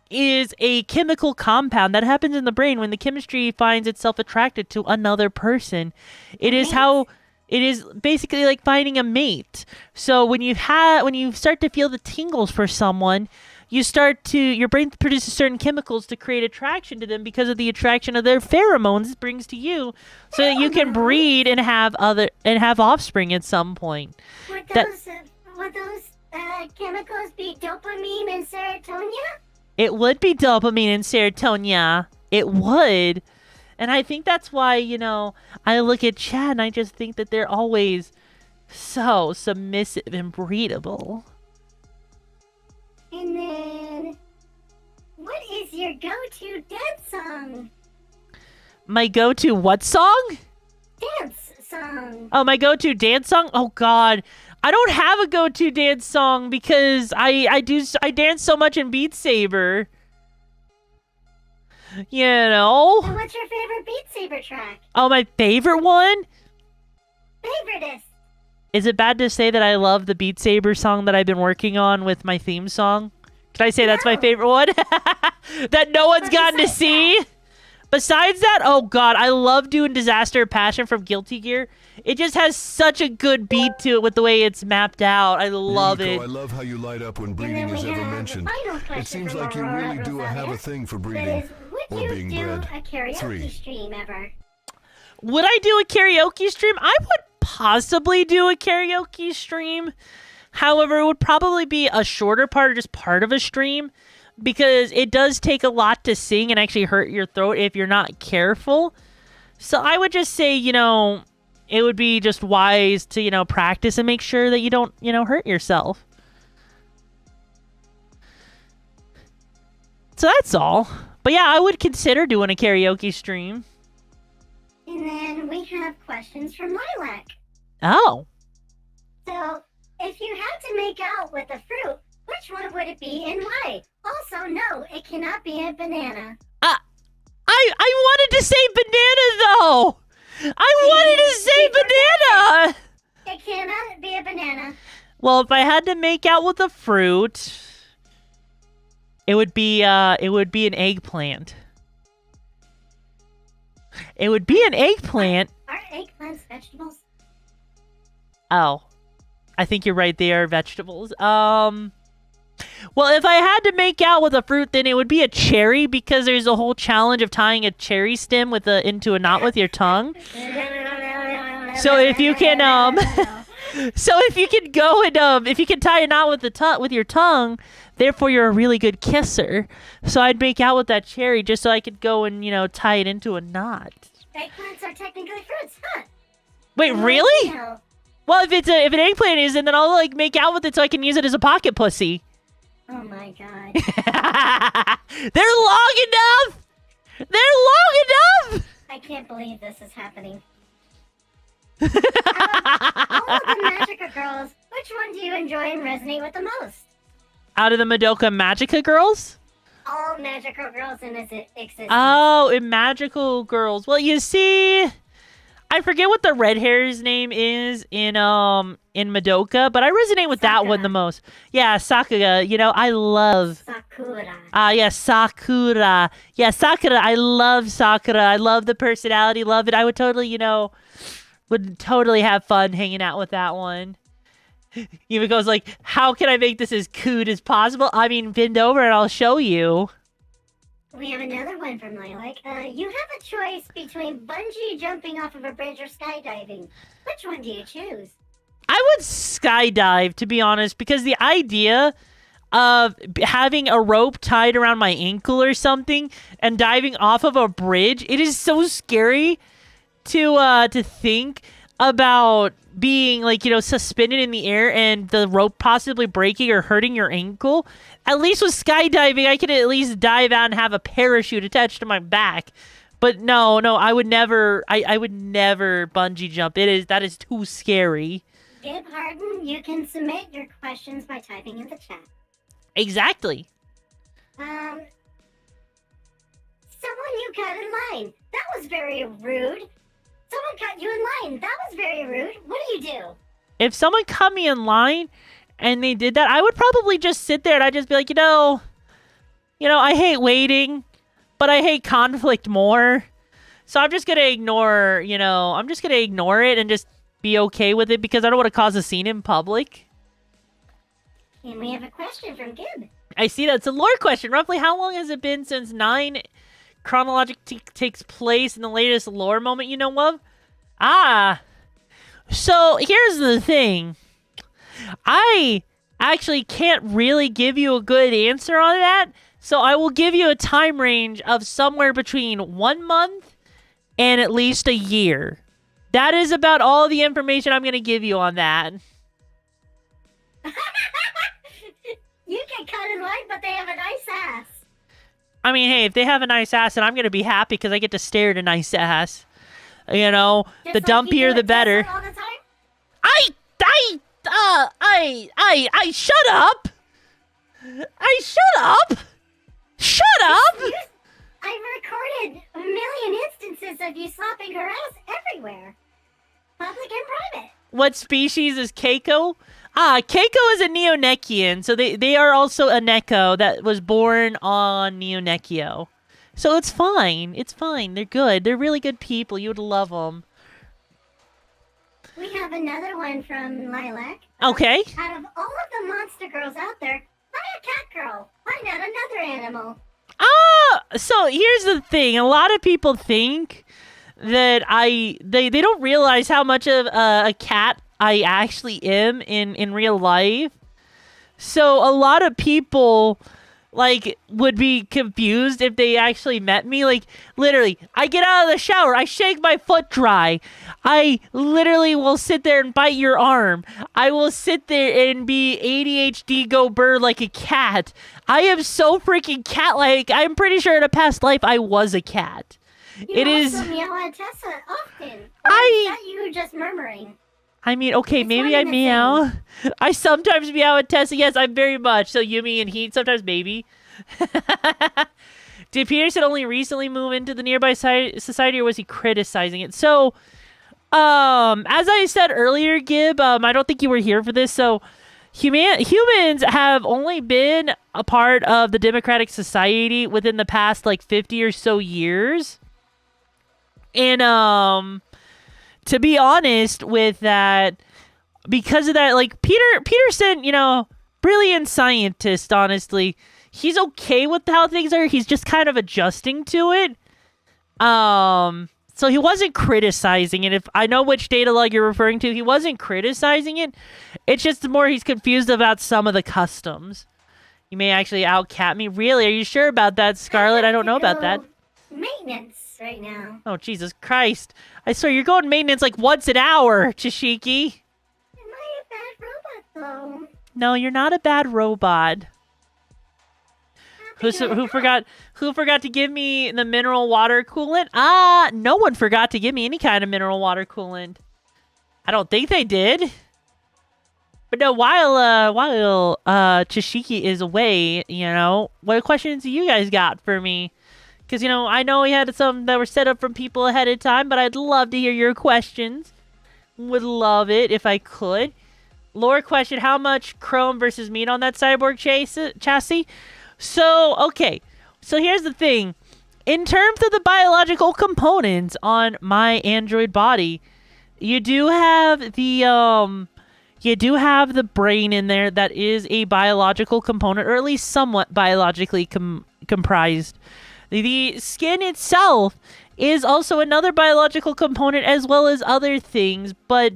is a chemical compound that happens in the brain when the chemistry finds itself attracted to another person. It is how... It is basically like finding a mate. So when you start to feel the tingles for someone, your brain produces certain chemicals to create attraction to them because of the attraction of their pheromones it brings to you, so that you can breed and have offspring at some point. Would those chemicals be dopamine and serotonin? It would be dopamine and serotonin. It would. And I think that's why, I look at Chad and I just think that they're always so submissive and breedable. And then, what is your go-to dance song? My go-to what song? Dance song. Oh, my go-to dance song? Oh, God. I don't have a go-to dance song because I dance so much in Beat Saber. You know? And what's your favorite Beat Saber track? Oh, my favorite one? Favoriteest. Is it bad to say that I love the Beat Saber song that I've been working on with my theme song? Can I say that's my favorite one? That no one's gotten to see? Besides that, oh god, I love doing Disaster of Passion from Guilty Gear. It just has such a good beat to it with the way it's mapped out. I love Yumiko, it. I love how you light up when And breeding then is we ever have mentioned. the final question It seems from like you Aurora really do have a Rosalia. thing for That breeding. is, would Or you being do bred. a karaoke 3. stream ever? Would I do a karaoke stream? I would possibly do a karaoke stream. However, it would probably be a shorter part or just part of a stream, because it does take a lot to sing and actually hurt your throat if you're not careful. So I would just say, it would be just wise to, practice and make sure that you don't, hurt yourself. So that's all. But yeah, I would consider doing a karaoke stream. And then we have questions from Lilac. Oh. So, if you had to make out with a fruit, which one would it be and why? Also, no, it cannot be a banana. I wanted to say banana though. I wanted to say banana. It cannot be a banana. Well, if I had to make out with a fruit, it would be an eggplant. It would be an eggplant. Are eggplants vegetables? Oh. I think you're right, they are vegetables. Well, if I had to make out with a fruit, then it would be a cherry because there's a whole challenge of tying a cherry stem into a knot with your tongue. So if you can so if you can go and if you can tie a knot with your tongue, therefore you're a really good kisser. So I'd make out with that cherry just so I could go and, tie it into a knot. Eggplants are technically fruits, huh? Wait, really? No. Well, if an eggplant is, then I'll make out with it so I can use it as a pocket pussy. Oh my god. They're long enough. They're long enough. I can't believe this is happening. All of the Magica girls, which one do you enjoy and resonate with the most? Out of the Madoka Magica girls? All magical girls in existence. Oh, in Magical Girls. Well, you see, I forget what the red hair's name is in Madoka, but I resonate with that one the most. Yeah, Sakura. I love Sakura. yeah, Sakura. Yeah, Sakura. I love Sakura. I love the personality. Love it. I would totally, would totally have fun hanging out with that one. Yumiko's like, how can I make this as cute as possible? I mean, bend over and I'll show you. We have another one from Lilac. You have a choice between bungee jumping off of a bridge or skydiving. Which one do you choose? I would skydive, to be honest, because the idea of having a rope tied around my ankle or something and diving off of a bridge, it is so scary to think about being suspended in the air and the rope possibly breaking or hurting your ankle. At least with skydiving, I could at least dive out and have a parachute attached to my back. But no, I would never. I would never bungee jump. That is too scary. Gib Harden, you can submit your questions by typing in the chat. Exactly. Someone you cut in line. That was very rude. Someone cut you in line. That was very rude. What do you do? If someone cut me in line and they did that, I would probably just sit there and I'd just be like, I hate waiting, but I hate conflict more. So I'm just going to ignore, I'm just going to ignore it and just be okay with it because I don't want to cause a scene in public. And we have a question from Gib. I see that's a lore question. Roughly how long has it been since 9 chronologically takes place in the latest lore moment you know of? So here's the thing. I actually can't really give you a good answer on that, so I will give you a time range of somewhere between 1 month and at least a year. That is about all the information I'm going to give you on that. You get cut in line, but they have a nice ass. I mean, hey, if they have a nice ass, then I'm going to be happy because I get to stare at a nice ass. The Just like dumpier you do the at better. Tesla all the time? Shut up! Shut up! Shut up! I've recorded a million instances of you slapping her ass everywhere. Public and private. What species is Keiko? Keiko is a Neonekian, so they are also a Neko that was born on Neonekio. So it's fine. It's fine. They're good. They're really good people. You would love them. We have another one from Lilac. Okay. Out of all of the monster girls out there, why a cat girl? Why not another animal? So here's the thing. A lot of people think that they don't realize how much of a cat I actually am in real life. So a lot of people like, would be confused if they actually met me. Like, literally, I get out of the shower, I shake my foot dry. I literally will sit there and bite your arm. I will sit there and be ADHD go bird like a cat. I am so freaking cat-like. I'm pretty sure in a past life I was a cat. You also meow at Tessa often. Or is that you just murmuring? I mean, okay, It's maybe one I and the meow. I sometimes meow at Tessa. Yes, I'm very much. So Yumi and Heat, sometimes maybe. Did Peterson only recently move into the nearby society, or was he criticizing it? So, as I said earlier, Gib, I don't think you were here for this. So, humans have only been a part of the democratic society within the past, like, 50 or so years. And, to be honest with that, because of that, like, Peterson, you know, brilliant scientist, honestly. He's okay with how things are. He's just kind of adjusting to it. So he wasn't criticizing it. If I know which data log you're referring to, he wasn't criticizing it. It's just more he's confused about some of the customs. You may actually outcat me. Really? Are you sure about that, Scarlet? I don't know about that. Maintenance right now. Oh, Jesus Christ. I swear, you're going maintenance like once an hour, Chishiki. Am I a bad robot, though? No, you're not a bad robot. Who forgot to give me the mineral water coolant? No one forgot to give me any kind of mineral water coolant. I don't think they did. But no, while Chishiki is away, you know, what questions do you guys got for me? Because, you know, I know we had some that were set up from people ahead of time, but I'd love to hear your questions. Would love it if I could. Lore question, how much chrome versus meat on that cyborg chassis? So, okay. So here's the thing. In terms of the biological components on my android body, you do have the brain in there that is a biological component, or at least somewhat biologically comprised. The skin itself is also another biological component, as well as other things, but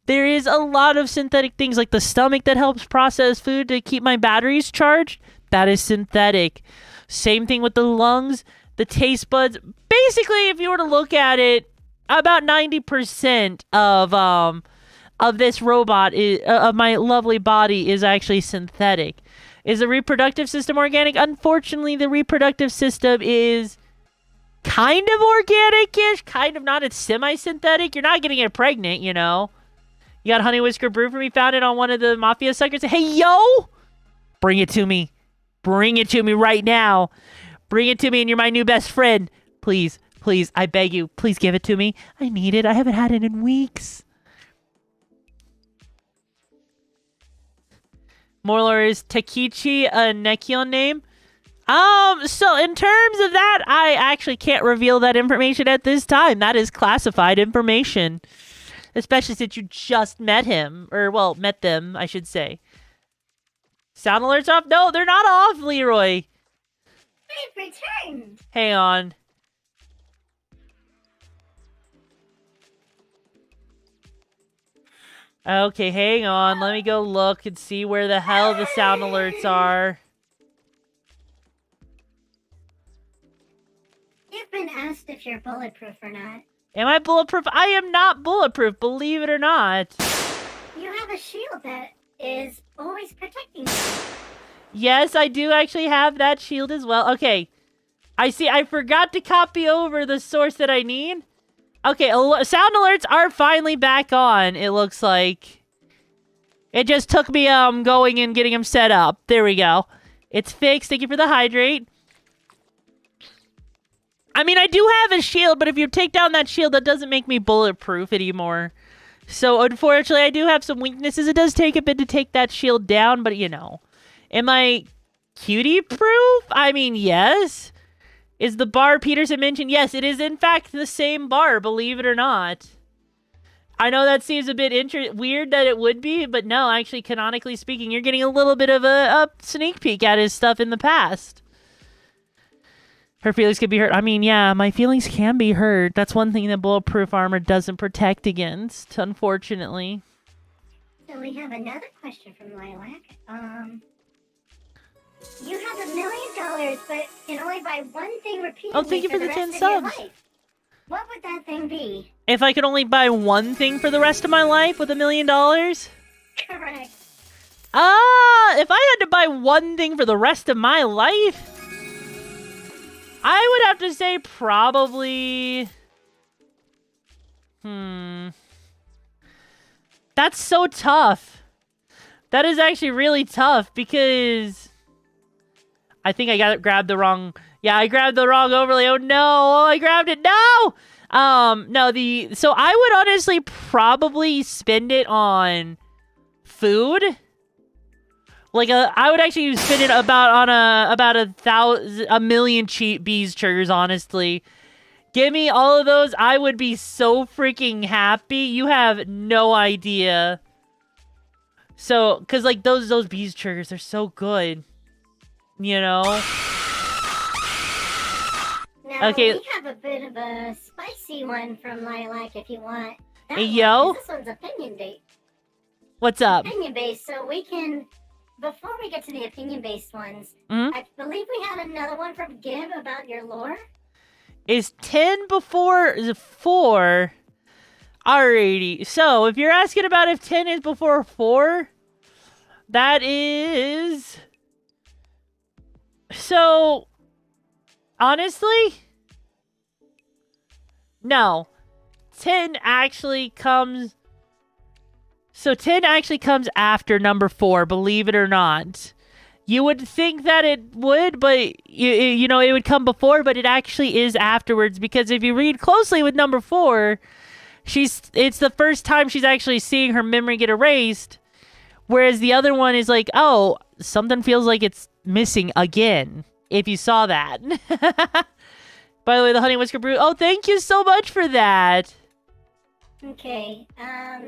there is a lot of synthetic things, like the stomach that helps process food to keep my batteries charged. That is synthetic. Same thing with the lungs, the taste buds. Basically, if you were to look at it, about 90% of this robot of my lovely body is actually synthetic. Is the reproductive system organic? Unfortunately, the reproductive system is kind of organic-ish, kind of not. It's semi-synthetic. You're not getting it pregnant, you know. You got Honey Whisker Brew for me. Found it on one of the Mafia suckers. Hey, yo! Bring it to me. Bring it to me right now. Bring it to me, and you're my new best friend. Please, please, I beg you. Please give it to me. I need it. I haven't had it in weeks. Morlor, is Takichi a Nekion name? So in terms of that, I actually can't reveal that information at this time. That is classified information. Especially since you just met him. Or, well, met them, I should say. Sound alerts off? No, they're not off, Leroy. They've returned. Hang on. Okay, hang on. Let me go look and see where the hell the sound alerts are. You've been asked if you're bulletproof or not. Am I bulletproof? I am not bulletproof, believe it or not. You have a shield that is always protecting you. Yes, I do actually have that shield as well. Okay. I see. I forgot to copy over the source that I need. Okay, sound alerts are finally back on, it looks like. It just took me going and getting them set up. There we go. It's fixed. Thank you for the hydrate. I mean, I do have a shield, but if you take down that shield, that doesn't make me bulletproof anymore. So, unfortunately, I do have some weaknesses. It does take a bit to take that shield down, but, you know. Am I cutie-proof? I mean, yes. Is the bar Peterson mentioned? Yes, it is, in fact, the same bar, believe it or not. I know that seems a bit weird that it would be, but no, actually, canonically speaking, you're getting a little bit of a sneak peek at his stuff in the past. Her feelings could be hurt. I mean, yeah, my feelings can be hurt. That's one thing that bulletproof armor doesn't protect against, unfortunately. So we have another question from Lilac. You have $1 million, but can only buy one thing repeatedly Oh, thank you for the rest 10 of your subs. life. What would that thing be? If I could only buy one thing for the rest of my life with $1 million? Correct. If I had to buy one thing for the rest of my life, I would have to say probably... That's so tough. That is actually really tough because I think I grabbed the wrong... Yeah, I grabbed the wrong overlay. Oh no! Oh, I grabbed it. No! No, so I would honestly probably spend it on food. Like I would actually spend it about a million cheap bees triggers, honestly. Give me all of those. I would be so freaking happy. You have no idea. So, cause like those bees triggers, they're so good. You know? Now, Okay. we have a bit of a spicy one from Lilac if you want. That Hey, one, yo. 'cause this one's opinion-based. What's up? Opinion-based, so we can... Before we get to the opinion-based ones, Mhm. I believe we had another one from Gib about your lore. Is 10 before 4? Alrighty. So, if you're asking about if 10 is before 4, that is... So, honestly, no. 10 actually comes... So 10 actually comes after number 4, believe it or not. You would think that it would, but you know, it would come before, but it actually is afterwards, because if you read closely with number 4, it's the first time she's actually seeing her memory get erased, whereas the other one is like, oh, something feels like it's missing again, if you saw that. By the way, the Honey Whisker Brew, oh, thank you so much for that. Okay,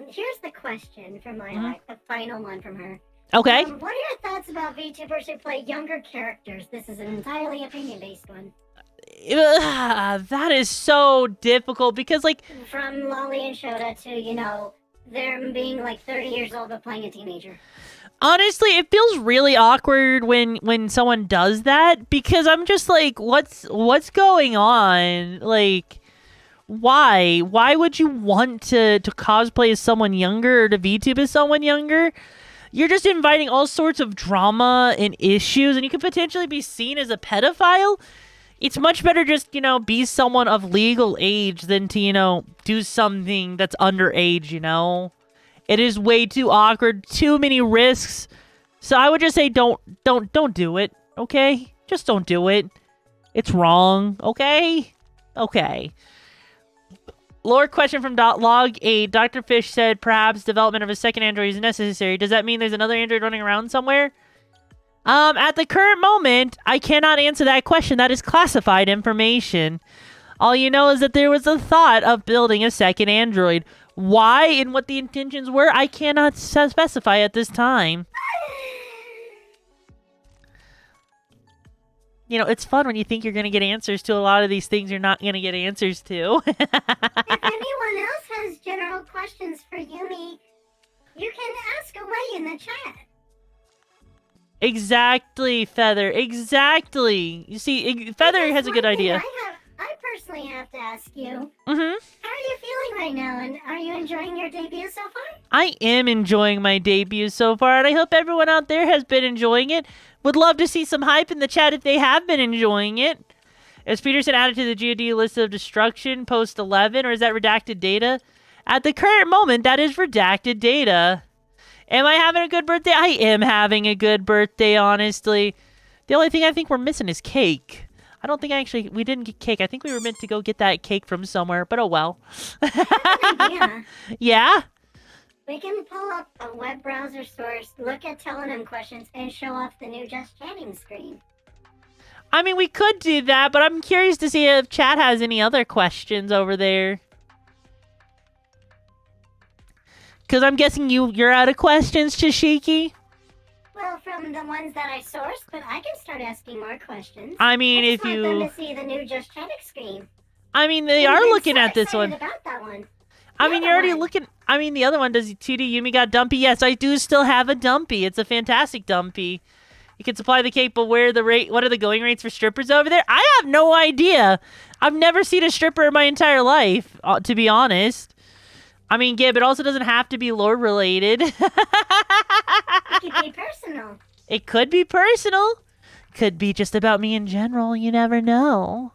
here's the question from Lilac, the final one from her. Okay. What are your thoughts about VTubers who play younger characters? This is an entirely opinion-based one. That is so difficult because, like... From Lolly and Shota to, you know, them being like 30 years old but playing a teenager. Honestly, it feels really awkward when someone does that, because I'm just like, what's going on? Like, why? Why would you want to cosplay as someone younger or to VTube as someone younger? You're just inviting all sorts of drama and issues, and you could potentially be seen as a pedophile. It's much better just, you know, be someone of legal age than to, you know, do something that's underage, you know? It is way too awkward, too many risks. So I would just say don't do it, okay? Just don't do it. It's wrong, okay? Okay. Lore question from Log 8. Dr. Fish said perhaps development of a second android is necessary. Does that mean there's another android running around somewhere? At the current moment, I cannot answer that question. That is classified information. All you know is that there was a thought of building a second android. Why and what the intentions were, I cannot specify at this time. You know, it's fun when you think you're going to get answers to a lot of these things you're not going to get answers to. If anyone else has general questions for Yumi, you can ask away in the chat. Exactly, Feather. Exactly. You see, Feather has a good idea. I personally have to ask you. Mm-hmm. How are you feeling right now, and are you enjoying your debut so far? I am enjoying my debut so far, and I hope everyone out there has been enjoying it. Would love to see some hype in the chat if they have been enjoying it. Is Peterson added to the GOD list of destruction post 11, or is that redacted data? At the current moment, that is redacted data. Am I having a good birthday? I am having a good birthday, honestly. The only thing I think we're missing is cake. I don't think we didn't get cake. I think we were meant to go get that cake from somewhere, but oh well. Yeah. Yeah? We can pull up a web browser source, look at Telegram questions, and show off the new Just Chatting screen. I mean, we could do that, but I'm curious to see if chat has any other questions over there. Because I'm guessing you're out of questions, Chishiki? Well, from the ones that I sourced, but I can start asking more questions. I mean, I if just want you... them to see the new Just Chatting screen. I mean, they are looking at this one. About that one. I mean, you're already looking... I mean, the other one, does 2D Yumi got Dumpy? Yes, I do still have a Dumpy. It's a fantastic Dumpy. You can supply the cake, but what are the going rates for strippers over there? I have no idea. I've never seen a stripper in my entire life, to be honest. I mean, Gib, it also doesn't have to be lore related. It could be personal. It could be personal. Could be just about me in general. You never know.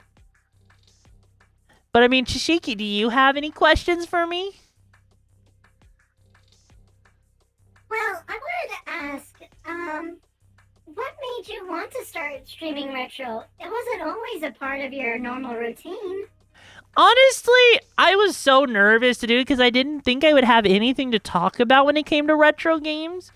But I mean, Chishiki, do you have any questions for me? Well, I wanted to ask, what made you want to start streaming retro? It wasn't always a part of your normal routine. Honestly, I was so nervous to do it because I didn't think I would have anything to talk about when it came to retro games.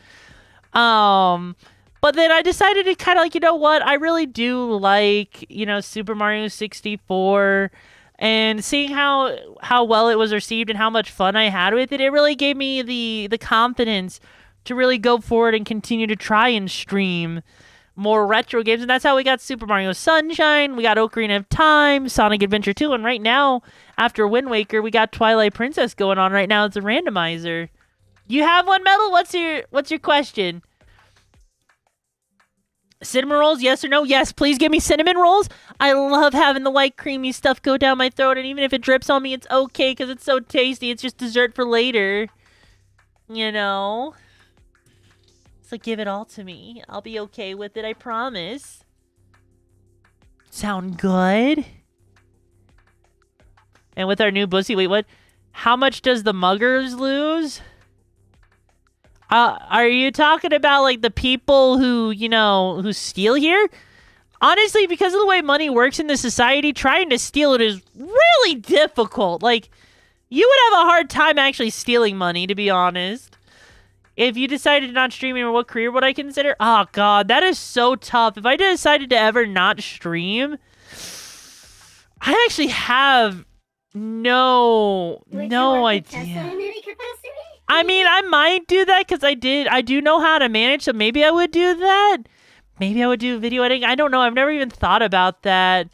But then I decided to kind of like, you know what? I really do like, Super Mario 64. And seeing how well it was received and how much fun I had with it, it really gave me the confidence to really go forward and continue to try and stream more retro games. And that's how we got Super Mario Sunshine, we got Ocarina of Time, Sonic Adventure 2, and right now, after Wind Waker, we got Twilight Princess going on right now. It's a randomizer. You have one, Metal? What's your question? Cinnamon rolls, yes or no? Yes, please give me cinnamon rolls. I love having the white creamy stuff go down my throat, and even if it drips on me, it's okay because it's so tasty. It's just dessert for later. So give it all to me. I'll be okay with it, I promise. Sound good? And with our new bussy, wait, what? How much does the muggers lose? Are you talking about, like, the people who steal here? Honestly, because of the way money works in this society, trying to steal it is really difficult. Like, you would have a hard time actually stealing money, to be honest. If you decided to not stream, or what career would I consider? Oh, God, that is so tough. If I decided to ever not stream, I actually have no idea. I mean, I might do that because I do know how to manage, so maybe I would do that. Maybe I would do video editing. I don't know. I've never even thought about that.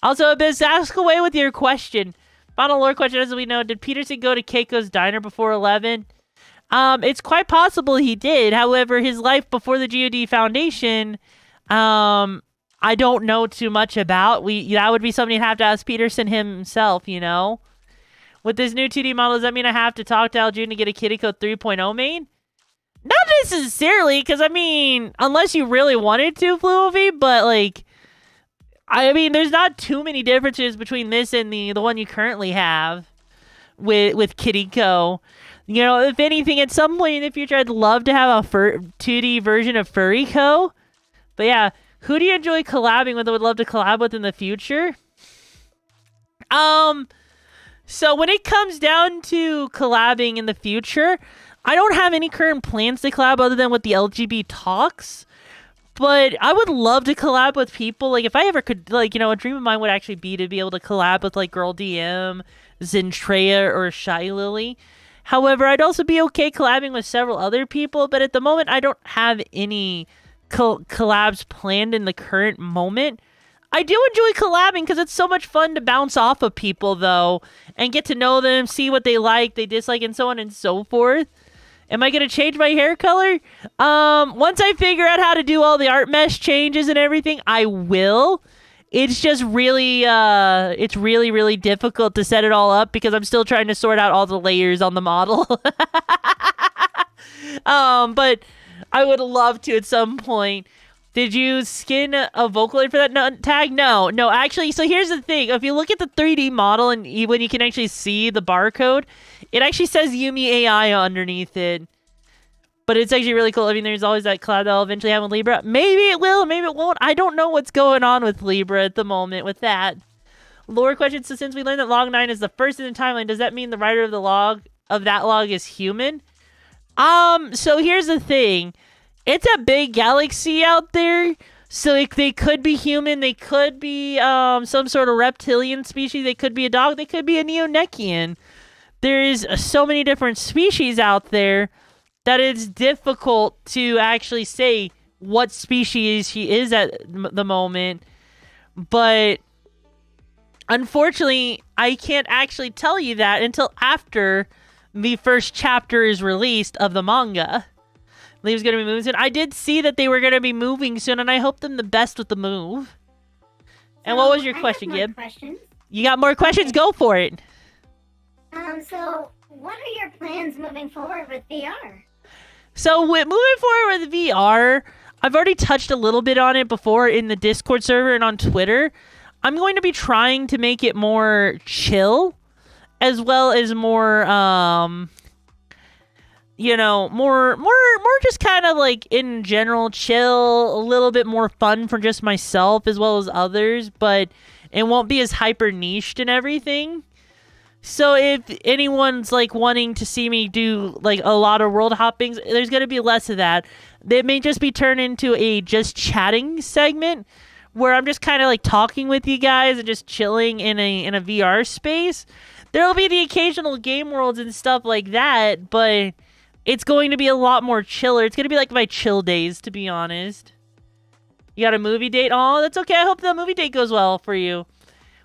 Also, Abyss, ask away with your question. Final lore question, as we know, did Peterson go to Keiko's Diner before 11? It's quite possible he did. However, his life before the GOD Foundation, I don't know too much about. That would be something you'd have to ask Peterson himself, With this new 2D model, does that mean I have to talk to Aljun to get a Kiriko 3.0 main? Not necessarily, because, I mean, unless you really wanted to, Fluovy, but, like, I mean, there's not too many differences between this and the one you currently have with Kiriko. If anything, at some point in the future, I'd love to have a 2D version of Furryco. But yeah, who do you enjoy collabing with that would love to collab with in the future? So when it comes down to collabing in the future, I don't have any current plans to collab other than with the LGB talks. But I would love to collab with people. Like, if I ever could, like, a dream of mine would actually be to be able to collab with, like, Girl DM, Zentreya, or Shy Lily. However, I'd also be okay collabing with several other people. But at the moment, I don't have any collabs planned in the current moment. I do enjoy collabing because it's so much fun to bounce off of people, though, and get to know them, see what they like, they dislike, and so on and so forth. Am I going to change my hair color? Once I figure out how to do all the art mesh changes and everything, I will. It's just really, it's really, really difficult to set it all up because I'm still trying to sort out all the layers on the model. But I would love to at some point. Did you skin a Vocaloid for that tag? No, actually, so here's the thing. If you look at the 3D model and when you can actually see the barcode, it actually says Yumi AI underneath it. But it's actually really cool. I mean, there's always that collab that I'll eventually have with Libra. Maybe it will, maybe it won't. I don't know what's going on with Libra at the moment with that. Lore question, so since we learned that log 9 is the first in the timeline, does that mean the writer of that log is human? So here's the thing. It's a big galaxy out there, so they could be human, they could be some sort of reptilian species, they could be a dog, they could be a Neonekian. There's so many different species out there that it's difficult to actually say what species she is at the moment. But unfortunately, I can't actually tell you that until after the first chapter is released of the manga. Leave's gonna be moving soon. I did see that they were gonna be moving soon, and I hope them the best with the move. And what was your question, Gib? Questions. You got more questions? Go for it. So what are your plans moving forward with VR? So moving forward with VR, I've already touched a little bit on it before in the Discord server and on Twitter. I'm going to be trying to make it more chill, as well as more, more just kind of like in general chill, a little bit more fun for just myself as well as others, but it won't be as hyper niched and everything. So if anyone's like wanting to see me do like a lot of world hoppings, there's going to be less of that. It may just be turned into a just chatting segment where I'm just kind of like talking with you guys and just chilling in a VR space. There'll be the occasional game worlds and stuff like that, but it's going to be a lot more chiller. It's going to be like my chill days, to be honest. You got a movie date? Oh, that's okay. I hope the movie date goes well for you.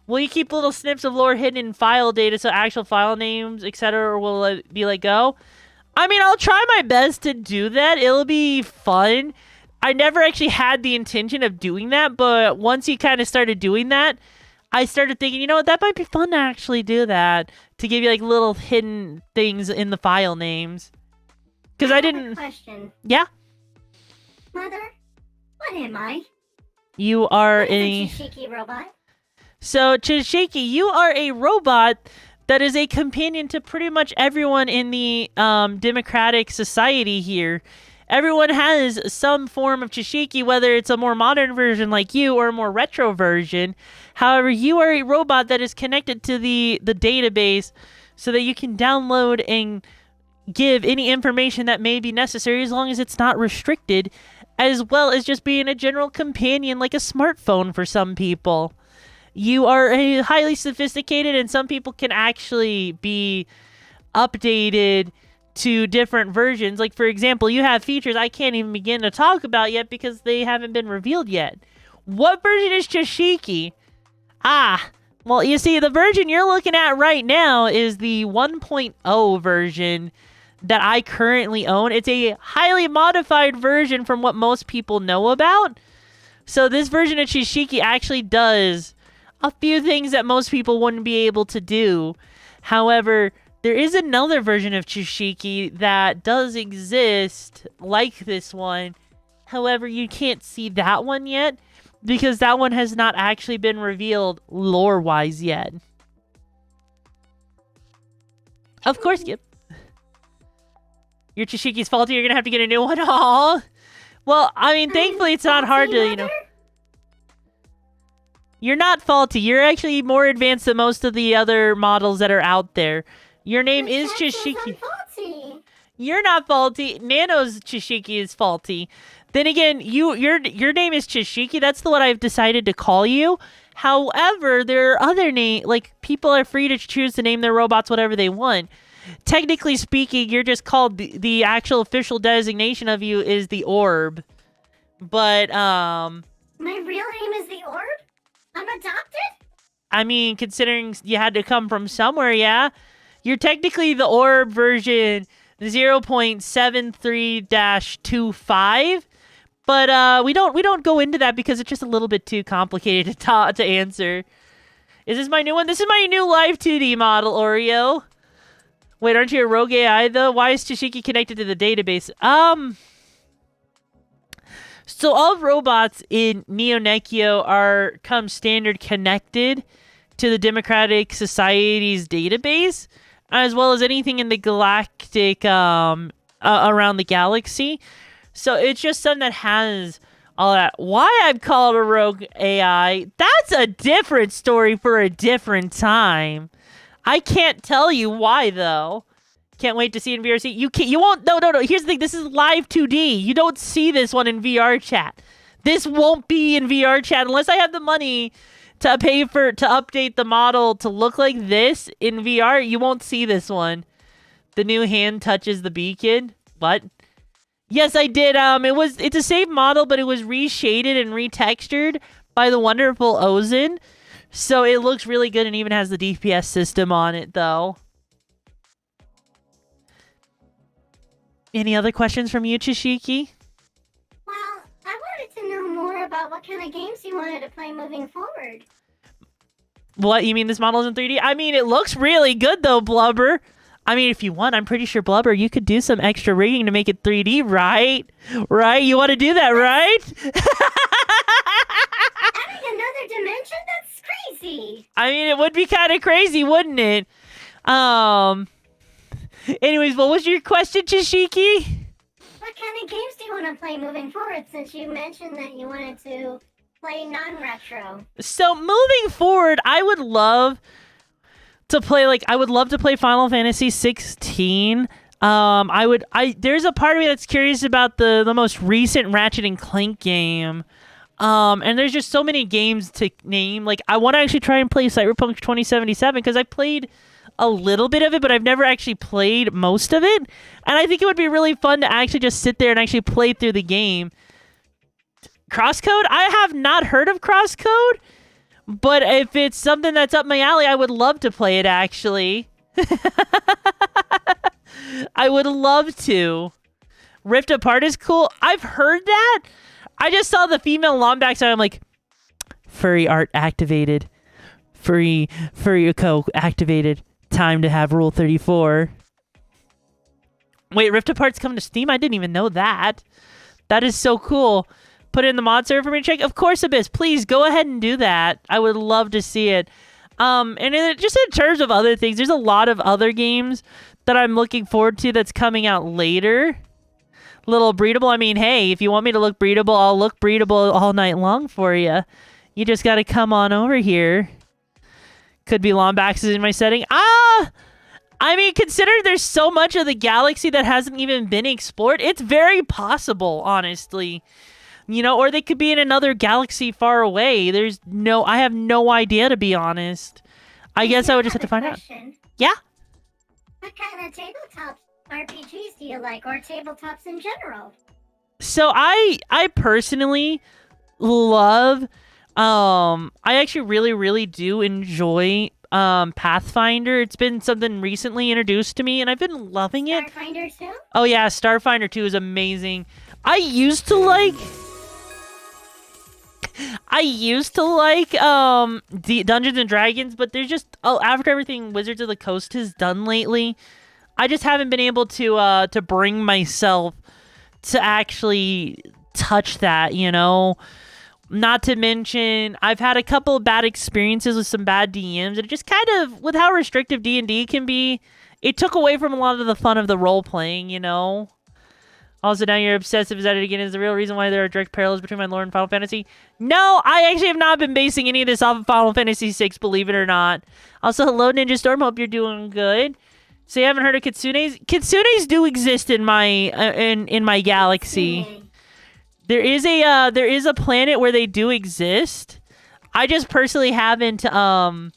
Will you keep little snips of lore hidden in file data, so actual file names, etc., or will it be let go? I mean, I'll try my best to do that. It'll be fun. I never actually had the intention of doing that, but once you kind of started doing that, I started thinking, you know what, that might be fun to actually do that, to give you like little hidden things in the file names. Because I didn't... Question. Yeah? Mother, what am I? You are What is a... Chishiki robot? So, Chishiki, you are a robot that is a companion to pretty much everyone in the democratic society here. Everyone has some form of Chishiki, whether it's a more modern version like you or a more retro version. However, you are a robot that is connected to the database so that you can download and give any information that may be necessary as long as it's not restricted, as well as just being a general companion like a smartphone for some people. You are a highly sophisticated, and some people can actually be updated to different versions. Like, for example, you have features I can't even begin to talk about yet because they haven't been revealed yet. What version is Chishiki? Well, you see, the version you're looking at right now is the 1.0 version that I currently own. It's a highly modified version from what most people know about. So this version of Chishiki actually does a few things that most people wouldn't be able to do. However, there is another version of Chishiki that does exist like this one. However, you can't see that one yet because that one has not actually been revealed lore-wise yet. Of course, Yep. Your Chishiki's faulty. You're going to have to get a new one. Aww. Well, I mean, thankfully it's not hard to, you know... You're not faulty. You're actually more advanced than most of the other models that are out there. Your name is Chishiki. You're not faulty. Nano's Chishiki is faulty. Then again, your name is Chishiki. That's the one I've decided to call you. However, there are other names. Like, people are free to choose to name their robots whatever they want. Technically speaking, you're just called the actual official designation of you is the Orb. But My real name is the Orb? I'm adopted? I mean, considering you had to come from somewhere, yeah. You're technically the Orb version 0.73-25, but we don't go into that because it's just a little bit too complicated to answer. Is this my new one? This is my new live 2D model, Oreo. Wait, aren't you a rogue AI though? Why is Chishiki connected to the database? So all robots in Neo Nekio come standard connected to the Democratic Society's database, as well as anything in the galactic, around the galaxy. So it's just something that has all that. Why I'm called a rogue AI, that's a different story for a different time. I can't tell you why, though. Can't wait to see it in VRC. You won't. No. Here's the thing. This is live 2D. You don't see this one in VR chat. This won't be in VR chat unless I have the money to pay to update the model to look like this in VR. You won't see this one. The new hand touches the beacon. What? Yes, I did. It's a same model, but it was reshaded and retextured by the wonderful Ozin. So it looks really good and even has the DPS system on it, though. Any other questions from you, Chishiki? Well, I wanted to know more about what kind of games you wanted to play moving forward. What, you mean this model's in 3D? I mean, it looks really good though, Blubber. I mean, if you want, I'm pretty sure, Blubber, you could do some extra rigging to make it 3D, right? Right? You want to do that, right? Adding another dimension? That's crazy. I mean, it would be kind of crazy, wouldn't it? Anyways, what was your question, Chishiki? What kind of games do you want to play moving forward, since you mentioned that you wanted to play non-retro? So, moving forward, I would love to play Final Fantasy 16. There's a part of me that's curious about the most recent Ratchet and Clank game. And there's just so many games to name. Like, I want to actually try and play Cyberpunk 2077 because I played a little bit of it, but I've never actually played most of it. And I think it would be really fun to actually just sit there and actually play through the game. Crosscode? I have not heard of Crosscode, but if it's something that's up my alley, I would love to play it, actually. I would love to. Rift Apart is cool. I've heard that. I just saw the female Lombax and I'm like, furry art activated. Furry-co activated. Time to have Rule 34. Wait, Rift Apart's coming to Steam? I didn't even know that. That is so cool. Put it in the mod server for me to check? Of course, Abyss. Please go ahead and do that. I would love to see it. Just in terms of other things, there's a lot of other games that I'm looking forward to that's coming out later. Little breedable. I mean, hey, if you want me to look breedable, I'll look breedable all night long for you. You just got to come on over here. Could be Lombaxes in my setting. I mean, consider there's so much of the galaxy that hasn't even been explored. It's very possible, honestly. You know, or they could be in another galaxy far away. I have no idea, to be honest. I guess I would just have to find out. Yeah? What kind of tabletop RPGs do you like, or tabletops in general? So I personally love, I actually really, really do enjoy Pathfinder. It's been something recently introduced to me, and I've been loving it. Starfinder 2? Oh yeah, Starfinder 2 is amazing. I used to like Dungeons and Dragons, but there's just after everything Wizards of the Coast has done lately, I just haven't been able to bring myself to actually touch that, you know. Not to mention, I've had a couple of bad experiences with some bad DMs, and it just kind of, with how restrictive D&D can be, it took away from a lot of the fun of the role-playing, you know? Also, now you're obsessive. Is that it again? Is the real reason why there are direct parallels between my lore and Final Fantasy? No, I actually have not been basing any of this off of Final Fantasy VI, believe it or not. Also, hello, Ninja Storm. Hope you're doing good. So you haven't heard of Kitsunes? Kitsunes do exist in my in my galaxy. There is a planet where they do exist. I just personally haven't I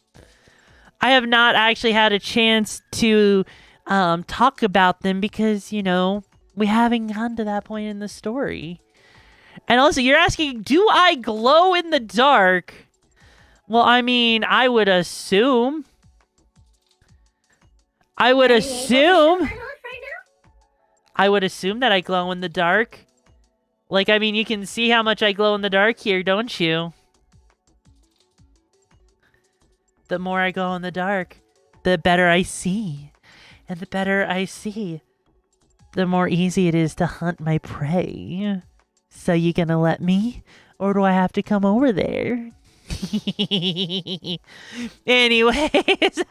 have not actually had a chance to talk about them because, you know, we haven't gotten to that point in the story. And also, you're asking, do I glow in the dark? Well, I mean, I would assume. I would assume that I glow in the dark. Like, I mean, you can see how much I glow in the dark here, don't you? The more I glow in the dark, the better I see. And the better I see, the more easy it is to hunt my prey. So you gonna let me? Or do I have to come over there? Anyways.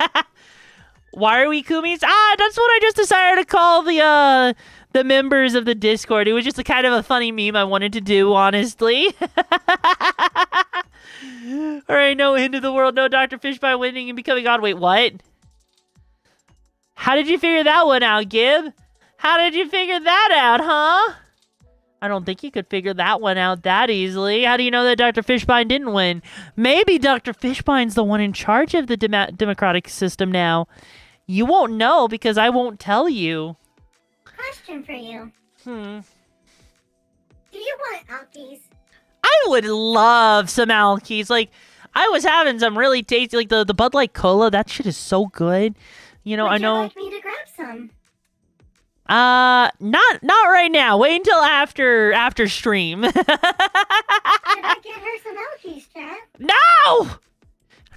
Why are we Kumis? That's what I just decided to call the members of the Discord. It was just a kind of a funny meme I wanted to do, honestly. Alright, no end of the world, no Dr. Fishbone winning and becoming God. Wait, what? How did you figure that one out, Gib? How did you figure that out, huh? I don't think you could figure that one out that easily. How do you know that Dr. Fishbone didn't win? Maybe Dr. Fishbone's the one in charge of the democratic system now. You won't know because I won't tell you. Question for you. Do you want Alkies? I would love some Alkies. Like, I was having some really tasty, like the Bud Light Cola. That shit is so good. You know, I know. Would you like me to grab some? Not right now. Wait until after stream. Should I get her some Elkies, chat?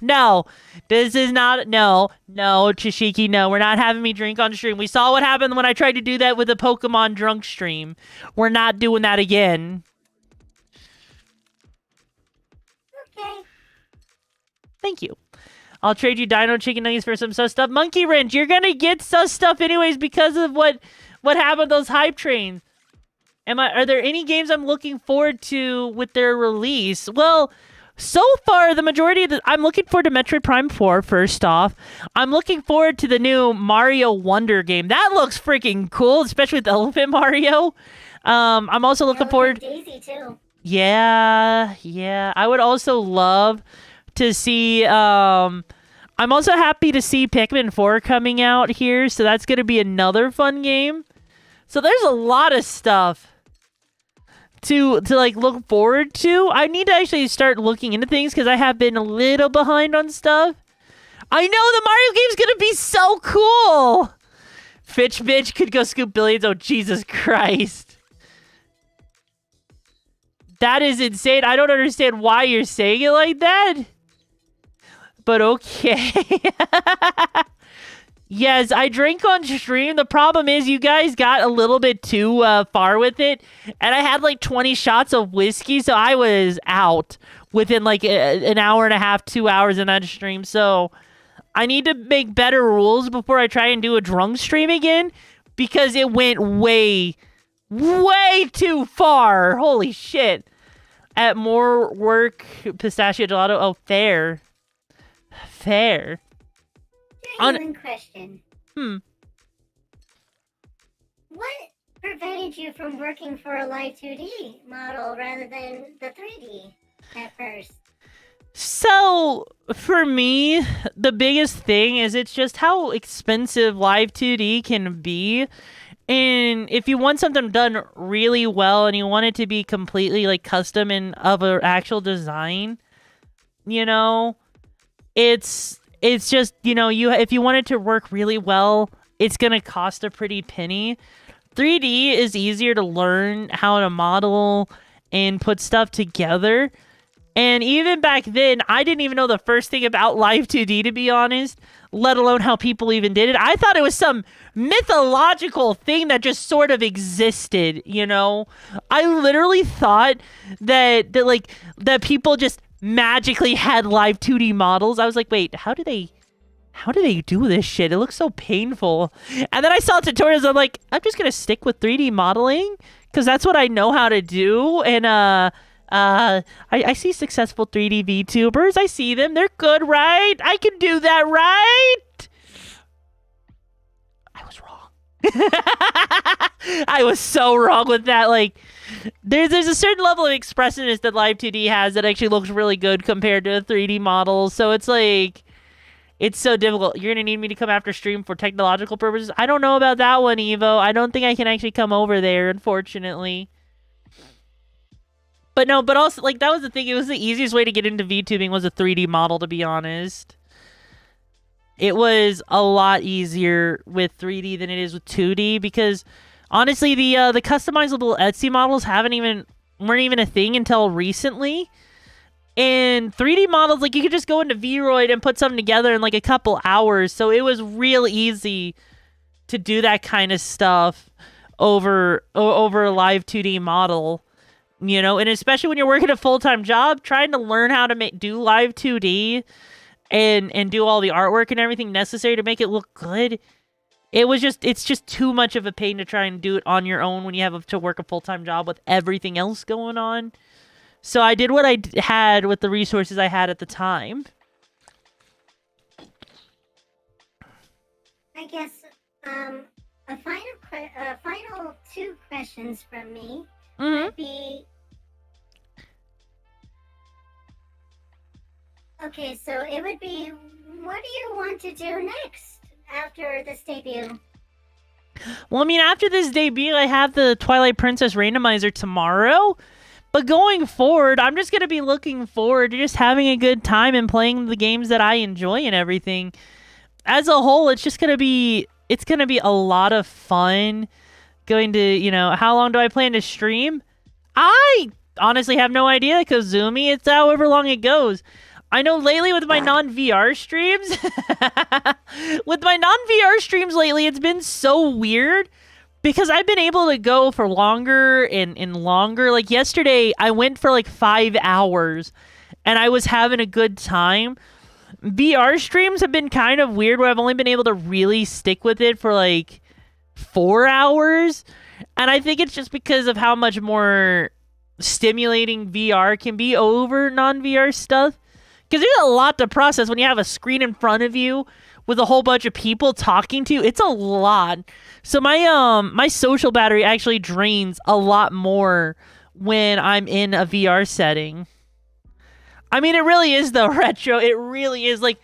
No, this is not. No, Chishiki. No, we're not having me drink on stream. We saw what happened when I tried to do that with a Pokemon drunk stream. We're not doing that again. Okay. Thank you. I'll trade you Dino Chicken Nuggets for some sus stuff. Monkey Wrench, you're gonna get sus stuff anyways because of what happened with those hype trains. Are there any games I'm looking forward to with their release? Well, so far, the majority of I'm looking forward to Metroid Prime 4, first off. I'm looking forward to the new Mario Wonder game. That looks freaking cool, especially with Elephant Mario. I'm also looking forward... Daisy, too. Yeah. I would also love to see... I'm also happy to see Pikmin 4 coming out here, so that's going to be another fun game. So there's a lot of stuff to like look forward to. I need to actually start looking into things because I have been a little behind on stuff. I know the Mario game's gonna be so cool. Fitch bitch could go scoop billions. Oh Jesus Christ, that is insane. I don't understand why you're saying it like that, but okay. Yes, I drink on stream. The problem is you guys got a little bit too far with it. And I had like 20 shots of whiskey, so I was out within like an hour and a half, 2 hours in that stream. So I need to make better rules before I try and do a drunk stream again because it went way too far. Holy shit. At more work, pistachio gelato. Oh, fair. Genuine question. Hmm. What prevented you from working for a live 2D model rather than the 3D at first? So, for me, the biggest thing is it's just how expensive live 2D can be. And if you want something done really well and you want it to be completely like custom and of an actual design, you know, it's just, you know, if you want it to work really well, it's going to cost a pretty penny. 3D is easier to learn how to model and put stuff together. And even back then, I didn't even know the first thing about Live 2D, to be honest, let alone how people even did it. I thought it was some mythological thing that just sort of existed, you know? I literally thought that people just magically had live 2D models. I was like, wait, how do they do this shit? It looks so painful. And then I saw tutorials. I'm like, I'm just gonna stick with 3D modeling because that's what I know how to do. And I see successful 3D VTubers. I see them. They're good, right? I can do that, right? I was wrong. I was so wrong with that. Like, there's a certain level of expressiveness that Live 2D has that actually looks really good compared to a 3D model. So it's like, it's so difficult. You're going to need me to come after stream for technological purposes? I don't know about that one, Evo. I don't think I can actually come over there, unfortunately. But no, but also, like, that was the thing. It was the easiest way to get into VTubing was a 3D model, to be honest. It was a lot easier with 3D than it is with 2D because, honestly, the customizable Etsy models weren't even a thing until recently. And 3D models, like, you could just go into Vroid and put something together in, like, a couple hours. So it was real easy to do that kind of stuff over a live 2D model. You know, and especially when you're working a full-time job, trying to learn how to do live 2D and do all the artwork and everything necessary to make it look good. It's just too much of a pain to try and do it on your own when you have to work a full-time job with everything else going on. So I did what I had with the resources I had at the time. I guess, a final two questions from me. Mm-hmm. Would be, okay, so it would be, what do you want to do next after this debut? Well, I mean, after this debut, I have the Twilight Princess randomizer tomorrow. But going forward, I'm just going to be looking forward to just having a good time and playing the games that I enjoy and everything. As a whole, it's just going to be it's going to be a lot of fun going to, you know, how long do I plan to stream? I honestly have no idea because Zoomy, it's however long it goes. I know lately with my non-VR streams, lately, it's been so weird because I've been able to go for longer and longer. Like yesterday, I went for like 5 hours and I was having a good time. VR streams have been kind of weird where I've only been able to really stick with it for like 4 hours. And I think it's just because of how much more stimulating VR can be over non-VR stuff. Because there's a lot to process when you have a screen in front of you with a whole bunch of people talking to you. It's a lot. So my social battery actually drains a lot more when I'm in a VR setting. I mean, it really is though, Retro. It really is. Like,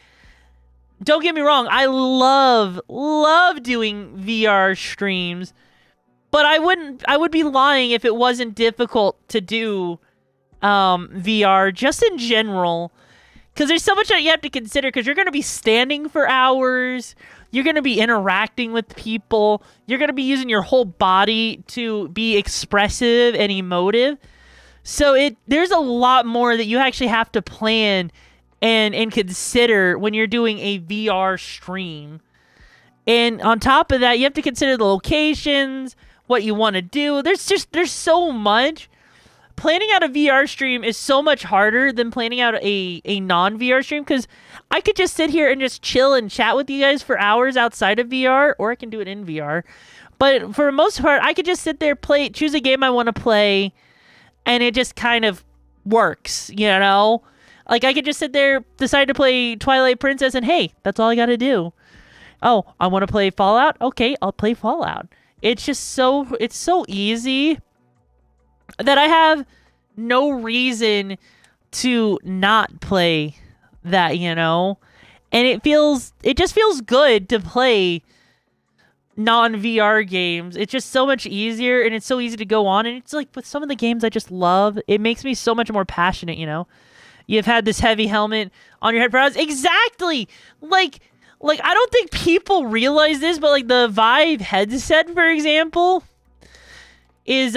don't get me wrong. I love doing VR streams. But I would be lying if it wasn't difficult to do VR just in general. Because there's so much that you have to consider because you're going to be standing for hours. You're going to be interacting with people. You're going to be using your whole body to be expressive and emotive. So there's a lot more that you actually have to plan and consider when you're doing a VR stream. And on top of that, you have to consider the locations, what you want to do. There's so much. Planning out a VR stream is so much harder than planning out a non-VR stream because I could just sit here and just chill and chat with you guys for hours outside of VR, or I can do it in VR. But for the most part, I could just sit there, choose a game I want to play, and it just kind of works, you know? Like, I could just sit there, decide to play Twilight Princess, and hey, that's all I gotta do. Oh, I want to play Fallout? Okay, I'll play Fallout. It's so easy that I have no reason to not play that, you know? And it just feels good to play non-VR games. It's just so much easier and it's so easy to go on. And it's like with some of the games I just love, it makes me so much more passionate, you know? You've had this heavy helmet on your head for hours. Exactly! Like, I don't think people realize this, but like the Vive headset, for example, is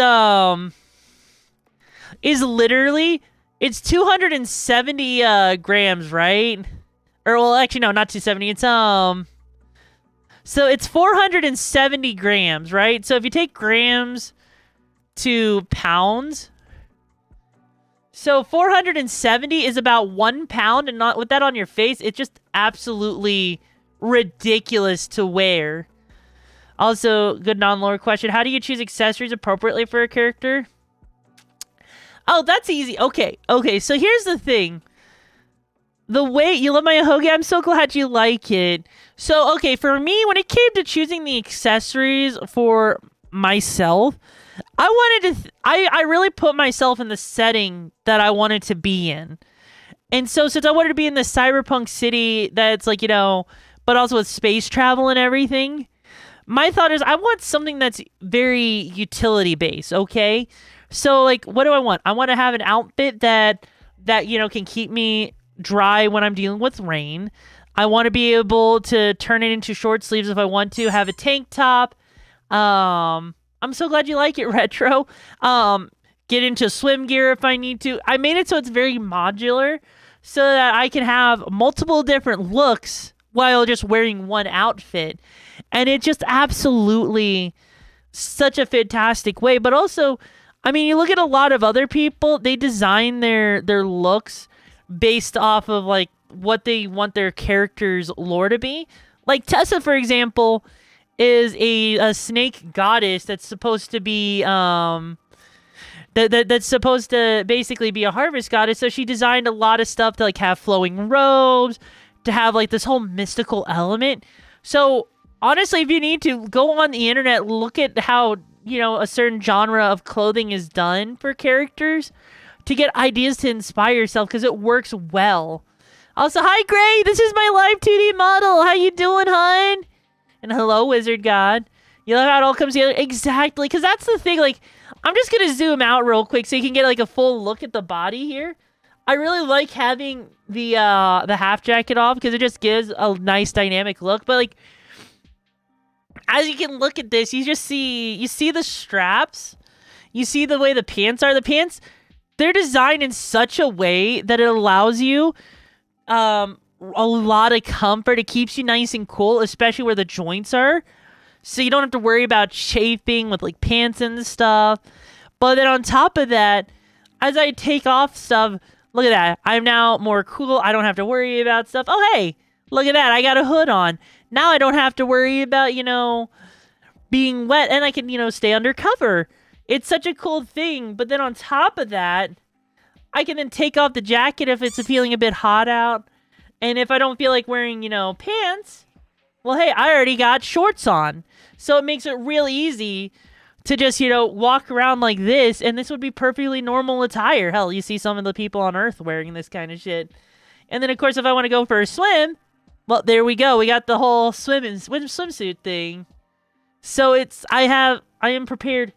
literally, it's 270 grams, right? Or, well, actually, no, not 270. It's, so it's 470 grams, right? So if you take grams to pounds, so 470 is about 1 pound, and not with that on your face, it's just absolutely ridiculous to wear. Also, good non-lore question. How do you choose accessories appropriately for a character? Oh, that's easy. Okay, so here's the thing. The way you love my Ahoge, I'm so glad you like it. So, okay, for me, when it came to choosing the accessories for myself, I wanted to, I really put myself in the setting that I wanted to be in. And so, since I wanted to be in the cyberpunk city that's like, you know, but also with space travel and everything, my thought is I want something that's very utility-based, okay? So, like, what do I want? I want to have an outfit that you know, can keep me dry when I'm dealing with rain. I want to be able to turn it into short sleeves if I want to. Have a tank top. I'm so glad you like it, Retro. Get into swim gear if I need to. I made it so it's very modular so that I can have multiple different looks while just wearing one outfit. And it just absolutely such a fantastic way. But also, I mean, you look at a lot of other people, they design their looks based off of, like, what they want their character's lore to be. Like, Tessa, for example, is a snake goddess that's supposed to be, that's supposed to basically be a harvest goddess. So she designed a lot of stuff to, like, have flowing robes, to have, like, this whole mystical element. So, honestly, if you need to, go on the internet, look at how, you know, a certain genre of clothing is done for characters to get ideas to inspire yourself, because it works well. Also, hi, Gray! This is my live 2D model! How you doing, hon? And hello, Wizard God. You love how it all comes together? Exactly, because that's the thing, like, I'm just gonna zoom out real quick so you can get, like, a full look at the body here. I really like having the half jacket off, because it just gives a nice dynamic look, but, like, as you can look at this, you see the straps. You see the way the pants are. The pants, they're designed in such a way that it allows you a lot of comfort. It keeps you nice and cool, especially where the joints are. So you don't have to worry about chafing with like pants and stuff. But then on top of that, as I take off stuff, look at that. I'm now more cool. I don't have to worry about stuff. Oh, hey, look at that. I got a hood on. Now I don't have to worry about, being wet, and I can, stay undercover. It's such a cool thing. But then on top of that, I can then take off the jacket if it's feeling a bit hot out. And if I don't feel like wearing, pants, well, hey, I already got shorts on. So it makes it real easy to just, walk around like this. And this would be perfectly normal attire. Hell, you see some of the people on Earth wearing this kind of shit. And then, of course, if I want to go for a swim, well, there we go. We got the whole swimsuit thing. So I am prepared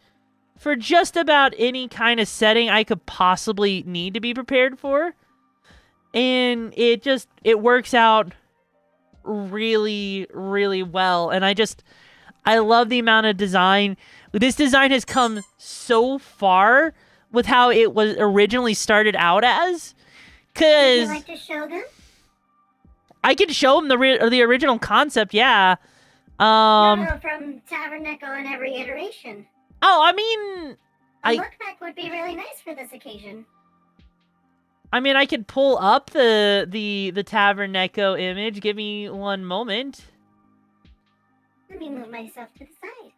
for just about any kind of setting I could possibly need to be prepared for. And it works out really, really well. And I love the amount of design. This design has come so far with how it was originally started out as. Would you Because like to show them? I can show them the original concept, yeah. No, from Tavern Echo in every iteration. Oh, I mean, A look back would be really nice for this occasion. I could pull up the Tavern Echo image. Give me one moment. Let me move myself to the side.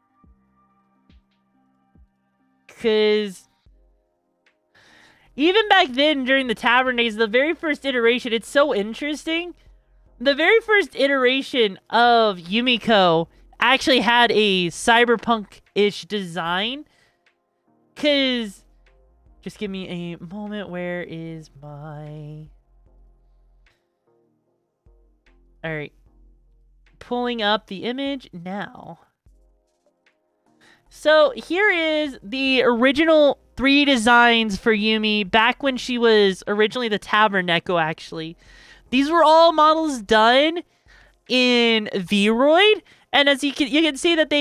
Because even back then, during the Tavern days, the very first iteration, it's so interesting. The very first iteration of Yumiko actually had a cyberpunk-ish design. Because, just give me a moment. Where is my... Alright. Pulling up the image now. So, here is the original 3 designs for Yumi back when she was originally the Tavern Echo, actually. These were all models done in Vroid, and as you can see that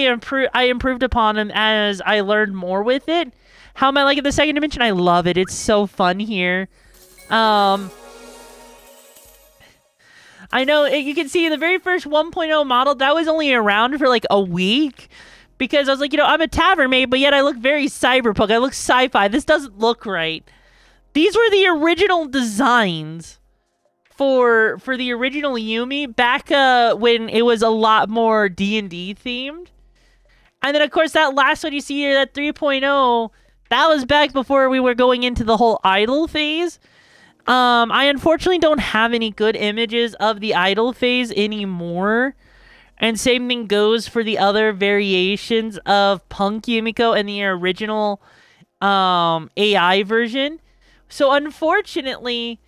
I improved upon them as I learned more with it. How am I liking the second dimension? I love it. It's so fun here. I know you can see the very first 1.0 model that was only around for like a week because I was like, I'm a tavern maid, but yet I look very cyberpunk. I look sci-fi. This doesn't look right. These were the original designs for the original Yumi back when it was a lot more D&D themed. And then, of course, that last one you see here, that 3.0, that was back before we were going into the whole idle phase. I unfortunately don't have any good images of the idle phase anymore. And same thing goes for the other variations of Punk Yumiko and the original AI version. So, unfortunately,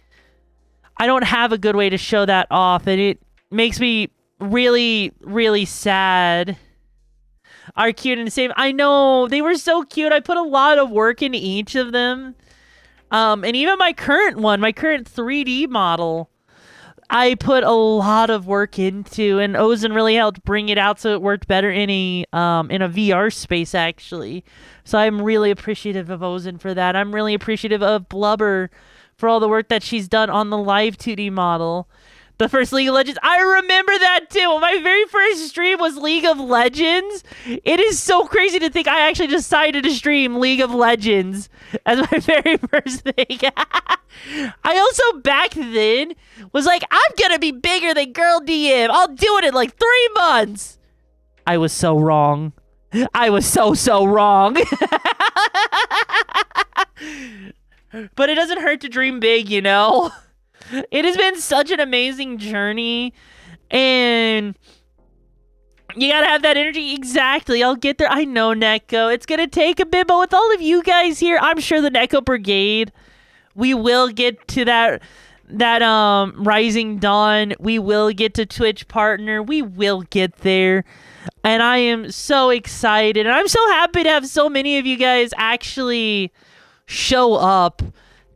I don't have a good way to show that off, and it makes me really, really sad. Are cute and the same. I know, they were so cute. I put a lot of work into each of them. And even my current 3D model, I put a lot of work into, and Ozen really helped bring it out so it worked better in a VR space, actually. So I'm really appreciative of Ozen for that. I'm really appreciative of Blubber for all the work that she's done on the live 2D model. The first League of Legends, I remember that too. My very first stream was League of Legends. It is so crazy to think I actually decided to stream League of Legends as my very first thing. I also back then was like, I'm gonna be bigger than Girl DM. I'll do it in like 3 months. I was so wrong. I was so wrong. But it doesn't hurt to dream big, It has been such an amazing journey, and you gotta have that energy. Exactly. I'll get there. I know, Neko. It's gonna take a bit, but with all of you guys here, I'm sure the Neko Brigade, we will get to that Rising Dawn. We will get to Twitch Partner. We will get there. And I am so excited. And I'm so happy to have so many of you guys actually show up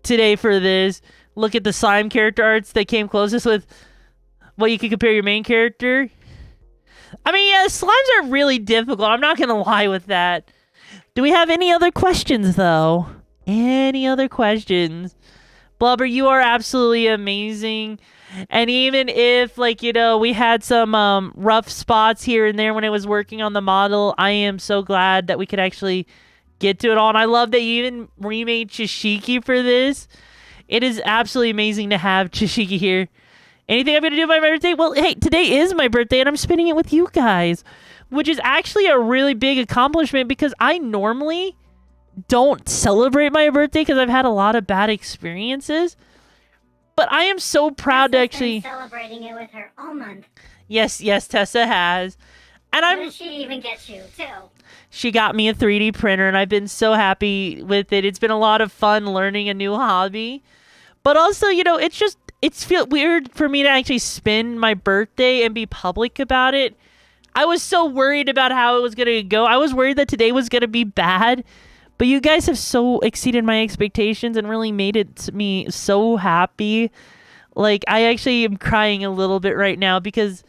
today for this. Look at the slime character arts that came closest with what you could compare your main character. I mean, yeah, slimes are really difficult. I'm not going to lie with that. Do we have any other questions, though? Any other questions? Blubber, you are absolutely amazing. And even if, like, you know, we had some rough spots here and there when I was working on the model, I am so glad that we could actually get to it all. And I love that you even remade Chishiki for this. It is absolutely amazing to have Chishiki here. Anything I'm going to do for my birthday? Well, hey, today is my birthday, and I'm spending it with you guys, which is actually a really big accomplishment because I normally don't celebrate my birthday because I've had a lot of bad experiences. But I am so proud to actually... been celebrating it with her all month. Yes, Tessa has. And What did she even get you, too? She got me a 3D printer, and I've been so happy with it. It's been a lot of fun learning a new hobby. But also, you know, it's feel weird for me to actually spend my birthday and be public about it. I was so worried about how it was going to go. I was worried that today was going to be bad. But you guys have so exceeded my expectations and really made it me so happy. Like, I actually am crying a little bit right now because,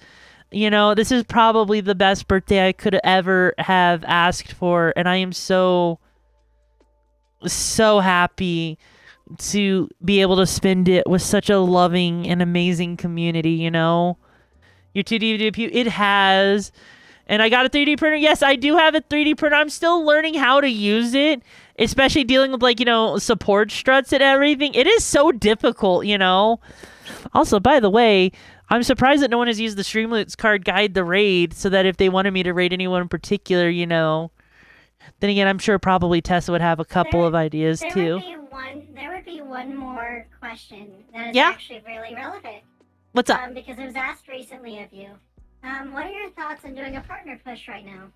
you know, this is probably the best birthday I could ever have asked for. And I am so happy to be able to spend it with such a loving and amazing community, you know? Your 2D, it has... And I got a 3D printer. Yes, I do have a 3D printer. I'm still learning how to use it, especially dealing with, like, you know, support struts and everything. It is so difficult, you know. Also, by the way, I'm surprised that no one has used the Streamlets card guide the raid so that if they wanted me to raid anyone in particular, you know. Then again, I'm sure probably Tessa would have a couple of ideas, too. There would be one more question that is Yeah? actually really relevant. What's up? Because it was asked recently of you. What are your thoughts on doing a partner push right now?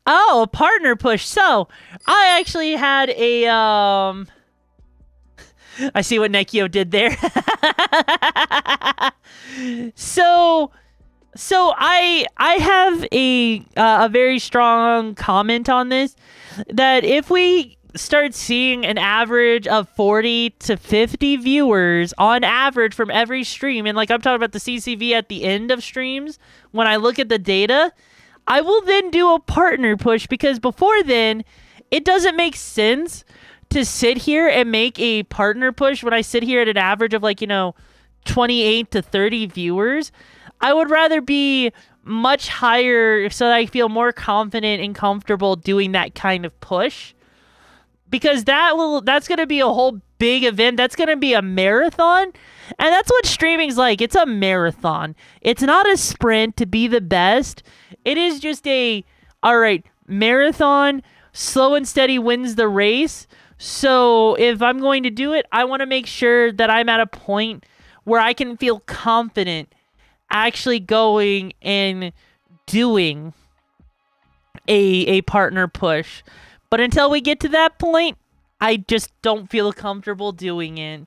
Oh, a partner push. So, I actually had a, I see what Nekio did there. So I have a very strong comment on this, that if we start seeing an average of 40 to 50 viewers on average from every stream, and like I'm talking about the CCV at the end of streams, when I look at the data, I will then do a partner push, because before then, it doesn't make sense to sit here and make a partner push when I sit here at an average of, like, you know, 28 to 30 viewers. I would rather be much higher so that I feel more confident and comfortable doing that kind of push. Because that's going to be a whole big event. That's going to be a marathon. And that's what streaming's like. It's a marathon. It's not a sprint to be the best. It is just all right, marathon, slow and steady wins the race. So if I'm going to do it, I want to make sure that I'm at a point where I can feel confident actually going and doing a partner push. But until we get to that point, I just don't feel comfortable doing it.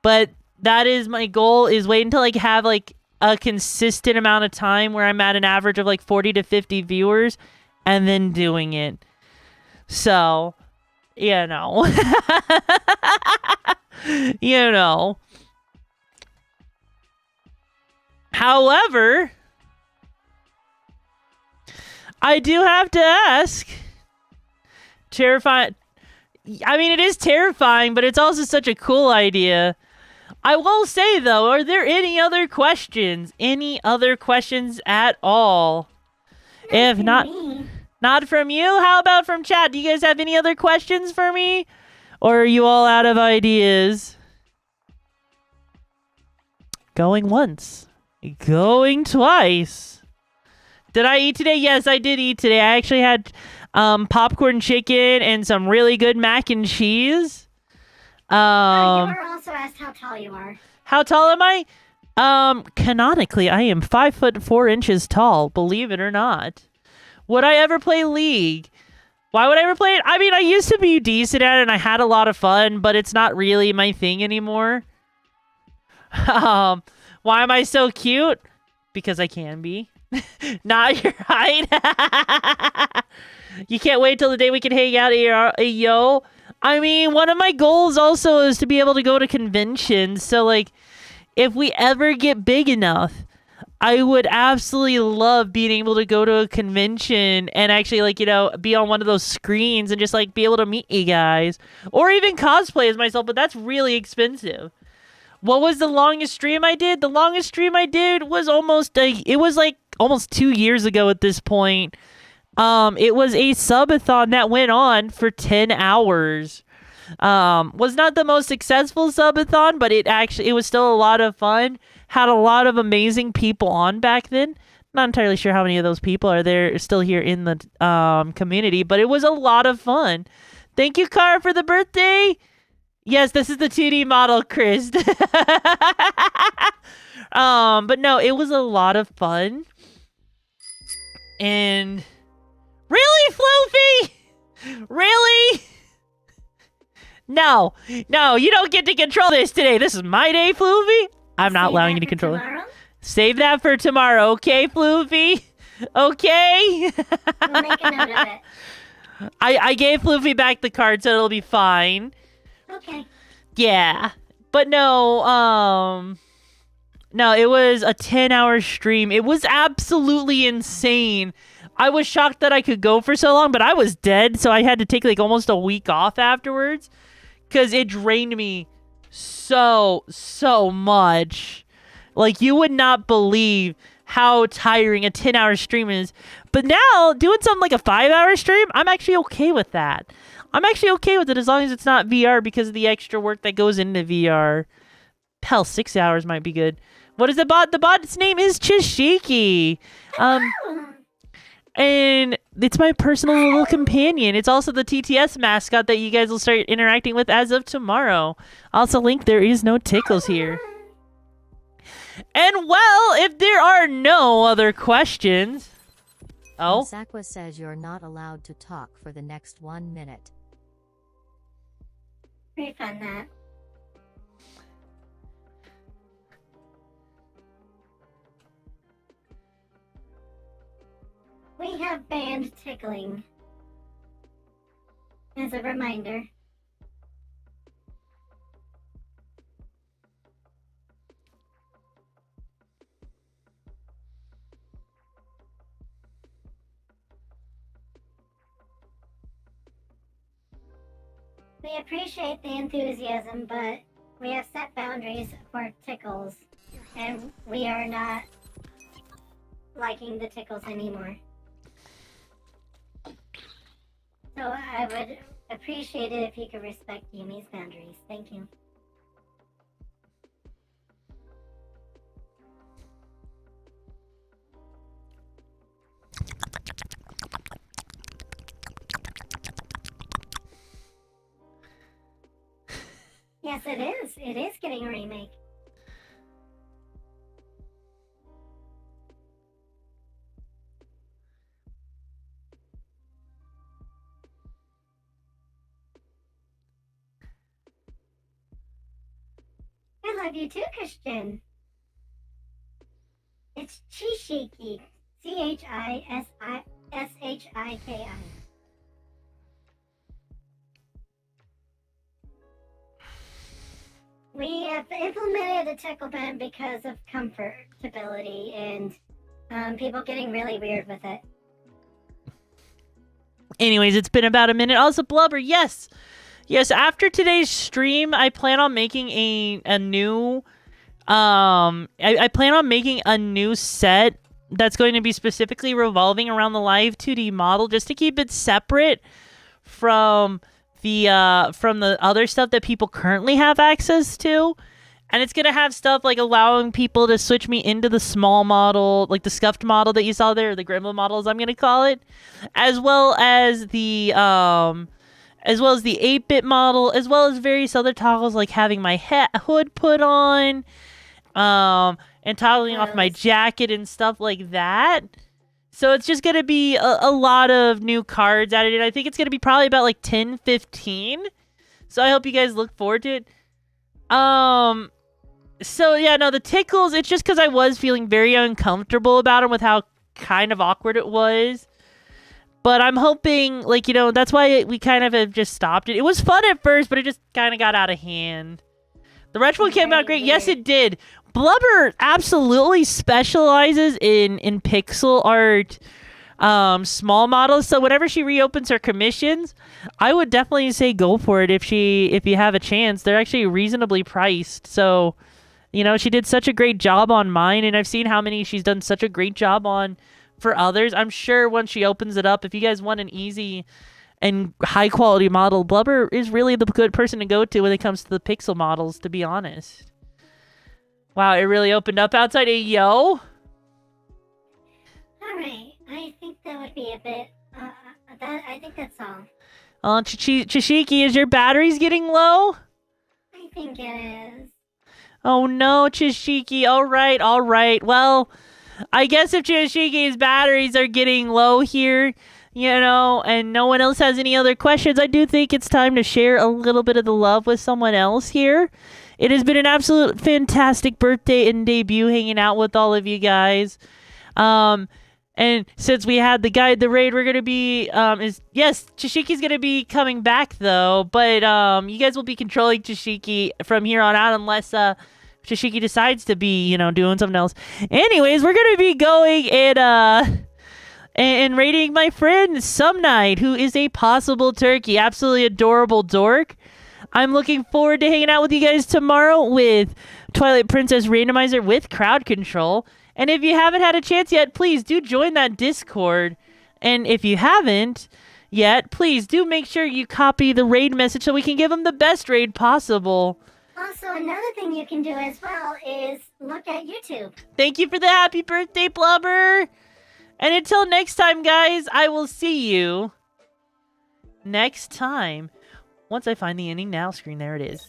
But that is my goal, is wait until I have like a consistent amount of time where I'm at an average of like 40 to 50 viewers and then doing it. So, you know. You know. However, I do have to ask, terrifying. I mean, it is terrifying, but it's also such a cool idea. I will say, though, are there any other questions? Any other questions at all? If not, not from you, how about from chat? Do you guys have any other questions for me? Or are you all out of ideas? Going once. Going twice. Did I eat today? Yes, I did eat today. I actually had popcorn chicken and some really good mac and cheese. You were also asked how tall you are. How tall am I? Canonically, I am 5'4" tall, believe it or not. Would I ever play League? Why would I ever play it? I mean, I used to be decent at it and I had a lot of fun, but it's not really my thing anymore. Why am I so cute? Because I can be. Not your height. You can't wait till the day we can hang out here, yo. I mean, one of my goals also is to be able to go to conventions. So, like, if we ever get big enough, I would absolutely love being able to go to a convention and actually, like, be on one of those screens and just, like, be able to meet you guys. Or even cosplay as myself, but that's really expensive. What was the longest stream I did? The longest stream I did was almost 2 years ago at this point. It was a subathon that went on for 10 hours. Was not the most successful subathon, but it was still a lot of fun. Had a lot of amazing people on back then. Not entirely sure how many of those people are there still here in the community, but it was a lot of fun. Thank you, Cara, for the birthday. Yes, this is the 2D model, Chris. But no, it was a lot of fun. And really, Floofy? Really? No, you don't get to control this today. This is my day, Floofy. I'm not allowing you to control it. Save that for tomorrow, okay, Floofy? Okay? We'll make a note of it. I gave Floofy back the card, so it'll be fine. Okay. Yeah. But no, it was a 10-hour stream. It was absolutely insane. I was shocked that I could go for so long, but I was dead, so I had to take, like, almost a week off afterwards. Because it drained me so much. Like, you would not believe how tiring a 10-hour stream is. But now, doing something like a 5-hour stream, I'm actually okay with that. I'm actually okay with it as long as it's not VR because of the extra work that goes into VR. Hell, 6 hours might be good. What is the bot? The bot's name is Chishiki. And it's my personal little companion. It's also the TTS mascot that you guys will start interacting with as of tomorrow. Also, link, there is no tickles here. And well, if there are no other questions... Oh? Sakwa says you're not allowed to talk for the next 1 minute. Refund that. We have banned tickling. As a reminder. We appreciate the enthusiasm, but we have set boundaries for tickles, and we are not liking the tickles anymore. So I would appreciate it if you could respect Yumi's boundaries. Thank you. Yes, it is. It is getting a remake. I love you too, Christian. It's Chishiki. Chishiki. We have implemented a tickle ban because of comfortability and people getting really weird with it. Anyways, it's been about a minute. Also, Blubber, yes, after today's stream, I plan on making a new I plan on making a new set that's going to be specifically revolving around the live 2D model, just to keep it separate from the other stuff that people currently have access to. And it's gonna have stuff like allowing people to switch me into the small model, like the scuffed model that you saw there, or the Gremlin model, as I'm gonna call it, as well as the 8-bit model, as well as various other toggles like having my hood put on, and toggling off my jacket and stuff like that. So it's just gonna be a lot of new cards added in. I think it's gonna be probably about like 10, 15. So I hope you guys look forward to it. So yeah, no, the tickles, it's just because I was feeling very uncomfortable about them with how kind of awkward it was. But I'm hoping, like, that's why we kind of have just stopped it. It was fun at first, but it just kind of got out of hand. The retro one came out great. Yes, it did. Blubber absolutely specializes in pixel art small models, so whenever she reopens her commissions, I would definitely say go for it if you have a chance. They're actually reasonably priced. So, you know, she did such a great job on mine, and I've seen how many she's done such a great job on for others. I'm sure once she opens it up, if you guys want an easy and high quality model, Blubber is really the good person to go to when it comes to the pixel models, to be honest. Wow, it really opened up outside. Hey, yo. Alright, I think that would be a bit, I think that's all. Chishiki, is your batteries getting low? I think it is. Oh no, Chishiki. All right. Well, I guess if Chishiki's batteries are getting low here, you know, and no one else has any other questions, I do think it's time to share a little bit of the love with someone else here. It has been an absolute fantastic birthday and debut hanging out with all of you guys. And since we had the raid, we're gonna be yes, Chishiki's gonna be coming back though, but you guys will be controlling Chishiki from here on out unless Chishiki decides to be, you know, doing something else. Anyways, we're gonna be going and raiding my friend Some Night, who is a possible turkey, absolutely adorable dork. I'm looking forward to hanging out with you guys tomorrow with Twilight Princess Randomizer with crowd control. And if you haven't had a chance yet, please do join that Discord. And if you haven't yet, please do make sure you copy the raid message so we can give them the best raid possible. Also, another thing you can do as well is look at YouTube. Thank you for the happy birthday, Blubber. And until next time, guys, I will see you next time. Once I find the ending now screen, there it is.